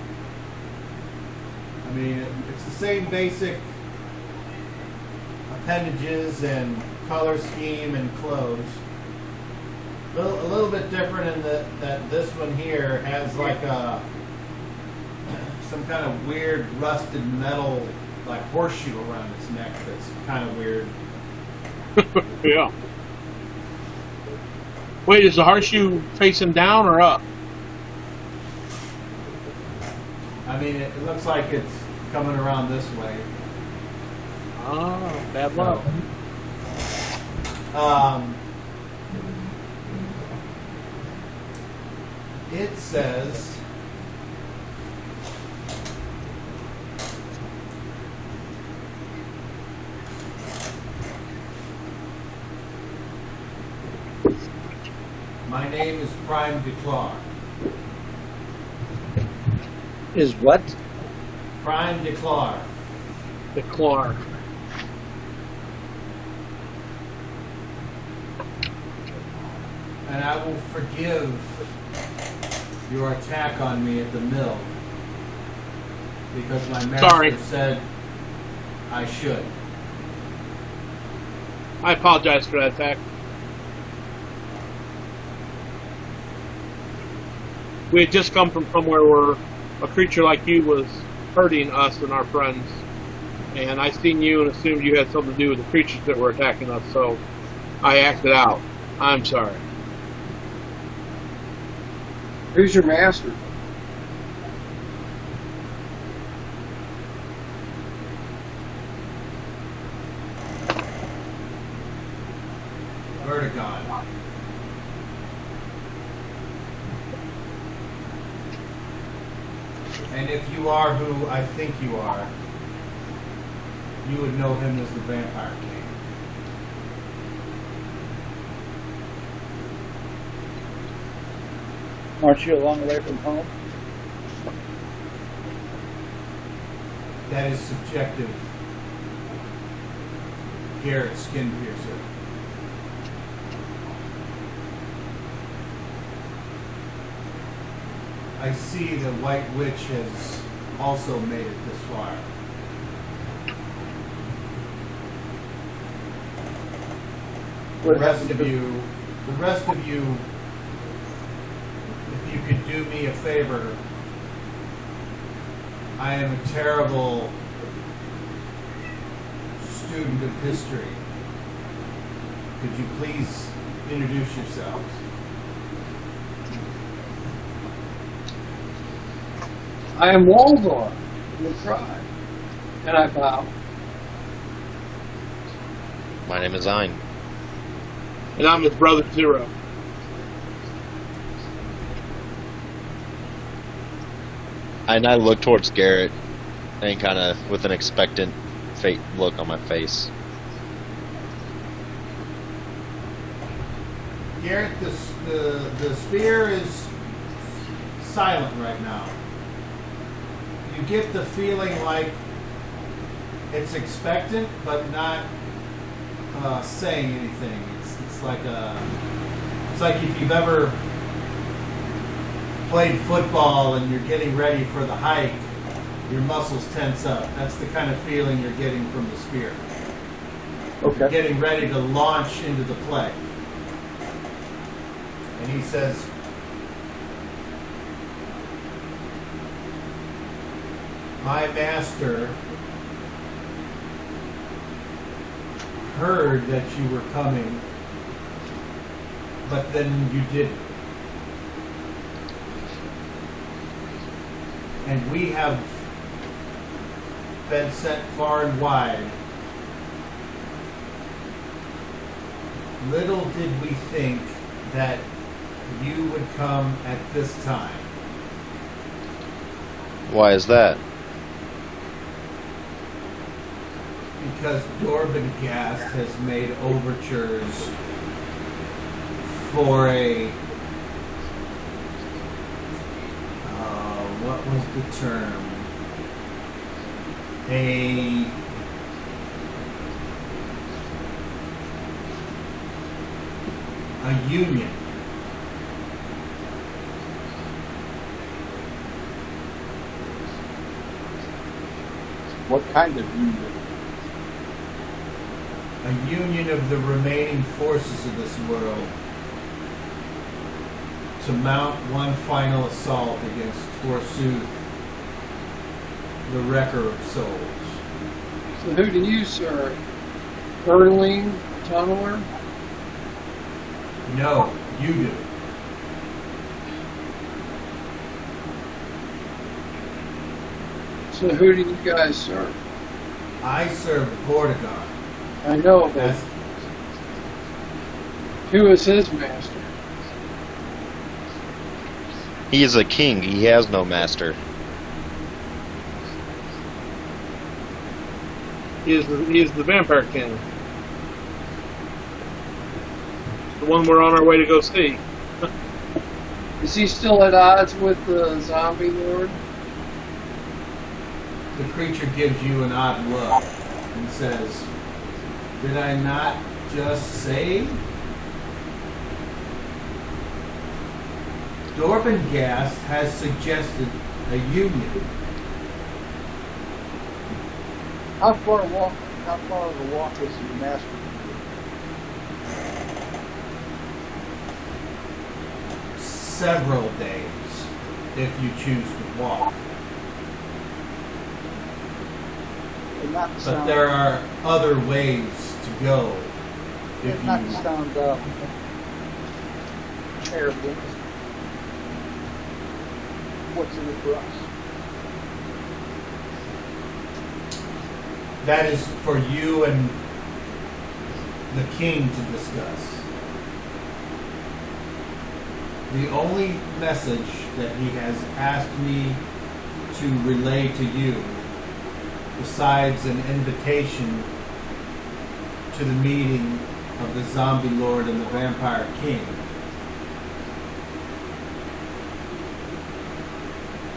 I mean, it's the same basic appendages and color scheme and clothes. A little bit different in that this one here has like some kind of weird rusted metal like horseshoe around its neck that's kind of weird. Yeah. Wait, is the horseshoe facing down or up? I mean, it looks like it's coming around this way. Oh, bad luck. It says my name is Prime Declar. Is what? Prime Declar. The Clark. And I will forgive your attack on me at the mill because my master said I should. I apologize for that attack. We had just come from somewhere where a creature like you was hurting us and our friends, and I seen you and assumed you had something to do with the creatures that were attacking us, so I acted out. I'm sorry. Who's your master? Vertigon. And if you are who I think you are, you would know him as the Vampire King. Aren't you a long way from home? That is subjective. Garrett Skinpiercer. I see the White Witch has also made it this far. The rest of you, if you could do me a favor, I am a terrible student of history. Could you please introduce yourselves? I am Waldor, the tribe. And I bow. My name is Ein. And I'm his brother Zero. And I look towards Garrett, and kind of with an expectant look on my face. Garrett, the spear is silent right now. You get the feeling like it's expectant, but not saying anything. It's like if you've ever played football and you're getting ready for the hike, your muscles tense up. That's the kind of feeling you're getting from the spear. Okay. You're getting ready to launch into the play. And he says, my master heard that you were coming, but then you didn't. And we have been sent far and wide. Little did we think that you would come at this time. Why is that? Because Dorbengast has made overtures for a what was the term? A union. What kind of union? A union of the remaining forces of this world to mount one final assault against, forsooth, the Wrecker of Souls. So who do you serve? Erling Tunneler? No, you do. So who do you guys serve? I serve Vortigern. I know, but That's who is his master? He is a king. He has no master. He is the vampire king. The one we're on our way to go see. Is he still at odds with the zombie lord? the creature gives you an odd look and says, "Did I not just say?" Dorbengast has suggested a union. How far of a walk is your master? Several days, if you choose to walk. And not to But sound, there are other ways to go. If not to you sound arrogant. What's in it for us? that is for you and the king to discuss. The only message that he has asked me to relay to you, besides an invitation to the meeting of the Zombie Lord and the Vampire King,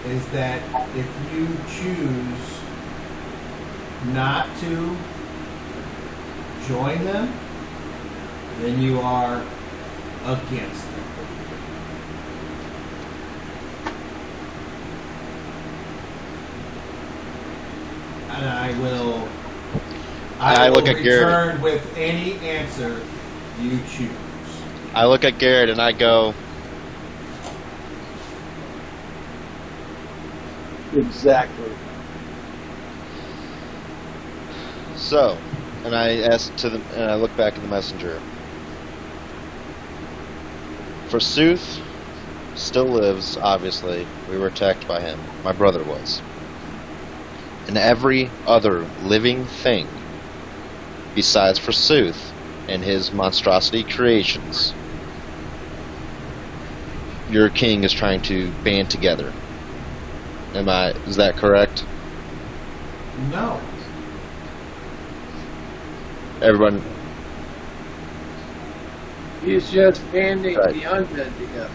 is that if you choose not to join them, then you are against them. And I will look at Garrett. return with any answer you choose. I look at Garrett and I go, Exactly. so, and I look back at the messenger. Forsooth still lives, obviously. We were attacked by him. My brother was. And every other living thing besides Forsooth and his monstrosity creations, your king is trying to band together. Is that correct? No. Everyone, He's just banding Right. the undead together.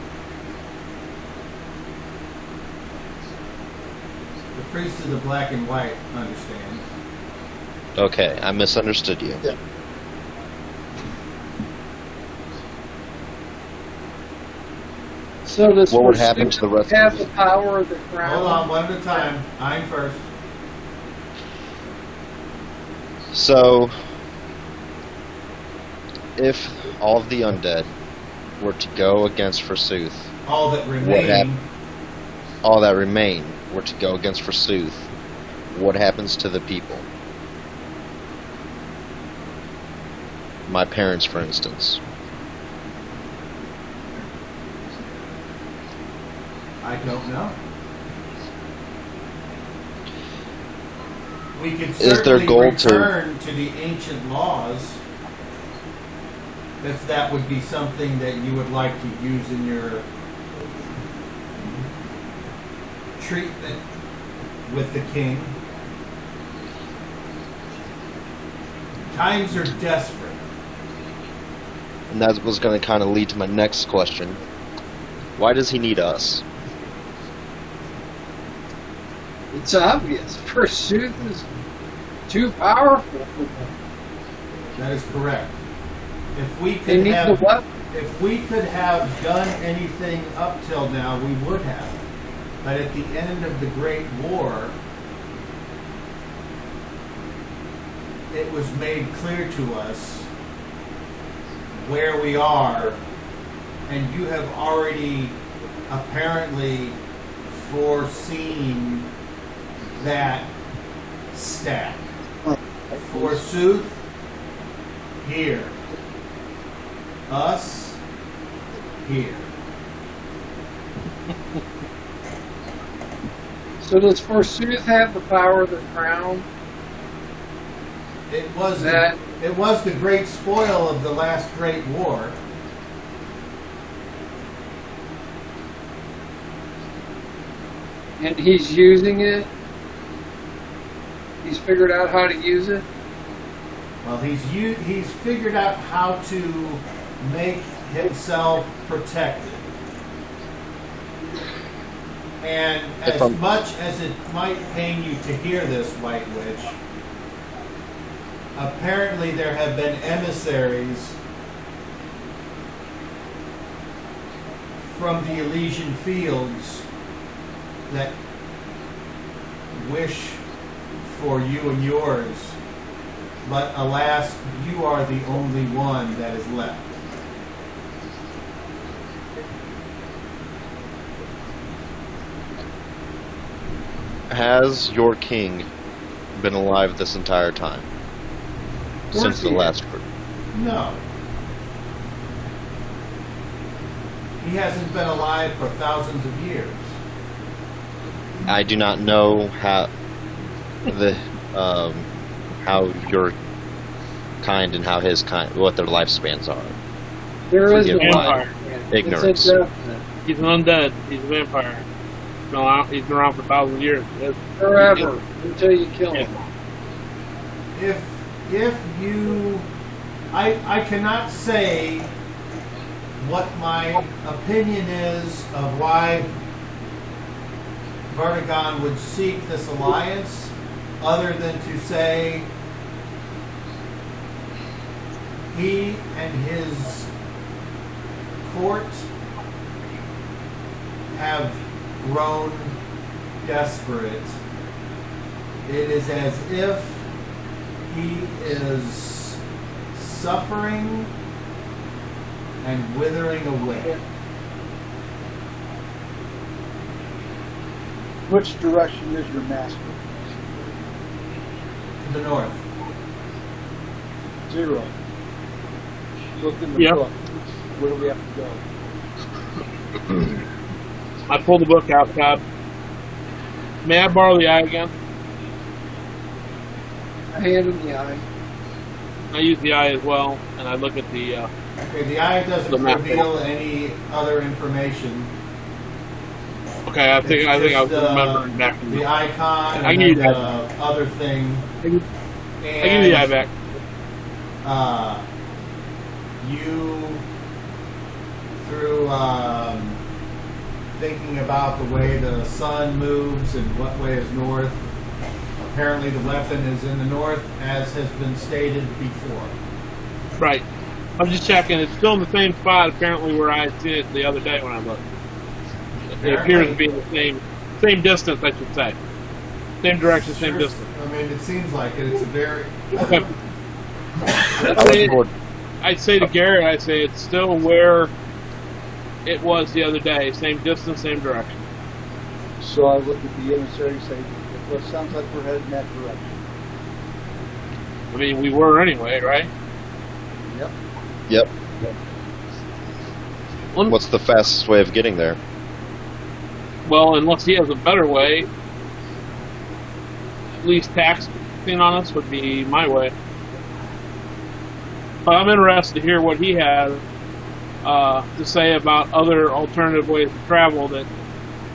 The priest of the black and white understands. okay, I misunderstood you. Yeah. So does What would happen to the rest of have us? the power of the crown? Hold on, one at a time. I'm first. So, if all of the undead were to go against Forsooth, All that what remain. happened? All that remain were to go against Forsooth, what happens to the people? My parents, for instance. I don't know. We could Is their certainly goal return to the ancient laws if that would be something that you would like to use in your treatment with the king. Times are desperate. And that was going to kind of lead to my next question. Why does he need us? It's obvious. Pursuit is too powerful for them. That is correct. If we They could need have, the weapon. if we could have done anything up till now, we would have. But at the end of the Great War, it was made clear to us where we are, and you have already apparently foreseen that stack. Forsooth, here. Us, here. So does Forsooth have the power of the crown? It was That- it was the great spoil of the last great war. And he's using it? He's figured out how to use it? Well, he's figured out how to make himself protected. And If as I'm- much as it might pain you to hear this, White Witch, apparently there have been emissaries from the Elysian Fields that wish for you and yours, but alas, you are the only one that is left. Has your king been alive this entire time? course Since the he last group? No. He hasn't been alive for thousands of years. I do not know how how your kind and how his kind, what their lifespans are. There is Forgive no me. life. Ignorance. It's a definite. He's an undead. He's a vampire. He's been around for thousands of years. Forever. Until you kill him. If you, I cannot say what my opinion is of why Vertigon would seek this alliance, other than to say he and his court have grown desperate. It is as if he is suffering and withering away. Which direction is your master? To the north. 0. Look in the Yep. book. Where do we have to go? I pulled the book out, Todd. May I borrow the eye again? A hand in the eye. I use the eye as well, and I look at the. Okay, the eye doesn't The map. reveal any other information. Okay, Okay, I think I was just, remembering back. the icon I and give you then that. the other thing. I give you the eye back. You, through thinking about the way the sun moves and what way is north, apparently the weapon is in the north, as has been stated before. Right. I'm just checking. It's still in the same spot, apparently, where I had seen it the other day when I looked. It appears to be in the same distance, I should say. Same direction, same Sure, distance. I mean, it seems like it. It's a very... Okay. I was I'd say to Garrett, I'd say it's still where it was the other day. Same distance, same direction. So I look at the emissary and say, well, it sounds like we're heading that direction. I mean, we were anyway, right? Yep. Yep. Well, What's the fastest way of getting there? well, unless he has a better way, least taxing on us would be my way. But I'm interested to hear what he has to say about other alternative ways to travel that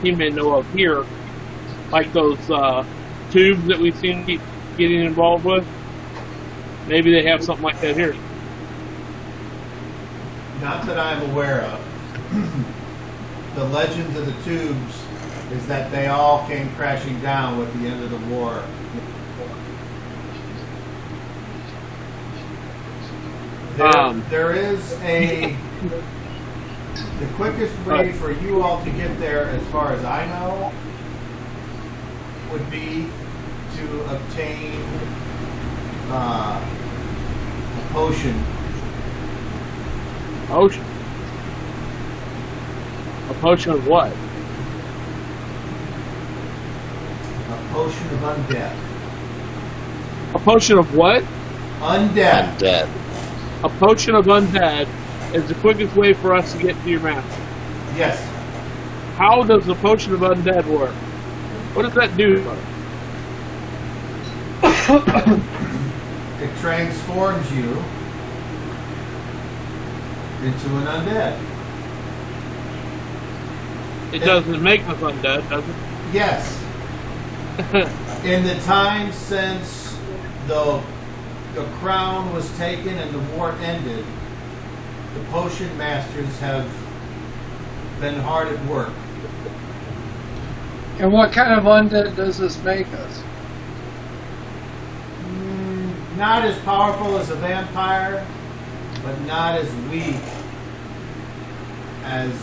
he may know of here, like those tubes that we've seen keep getting involved with. Maybe they have something like that here. Not that I'm aware of. The legends of the tubes is that they all came crashing down with the end of the war. There is the quickest way for you all to get there, as far as I know, would be to obtain a potion. Potion. A potion of what? A potion of undeath. A potion of what? Undeath. Dead. A potion of undead is the quickest way for us to get to your master. Yes. How does the potion of undead work? What does that do? It transforms you into an undead. It doesn't make us undead, does it? Yes. In the time since the crown was taken and the war ended, the potion masters have been hard at work. And what kind of undead does this make us? Not as powerful as a vampire, but not as weak as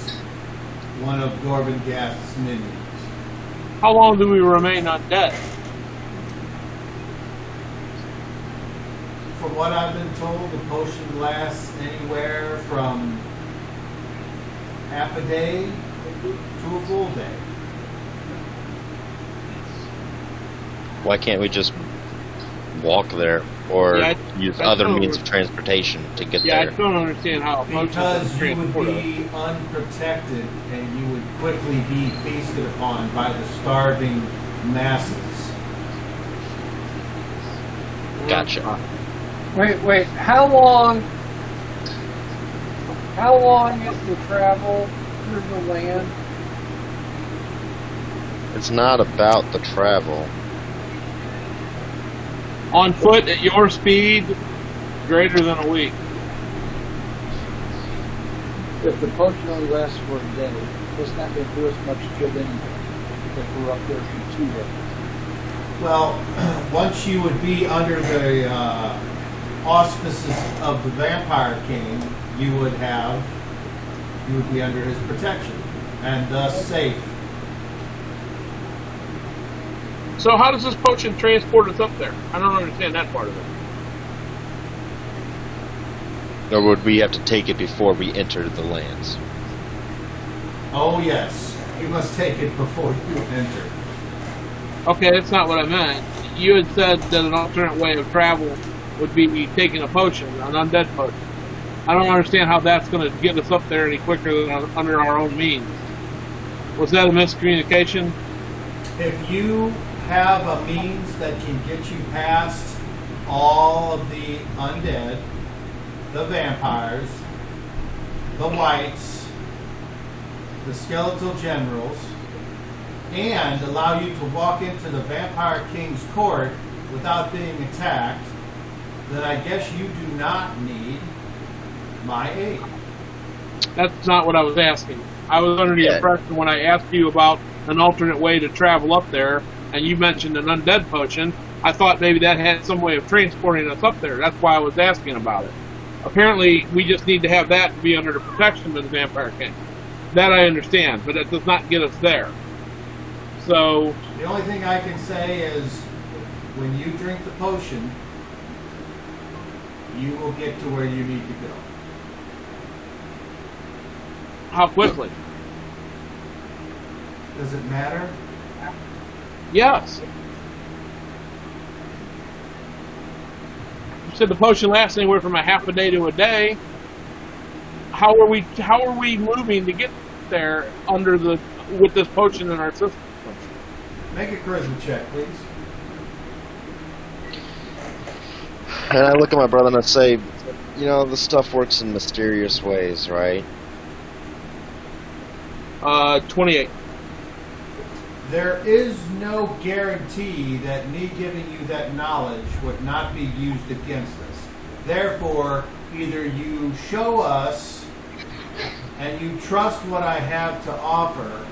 one of Gorbangast's minions. How long do we remain undead? From what I've been told, the potion lasts anywhere from half a day to a full day. Why can't we just walk there or Yeah, use I other don't means of transportation to get Yeah, I there? don't understand how a potion Because is you would transported. be unprotected and you would quickly be feasted upon by the starving masses. Gotcha. Wait, how long is the travel through the land? It's not about the travel. On foot at your speed, greater than a week. If the potion only lasts for a day, it's not going to do us much good anyway if we're up there for 2 days. Well, once you would be under the auspices of the Vampire King, you would be under his protection and thus safe. So how does this potion transport us up there? I don't understand that part of it. Or would we have to take it before we enter the lands? Oh yes, you must take it before you enter. Okay, that's not what I meant. You had said that an alternate way of travel would be taking a potion, an undead potion. I don't understand how that's going to get us up there any quicker than under our own means. Was that a miscommunication? If you have a means that can get you past all of the undead, the vampires, the whites, the skeletal generals, and allow you to walk into the Vampire King's court without being attacked, then I guess you do not need my aid. That's not what I was asking. I was under the impression when I asked you about an alternate way to travel up there, and you mentioned an undead potion, I thought maybe that had some way of transporting us up there. That's why I was asking about it. Apparently, we just need to have that to be under the protection of the Vampire King. That I understand, but that does not get us there. So... The only thing I can say is, when you drink the potion, you will get to where you need to go. How quickly? Does it matter? Yes. You said the potion lasts anywhere from a half a day to a day. How are we moving to get there with this potion in our system? Make a charisma check, please. And I look at my brother and I say, you know, this stuff works in mysterious ways, right? 28. There is no guarantee that me giving you that knowledge would not be used against us. Therefore, either you show us and you trust what I have to offer,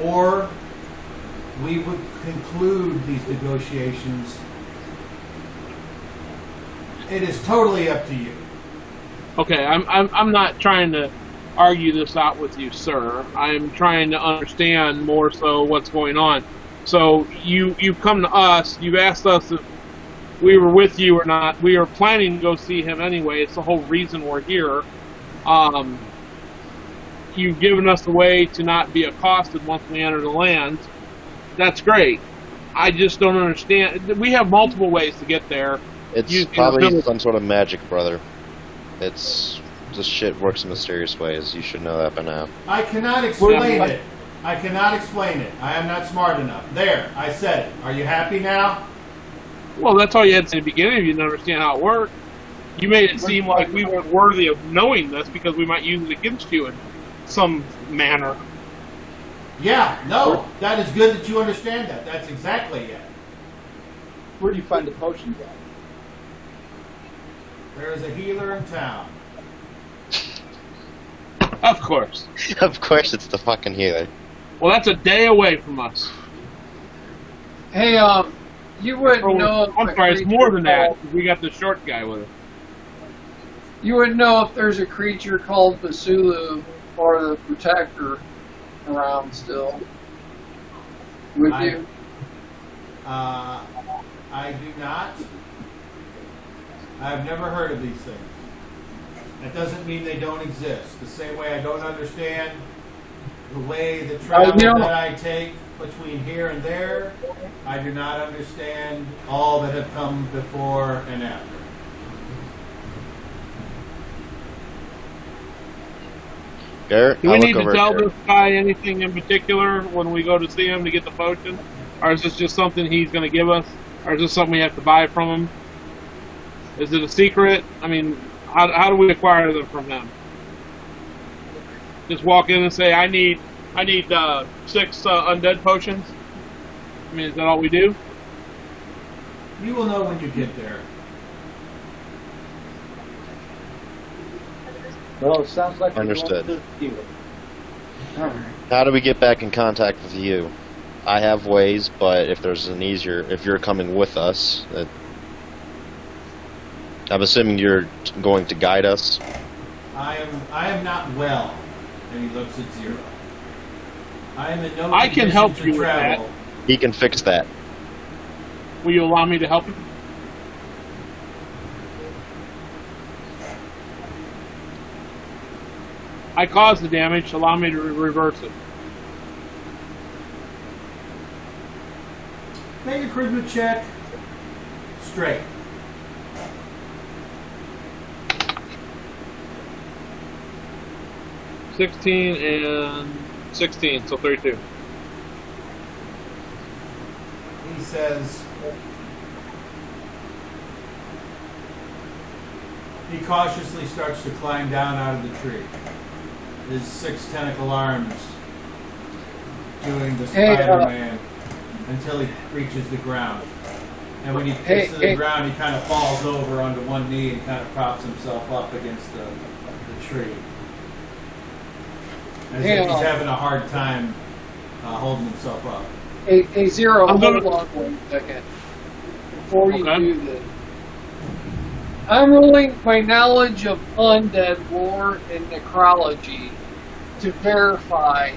or we would conclude these negotiations. It is totally up to you. Okay, I'm not trying to argue this out with you, sir. I'm trying to understand more so what's going on. So you've come to us, you've asked us if we were with you or not. We are planning to go see him anyway. It's the whole reason we're here. You've given us a way to not be accosted once we enter the land. That's great. I just don't understand. We have multiple ways to get there. It's probably some sort of magic, brother. This shit works in mysterious ways. You should know that by now. I cannot explain it. I cannot explain it. I am not smart enough. There, I said it. Are you happy now? Well, that's all you had to say in the beginning. You didn't understand how it worked. You made it seem like we weren't worthy of knowing this because we might use it against you in some manner. Yeah, no. That is good that you understand that. That's exactly it. Where do you find the potions at? There is a healer in town. Of course. Of course it's the fucking healer. Well, that's a day away from us. Hey, you wouldn't know if I'm sorry, it's more than that. We got the short guy with us. You wouldn't know if there's a creature called Basulu or the Protector around still. Would you? I do not. I've never heard of these things. That doesn't mean they don't exist. The same way I don't understand the way the travel that I take between here and there, I do not understand all that have come before and after. Garrett, Do we need to tell this guy anything in particular when we go to see him to get the potion? Or is this just something he's going to give us? Or is this something we have to buy from him? Is it a secret? I mean, how do we acquire them from him? Just walk in and say, I need 6 undead potions? I mean, is that all we do? You will know when you get there. Well, it sounds like understood. You're going to the dealer. How do we get back in contact with you? I have ways, but if there's an easier, if you're coming with us, I'm assuming you're going to guide us. I am not well. And he looks at Zero. I am in no I can condition help to you with travel. that. He can fix that. Will you allow me to help him? I caused the damage, allow me to reverse it. Make a charisma check. Straight. $16 and 16, so 32. He says, he cautiously starts to climb down out of the tree. His 6 tentacle arms doing the Hey, Spider-Man until he reaches the ground. And when he gets to the ground, he kind of falls over onto one knee and kind of props himself up against the tree. As if he's having a hard time holding himself up. Hey, Zero, hold on 1 second. Before you do this. I'm rolling my knowledge of undead lore and necrology to verify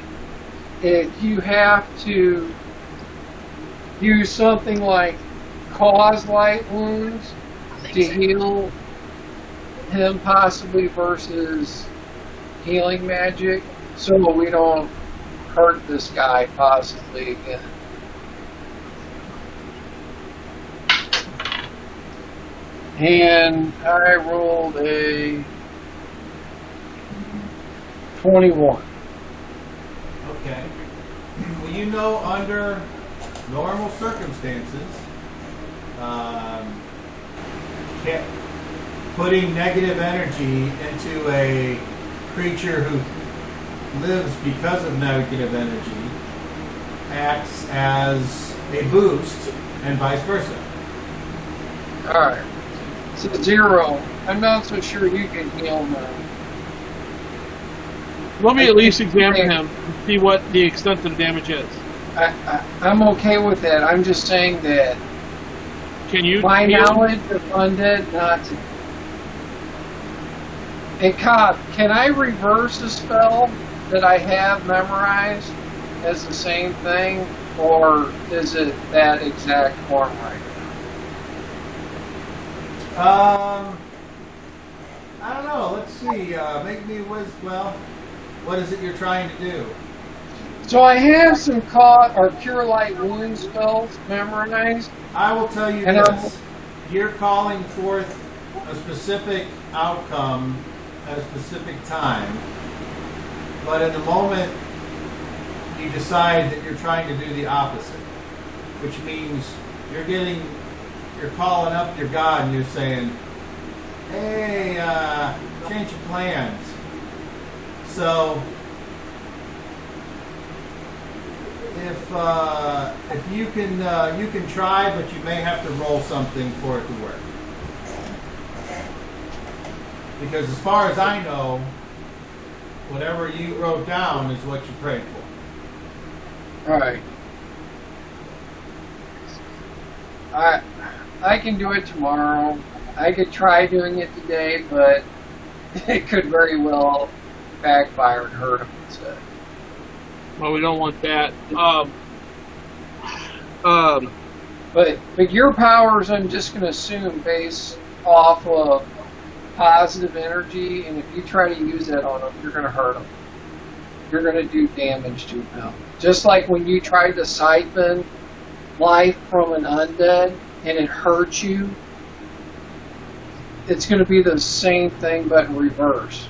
if you have to use something like cause light wounds to heal him possibly versus healing magic, so we don't hurt this guy possibly again. And I rolled a 21. Okay. Well, you know, under normal circumstances, putting negative energy into a creature who lives because of negative energy acts as a boost, and vice versa. Alright. So Zero, I'm not so sure you can heal now. Let me at least examine him and see what the extent of the damage is. I'm okay with that. I'm just saying that Can you my heal? knowledge of undead, not to... And Cobb, can I reverse a spell that I have memorized as the same thing, or is it that exact form right I don't know. Let's see. Make me well. What is it you're trying to do? now? So I have some cure light wound spells memorized. I will tell you And this. You're calling forth a specific outcome at a specific time, but in the moment you decide that you're trying to do the opposite, which means you're calling up your God and you're saying, hey, change your plans. So if you can try, but you may have to roll something for it to work. Because as far as I know, whatever you wrote down is what you prayed for. Alright. I can do it tomorrow. I could try doing it today, but it could very well backfire and hurt him instead. Well, we don't want that. But your powers, I'm just going to assume, based off of positive energy, and if you try to use that on them, you're going to hurt them. You're going to do damage to them. Just like when you tried to siphon life from an undead and it hurts you, it's going to be the same thing but in reverse.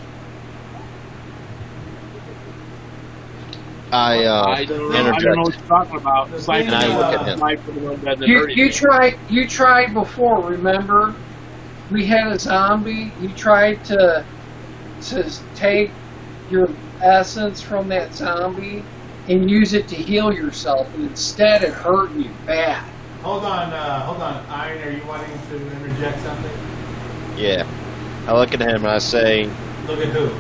I don't know what you're talking about. And I look at him. You tried before, remember? We had a zombie. You tried to take your essence from that zombie and use it to heal yourself, and instead it hurt you bad. Hold on. Iron, are you wanting to interject something? Yeah. I look at him and I say, Look at who?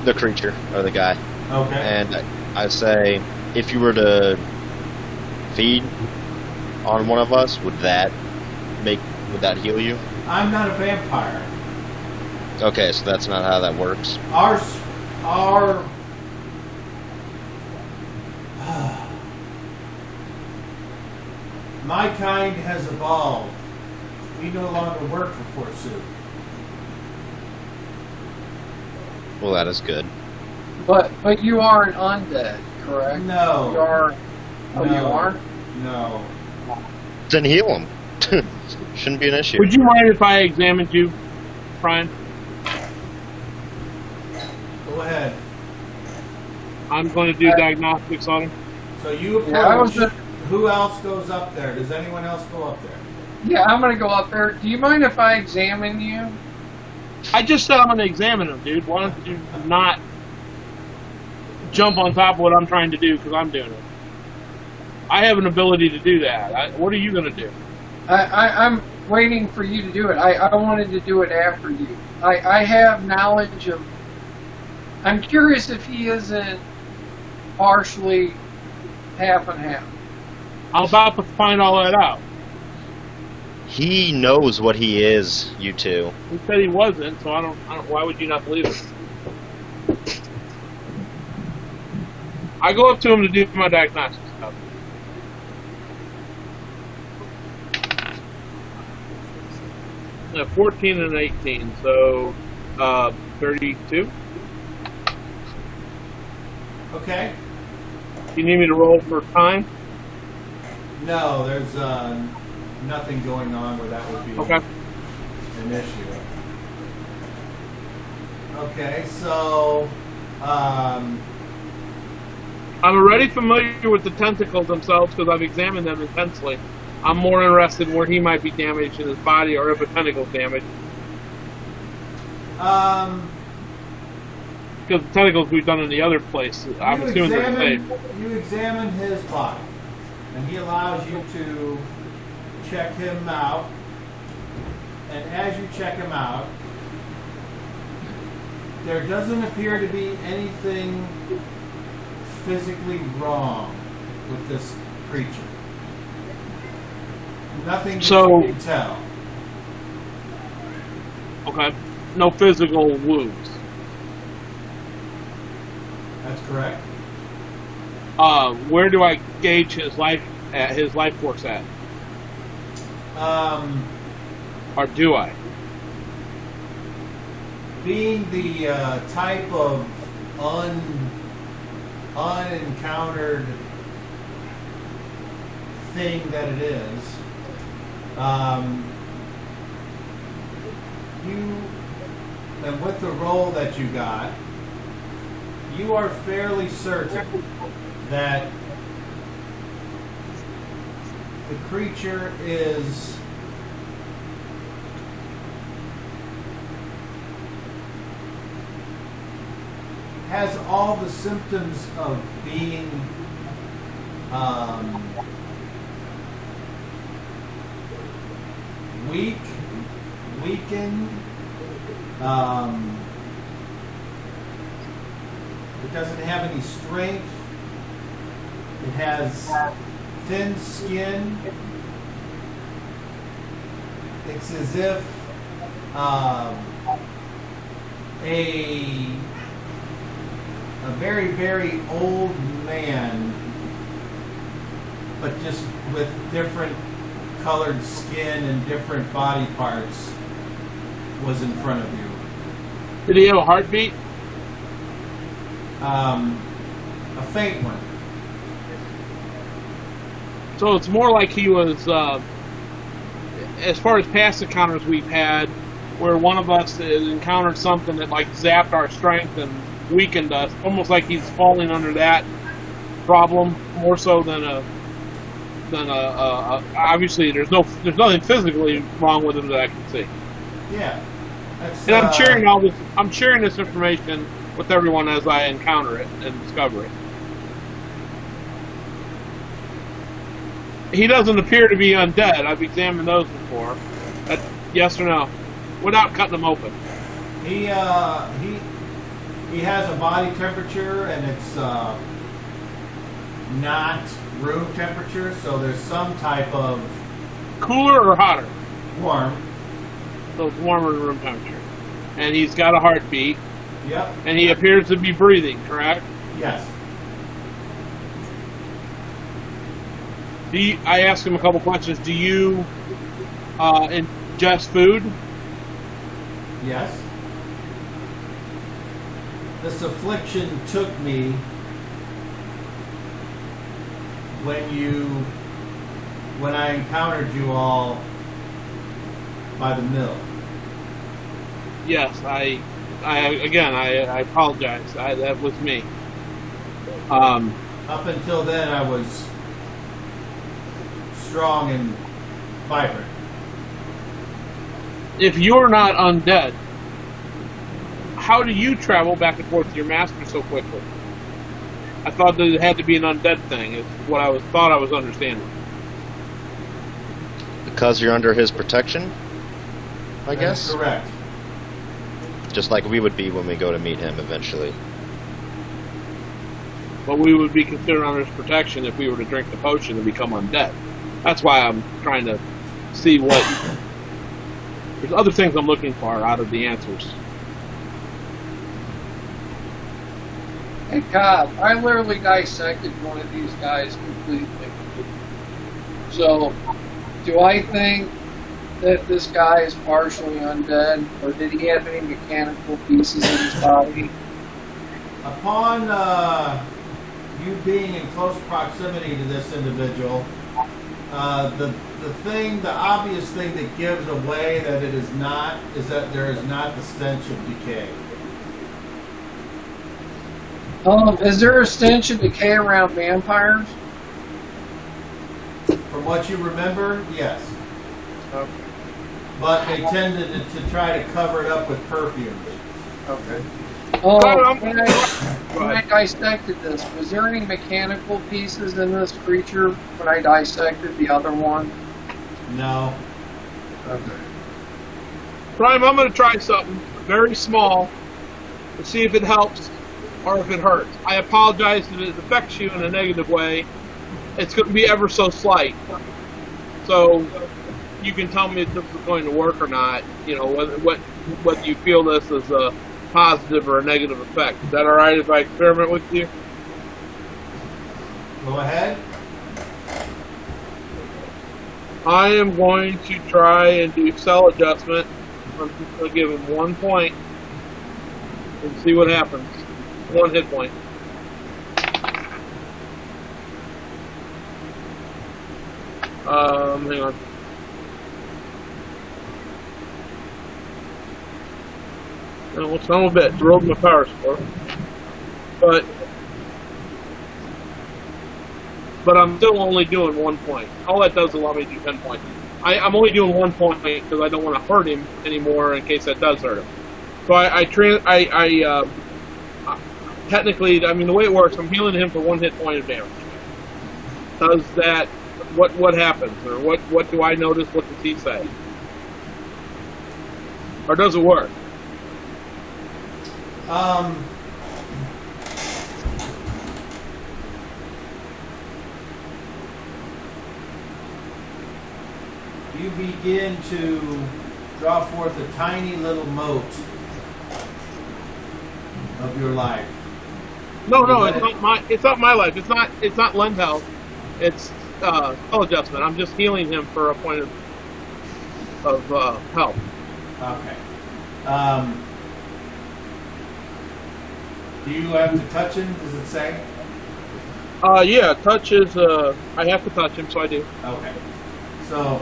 the creature, or the guy. Okay. And I say, if you were to feed on one of us, would that heal you? I'm not a vampire. Okay, so that's not how that works. Our my kind has evolved. We no longer work for Forsooth. Well, that is good. But you are an undead, correct? No. You are. Oh, No. you are? No. Then heal him. Shouldn't be an issue. Would you mind if I examined you, Brian? Go ahead. I'm going to do diagnostics on him. So you Yeah, approach. Who else goes up there? Does anyone else go up there? Yeah, I'm going to go up there. Do you mind if I examine you? I just said I'm going to examine him, dude. Why don't you not jump on top of what I'm trying to do because I'm doing it. I have an ability to do that. What are you going to do? I'm waiting for you to do it. I wanted to do it after you. I have knowledge of... I'm curious if he isn't partially half and half. I'm about to find all that out. He knows what he is, you two. He said he wasn't, so I don't. Why would you not believe it? I go up to him to do my diagnostic stuff. Yeah, 14 and 18, so 32. Okay. You need me to roll for time? No, there's nothing going on where that would be Okay. an issue. Okay, so I'm already familiar with the tentacles themselves because I've examined them intensely. I'm more interested in where he might be damaged in his body or if a tentacle's damaged. Because the tentacles we've done in the other place, I'm assuming they're safe. You examine his body, and he allows you to check him out. And as you check him out, there doesn't appear to be anything physically wrong with this creature. Nothing that you can tell. Okay. No physical wounds. That's correct. Where do I gauge his life force at? Or do I? Being the type of unencountered thing that it is, and with the roll that you got, you are fairly certain that the creature has all the symptoms of being weakened. It doesn't have any strength. It has thin skin. It's as if a very, very old man, but just with different colored skin and different body parts, was in front of you. Did he have a heartbeat? A faint one. So it's more like he was, as far as past encounters we've had, where one of us encountered something that like zapped our strength and weakened us, almost like he's falling under that problem more so than obviously there's nothing physically wrong with him that I can see. Yeah. And I'm sharing this information with everyone as I encounter it and discover it. He doesn't appear to be undead. I've examined those before. Yes or no? Without cutting them open. He has a body temperature, and it's not room temperature, so there's some type of Cooler or hotter? warm. So it's warmer than room temperature. And he's got a heartbeat. Yep. And he appears to be breathing, correct? Yes. I asked him a couple questions. Do you ingest food? Yes. This affliction took me when I encountered you all by the mill. Yes, I apologize. That was me. Up until then, I was strong and vibrant. If you're not undead, how do you travel back and forth to your master so quickly? I thought that it had to be an undead thing. It's what I thought I was understanding. Because you're under his protection, I guess? Correct. Just like we would be when we go to meet him eventually. But we would be considered under his protection if we were to drink the potion and become undead. That's why I'm trying to see what... There's other things I'm looking for out of the answers. Hey, Cobb, I literally dissected one of these guys completely. So, do I think that this guy is partially undead, or did he have any mechanical pieces in his body? Upon you being in close proximity to this individual, the obvious thing that gives away that it is not is that there is not the stench of decay. Is there a stench of decay around vampires? From what you remember, yes. Okay. But they tended to try to cover it up with perfumes. Okay. Alright, When I dissected this, was there any mechanical pieces in this creature when I dissected the other one? No. Okay. Prime, I'm going to try something very small to see if it helps or if it hurts. I apologize if it affects you in a negative way. It's going to be ever so slight. So you can tell me if this is going to work or not. You know, whether you feel this is a positive or a negative effect. Is that all right if I experiment with you? Go ahead. I am going to try and do cell adjustment. I'm just going to give him 1 point and see what happens. 1 hit point. Hang on. No, some of it drove my power score, but I'm still only doing 1 point. All that does is allow me to do 10 points. I'm only doing 1 point because I don't want to hurt him anymore in case that does hurt him. So technically, I mean, the way it works, I'm healing him for 1 hit point of damage. Does that, what happens? Or what do I notice? What does he say? Or does it work? You begin to draw forth a tiny little moat of your life. No, it's not my life. It's not lend health. It's skill adjustment. I'm just healing him for a point of health. Okay. Do you have to touch him? Does it say? Yeah, touch is, I have to touch him, so I do. Okay. So,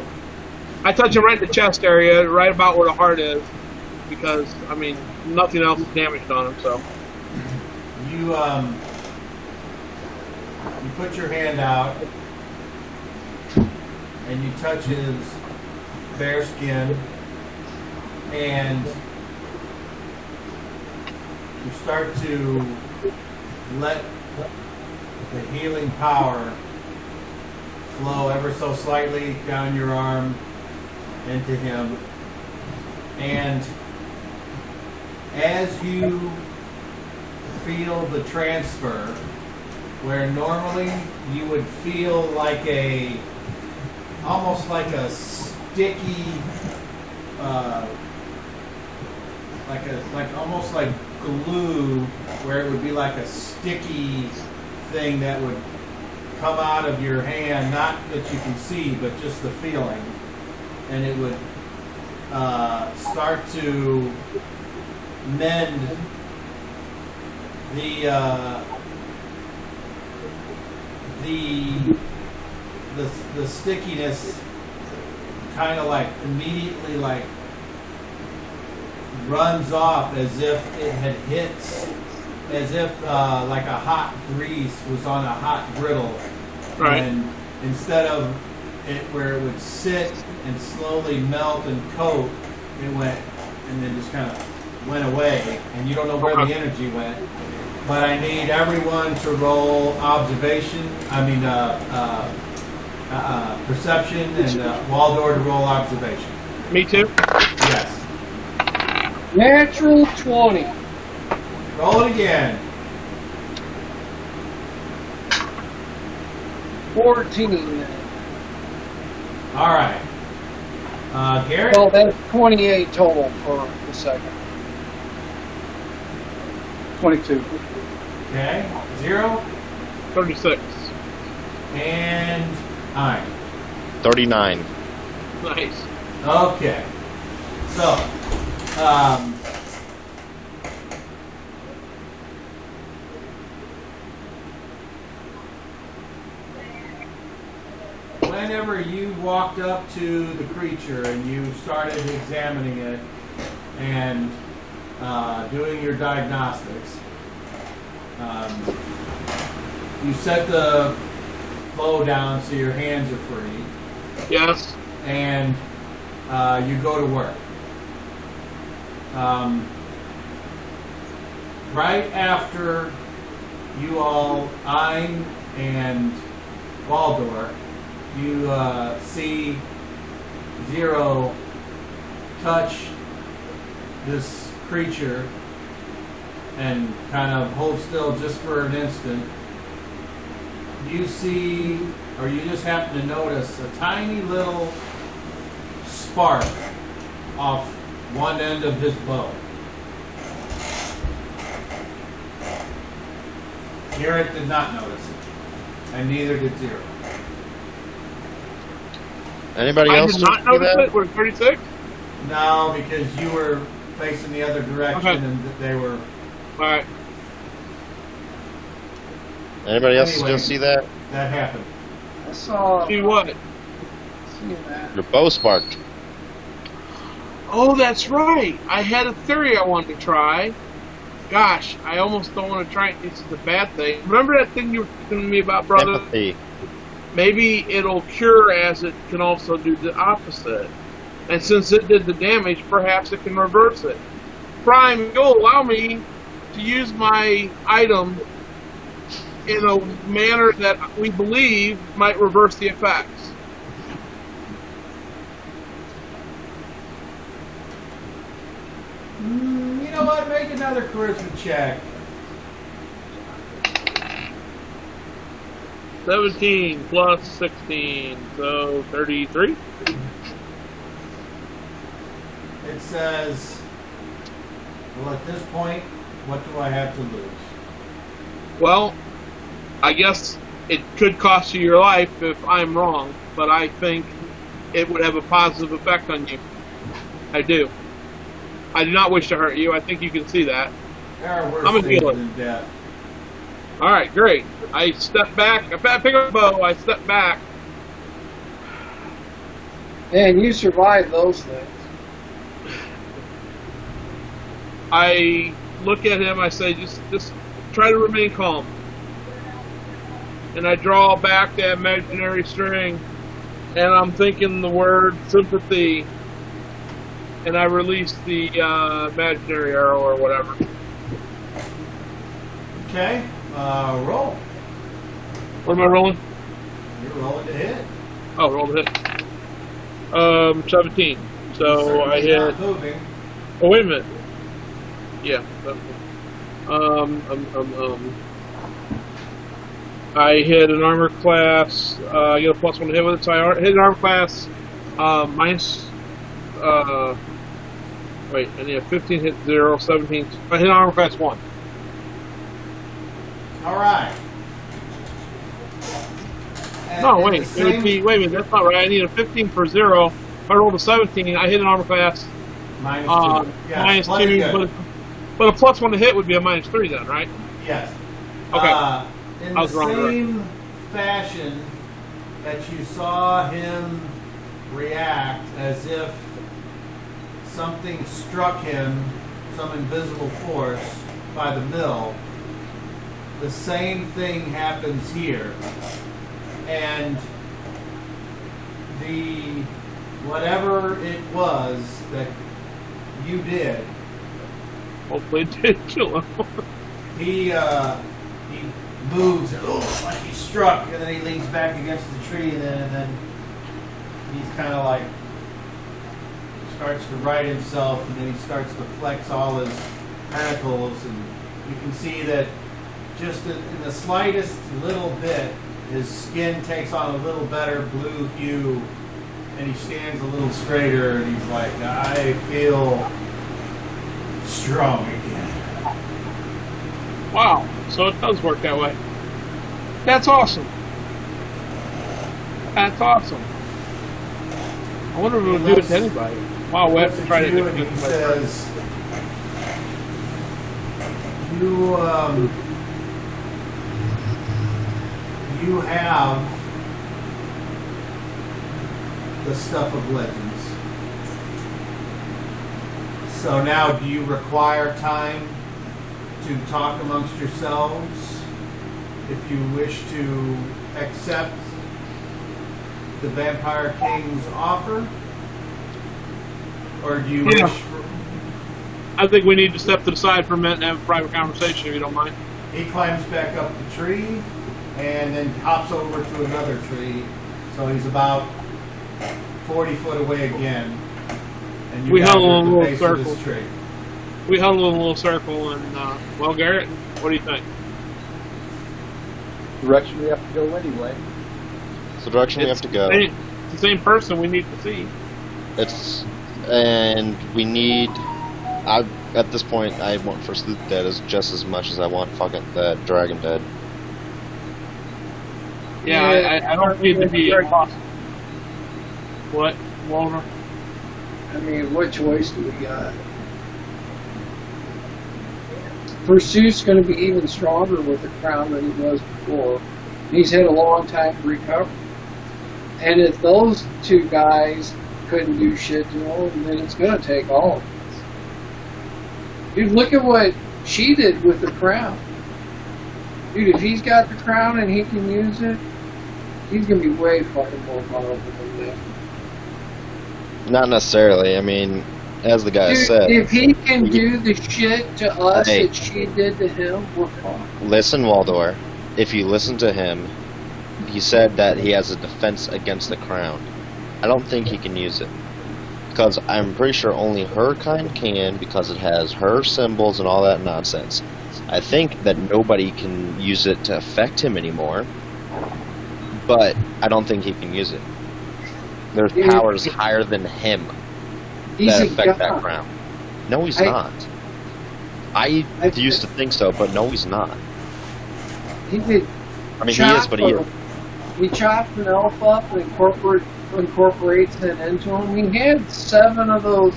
I touch him right in the chest area, right about where the heart is, because, I mean, nothing else is damaged on him, so. you put your hand out and you touch his bare skin, and you start to let the healing power flow ever so slightly down your arm into him. And as you feel the transfer, where normally you would feel like almost like a sticky, almost like glue, where it would be like a sticky thing that would come out of your hand, not that you can see, but just the feeling, and it would start to mend the stickiness, kind of like immediately like runs off, as if it had hit, as if like a hot grease was on a hot griddle. Right. And instead of it where it would sit and slowly melt and coat, it went and then just kind of went away, and you don't know where the energy went. but I need everyone to roll observation. Perception, and Waldor to roll observation. Me too. Yes. Natural 20. Roll it again. 14. All right. Garrett? Well, that's 28 total for the second. 22. Okay. 0. 36. And Hein. 39. Nice. Okay. So, whenever you walked up to the creature and you started examining it and doing your diagnostics, you set the bow down so your hands are free, Yes. and you go to work. Right after you all, Ein and Waldor, you see Zero touch this creature and kind of hold still just for an instant. You see, or you just happen to notice, a tiny little spark off one end of his bow. Garrett did not notice it, and neither did Zero. Anybody I else did not see notice that? it. We're 36. No, because you were facing the other direction, Okay. and they were. All right. Anybody else Anyway. still see that? That happened. I saw. See what? Seeing that. Your bow sparked. Oh, that's right. I had a theory I wanted to try. Gosh, I almost don't want to try it. This is a bad thing. Remember that thing you were telling me about, brother? Empathy. Maybe it'll cure as it can also do the opposite. And since it did the damage, perhaps it can reverse it. Prime, you'll allow me to use my item in a manner that we believe might reverse the effects. You know what? Make another charisma check. 17 plus 16, so 33. It says, well, at this point, what do I have to lose? Well, I guess it could cost you your life if I'm wrong, but I think it would have a positive effect on you. I do. I do not wish to hurt you. I think you can see that. There are worse I'm a things healer. than death. All right, great. I step back. I pick up the bow. I step back. And you survived those things. I look at him. I say, just try to remain calm. And I draw back that imaginary string, and I'm thinking the word sympathy, and I release the imaginary arrow or whatever. Okay, roll. What am I rolling? You're rolling to hit. Oh, roll the hit. 17. So I Certainly hit. not moving. Oh, wait a minute. Yeah. I hit an armor class. I get a +1 to hit with it. So I hit an armor class minus. Wait, I need a 15 hit 0, 17. I hit armor class 1. All right. No, wait. It would be. Wait a minute. That's not right. I need a 15 for 0. If I rolled a 17, I hit an armor class minus 2. Yes, minus plenty 2. good. But a +1 to hit would be a minus 3 then, right? Yes. Okay. In I was the wrong, same fashion that you saw him react as if something struck him, some invisible force, by the mill, the same thing happens here. And the whatever it was that you did Hopefully it did kill him. he moves, like he's struck, and then he leans back against the tree, and then he's kind of like starts to right himself, and then he starts to flex all his tentacles, and you can see that just in the slightest little bit, his skin takes on a little better blue hue, and he stands a little straighter, and he's like, I feel strong again. Wow. So it does work that way. That's awesome. That's awesome. I wonder if it would do it to anybody. Wow, we have to try to do it. He says, you have the stuff of legends. So now, do you require time to talk amongst yourselves if you wish to accept the Vampire King's offer? Or do you wish for... I think we need to step to the side for a minute and have a private conversation, if you don't mind. He climbs back up the tree and then hops over to another tree. So he's about 40 foot away again. And We guys huddle are at in a the little base circle. of this tree. We huddle in a little circle, and, well, Garrett, what do you think? Direction we have to go anyway. It's the direction we have to go. It's the same person we need to see. And we need. At this point, I want First Loot dead as just as much as I want fucking that dragon dead. Yeah, I don't need to be impossible. What, Walter? I mean, what choice do we got? Pursuit's going to be even stronger with the crown than he was before. He's had a long time to recover. And if those two guys couldn't do shit to him, then it's going to take all of us. Dude, look at what she did with the crown. Dude, if he's got the crown and he can use it, he's going to be way fucking more powerful than that. Not necessarily. I mean, as the guy Dude, said. if he can do the shit to us Hey. that she did to him, we're fucked. Listen, Waldor. If you listen to him, he said that he has a defense against the crown. I don't think he can use it. Because I'm pretty sure only her kind can, because it has her symbols and all that nonsense. I think that nobody can use it to affect him anymore. But I don't think he can use it. There's powers higher than him He's that a affect that god. crown. No, he's not. I used to think so, but no, he's not. He could I mean, he is, but he chopped an elf up and incorporates it into him. He had 7 of those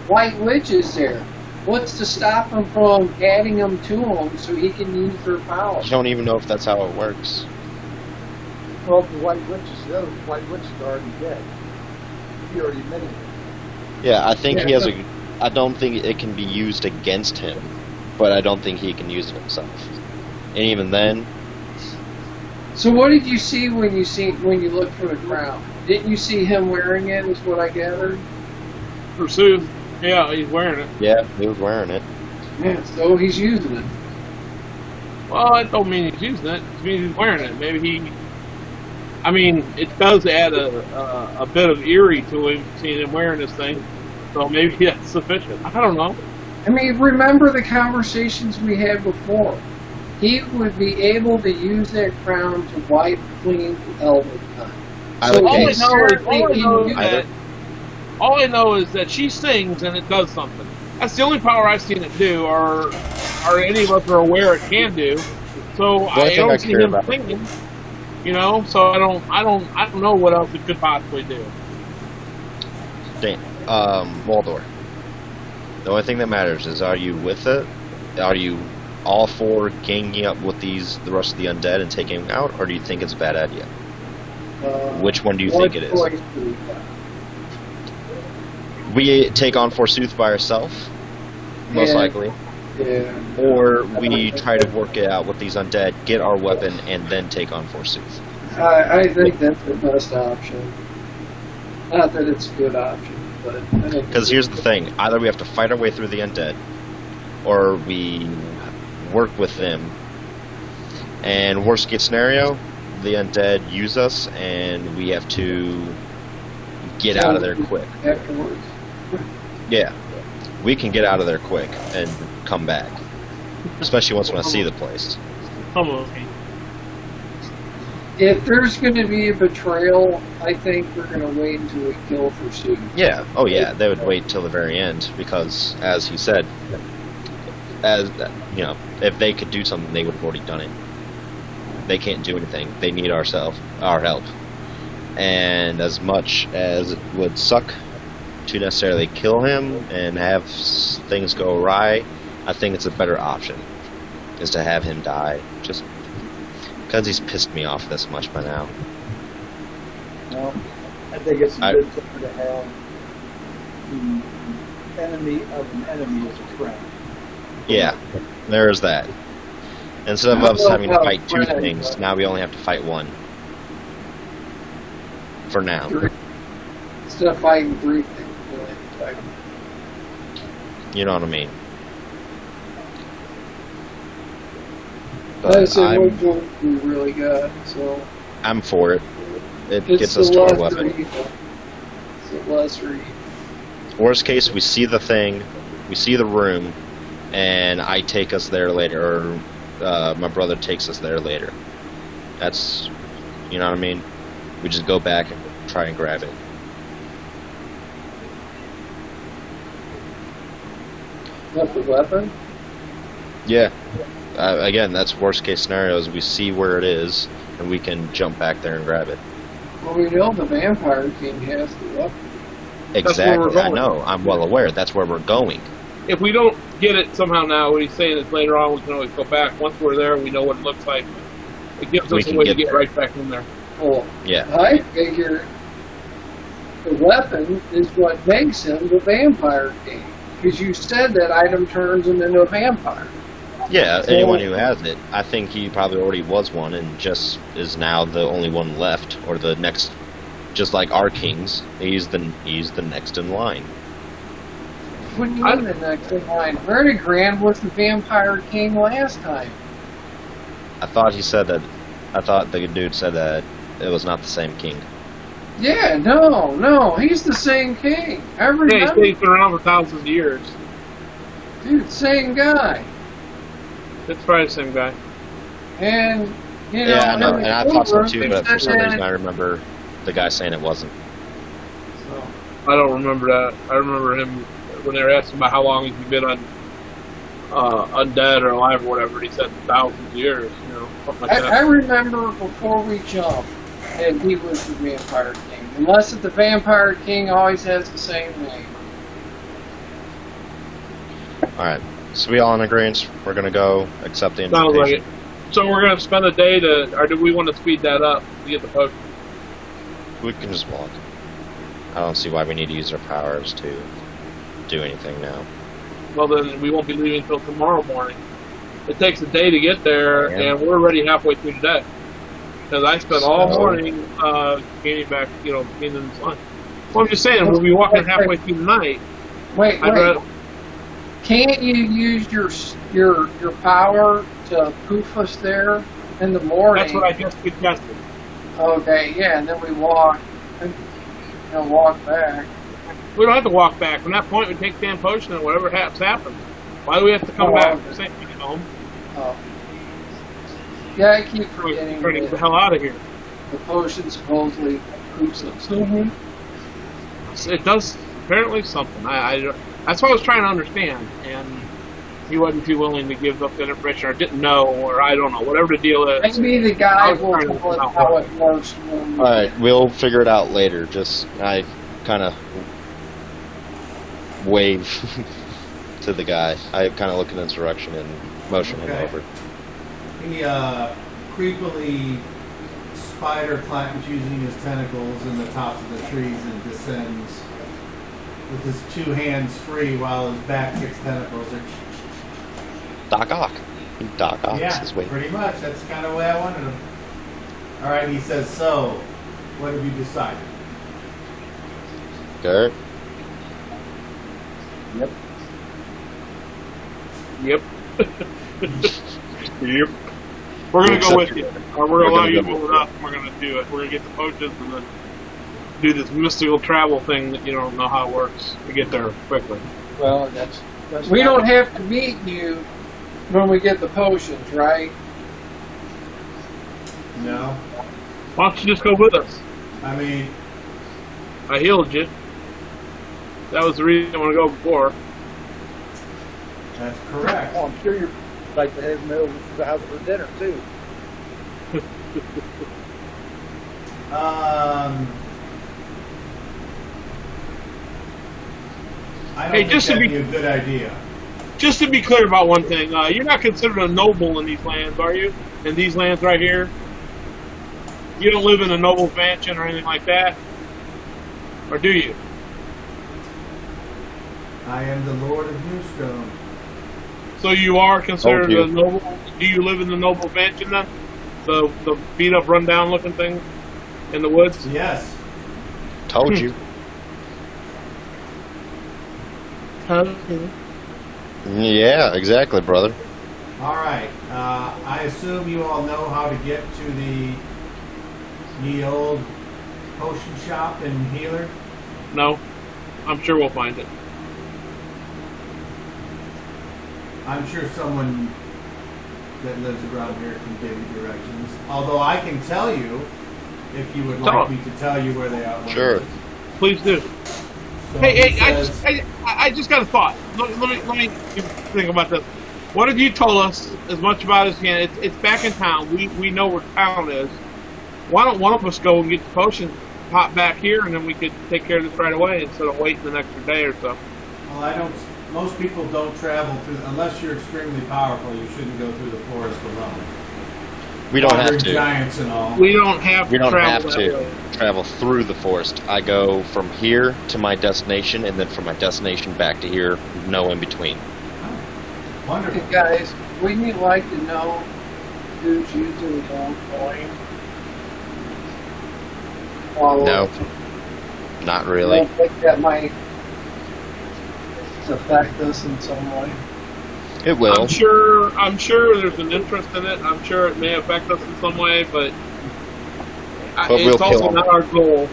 white witches there. What's to stop him from adding them to him so he can use their power? I don't even know if that's how it works. Well, the White Witches, the other White Witches are already dead. He already admitted it. Yeah, I think he has a. I don't think it can be used against him, but I don't think he can use it himself. And even then, So what did you see when you looked for the crown? Didn't you see him wearing it? Is what I gathered. Pursue. Yeah, he's wearing it. yeah, he was wearing it. Yeah, so he's using it. Well, that don't mean he's using it. It means he's wearing it. Maybe he... I mean, it does add a bit of eerie to him, seeing him wearing this thing. So maybe that's sufficient. I don't know. I mean, remember the conversations we had before. He would be able to use that crown to wipe clean Elvenkind. All I know is that she sings and it does something. That's the only power I've seen it do, or any of us are aware it can do. So I don't see him singing. You know, so I don't know what else it could possibly do. Dan, Waldor. The only thing that matters is, are you with it? Are you all for ganging up with the rest of the undead and taking them out, or do you think it's a bad idea? Which one do you think it is? We take on Forsooth by ourselves, most likely. Yeah. Or we try to work it out with these undead, get our weapon, and then take on Forsooth. I think that's the best option. Not that it's a good option, but I think... Because here's the thing, either we have to fight our way through the undead, or we work with them. And worst case scenario, the undead use us, and we have to get out of there quick. Afterwards. Yeah, we can get out of there quick and come back, especially once when I see the place. Come on, okay. If there's going to be a betrayal, I think we're going to wait until we kill for Sue. Yeah, oh yeah, they would wait till the very end because, as he said, as you know, if they could do something, they would have already done it. They can't do anything. They need our help. And as much as it would suck to necessarily kill him and have things go awry, I think it's a better option is to have him die, just because he's pissed me off this much by now. Well, I think it's a good thing to have the enemy of an enemy as a friend. Yeah, there is that. Instead of us having to fight two things, now we only have to fight one. For now. Instead of fighting 3 things, we'll have to fight. You know what I mean? Like I But said, which one we really got, so... I'm for it. It It's gets the us to our lesser weapon. evil. It's the lesser evil. Worst case, we see the thing, we see the room, and I take us there later, or my brother takes us there later. That's, you know what I mean? We just go back and try and grab it. Not the weapon? Yeah. Again, that's worst case scenario is we see where it is, and we can jump back there and grab it. Well, we know the Vampire King has the weapon. Exactly, we're I going. know. I'm well aware. That's where we're going. If we don't get it somehow now, what he's saying is later on we can always go back. Once we're there, we know what it looks like. It gives We us a can way to get get there. right back in there. Well, Yeah. I figure the weapon is what makes him the Vampire King. Because you said that item turns him into a vampire. Yeah, anyone who has it, I think he probably already was one and just is now the only one left, or the next, just like our kings, he's the next in line. What do you mean the next in line? Verdigran was the Vampire King last time. I thought the dude said that it was not the same king. Yeah, no, he's the same king. I Yeah, remember. he's been around for thousands of years. Dude, same guy. It's probably the same guy. And, you know, Yeah, I know, in the and I thought so over, too, they but for said some reason that- I remember the guy saying it wasn't. So, I don't remember that. I remember him when they were asking about how long he's been on undead or alive or whatever. He said thousands of years, you know, something like I that. remember before we jumped that he was the Vampire King. Unless the Vampire King always has the same name. Alright, so we all in agreement? We're gonna go accept the Sounds like invitation. it. So we're gonna spend a day or do we want to speed that up to get the potion? We can just walk. I don't see why we need to use our powers to do anything now. Well, then we won't be leaving until tomorrow morning. It takes a day to get there, Yeah. and we're already halfway through the day. Because I spent all So- morning gaining back, being in the sun. Well, I'm just saying, we'll be walking halfway through the night. Wait. I'd rather, Can't you use your power to poof us there in the morning? that's what I just suggested. Okay, yeah, and then we walk back. We don't have to walk back. From that point, we take the damn potion, and whatever happens. Why do we have to come Oh, back? okay. Same thing at home. Oh. Yeah, I keep We're forgetting trying to get the that hell out of here. the potion supposedly poofs us. It does apparently something. That's what I was trying to understand, and he wasn't too willing to give up that information, or didn't know, or I don't know, whatever the deal is. Maybe the guy I was will trying to tell us figure out how what- it works. when- Alright, we'll figure it out later. I kind of wave to the guy. I kind of look in his direction and motion him Okay. over. He creepily spider climbs using his tentacles in the tops of the trees and descends with his two hands free while his back kicks tentacles. Doc Ock. Doc Ock's Yeah, his way. pretty much. That's kind of the way I wanted him. All right, he says, so, what have you decided? Gert? Yep. Yep. Yep. We're gonna go with Except- you. Or we're gonna allow gonna you to go go with with us. And we're gonna do it. We're gonna get the potions and then do this mystical travel thing that you don't know how it works to get there quickly. Well, that's We not- don't have to meet you when we get the potions, right? No. Why don't you just go with us? I mean, I healed you. That was the reason I want to go before. that's correct. Oh, I'm sure you'd like to have me over to the house for dinner too. I don't Hey, think just to that'd be- be a good idea. Just to be clear about one thing, you're not considered a noble in these lands, are you? In these lands right here? You don't live in a noble mansion or anything like that? Or do you? I am the Lord of Newstone. So you are considered Told you. a noble? Do you live in the noble mansion then? The beat up, run down looking thing in the woods? Yes. Told you. Yeah, exactly, brother. All right. I assume you all know how to get to the old potion shop in Healer. No. I'm sure we'll find it. I'm sure someone that lives around here can give you directions. Although I can tell you, if you would Tell like me to tell you where they are. where Sure. it is. Please do. So Hey, it I says- just got a thought. Let me think about this. What if you told us as much about it as you can? It's back in town. We know where town is. Why don't one of us go and get the potion, pop back here, and then we could take care of this right away instead of waiting an extra day or so. Well, I don't. Most people don't travel through unless you're extremely powerful. You shouldn't go through the forest alone. We don't have Wandering to. Giants and all. We don't have We to don't travel have that to way. travel through the forest. I go from here to my destination, and then from my destination back to here, no in between. Wonderful. Hey guys, wouldn't you like to know who's using his own coin? While No, not I really. think that might affect us in some way. It will. I'm sure there's an interest in it. I'm sure it may affect us in some way, but But we'll it's also kill 'em. not our goal.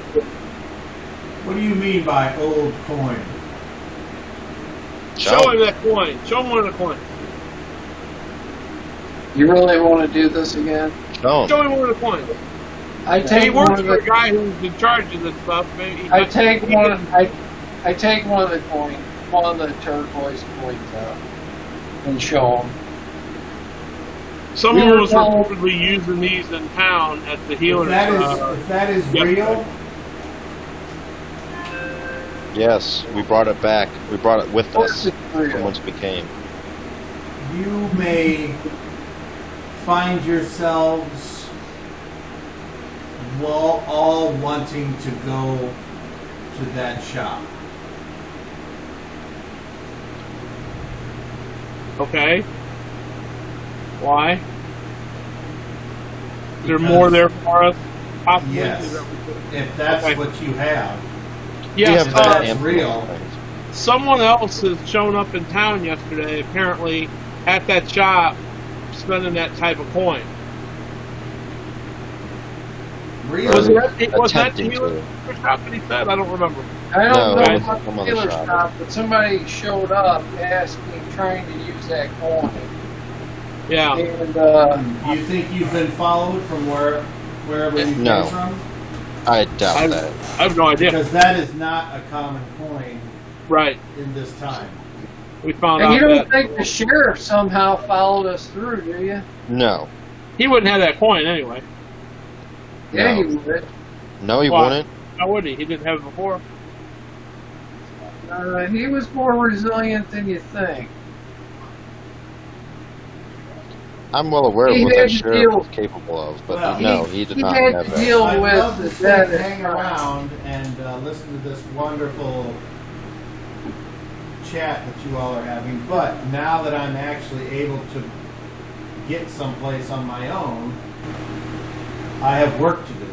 What do you mean by old coin? Show him that coin. Show him one of the coins. You really want to do this again? No. Show him one of the coins. I He take one works of for a the. guy who's in charge of this stuff. Maybe he I might- take he one. can- I take one of the coins, one of the turquoise coins out, and show him. Someone We were was told- reportedly using these in town at the healer. If that is yep. real, Yes, we brought it back. We brought it with Of course us it's real. from whence we came. you may find yourselves all wanting to go to that shop. Okay. Why? Is there Because- more there for us? Possibly? Yes. Is that what- If that's Okay. what you have. Yes. We have that's ample real. things. Someone else has shown up in town yesterday, apparently, at that shop, spending that type of coin. Really? Was that the Attempting healer shop that he said? I don't remember. I don't No, know it was about some the other dealer shop. shop, but somebody showed up asking, trying to use that coin. Yeah. And Do you think you've been followed from wherever you No. came from? I doubt I, that. I have no idea. Because that is not a common coin Right. in this time. We found and out you don't that think the sheriff somehow followed us through, do you? No. he wouldn't have that coin anyway. Yeah, No. he would. No, he Why? wouldn't. How would he? He didn't have it before. He was more resilient than you think. I'm well aware of He what had that to sheriff deal- was capable of, but Well, no, he did he not had have to that. deal I'd with love the to stay and dead. hang around and listen to this wonderful chat that you all are having, but now that I'm actually able to get someplace on my own, I have work to do.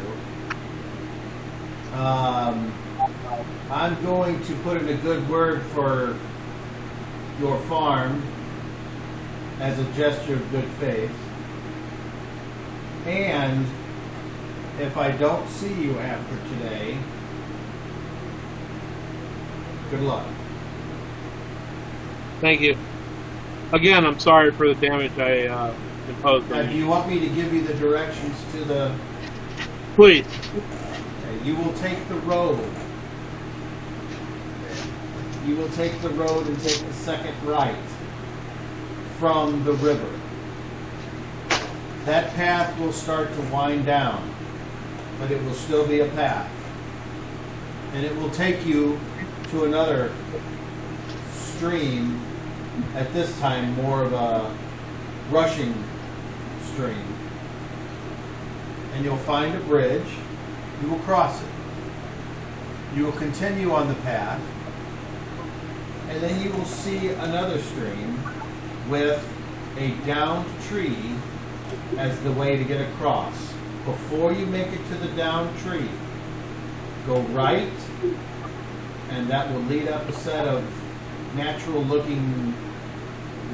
I'm going to put in a good word for your farm as a gesture of good faith. And if I don't see you after today, good luck. Thank you. Again, I'm sorry for the damage I imposed Now, on do you. you want me to give you the directions to the... Please. Okay, you will take the road. You will take the road and take the second right from the river. That path will start to wind down, but it will still be a path. And it will take you to another stream, at this time more of a rushing stream. And you'll find a bridge. You will cross it. You will continue on the path, and then you will see another stream with a downed tree as the way to get across. Before you make it to the downed tree, go right, and that will lead up a set of natural looking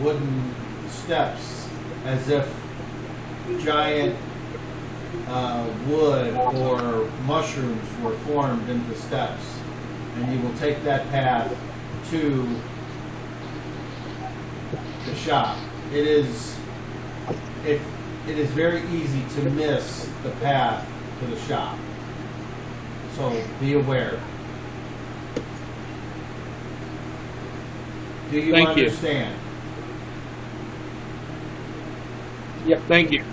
wooden steps, as if giant wood or mushrooms were formed into steps. And you will take that path to the shop. It is very easy to miss the path to the shop, so be aware. Do you Thank you. understand? Yep. Thank you.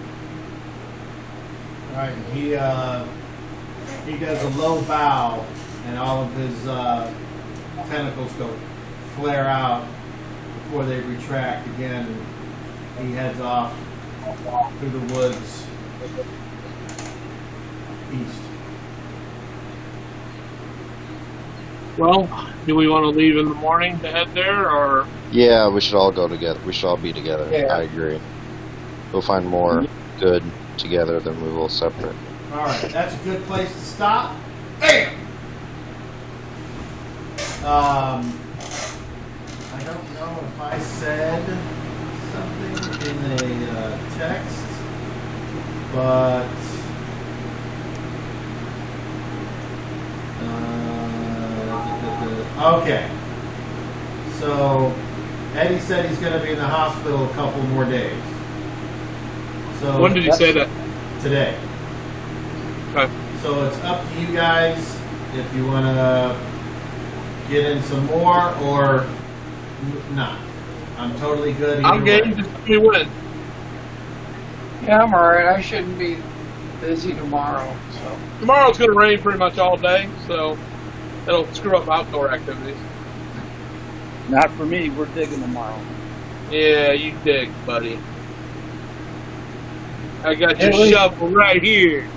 All right. He does a low bow, and all of his tentacles go flare out before they retract again. And he heads off through the woods east. Well, do we want to leave in the morning to head there, or? Yeah, we should all go together. We should all be together. Yeah. I agree. We'll find more good together than we will separate. All right, that's a good place to stop. Bam! I don't know if I said something in a text, but okay. So Eddie said he's going to be in the hospital a couple more days. So When did you say that? today. Okay. So it's up to you guys if you want to get in some more or not. I'm totally good either I'm game. way. Just let me win. Yeah, I'm alright. I shouldn't be busy tomorrow. So Tomorrow's going to rain pretty much all day, so it'll screw up outdoor activities. Not for me. We're digging tomorrow. Yeah, you dig, buddy. I got your Hey, shovel right here.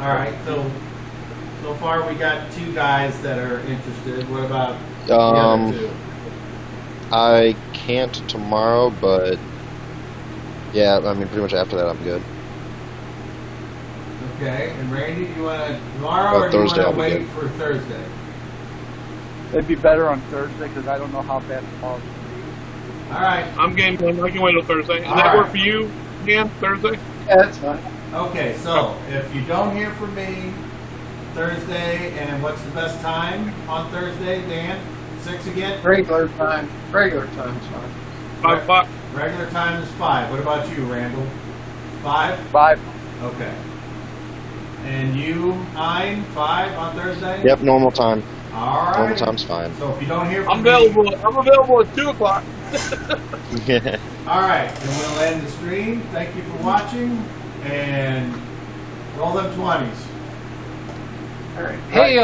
All right. So far we got 2 guys that are interested. What about the other 2? I can't tomorrow, but yeah, I mean, pretty much after that, I'm good. Okay. And Randy, do you want to tomorrow or do you Thursday, want I'll to be wait good. for Thursday? It'd be better on Thursday because I don't know how bad tomorrow's going to be. All right. I'm game. I can wait till Thursday. Does All that right. work for you, Dan? Thursday? yeah, that's fine. Okay. So if you don't hear from me Thursday, and what's the best time on Thursday, Dan? 6 again? Regular time. Regular time's fine. 5 o'clock? Regular time is 5. What about you, Randall? 5? 5. Okay. And you, Ein, 5 on Thursday? Yep, normal time. All Normal right. time's fine. So if you don't hear I'm from me, available at 2 o'clock. all right, then we'll end the stream. Thank you for watching, and roll them 20s. Alright. Hey,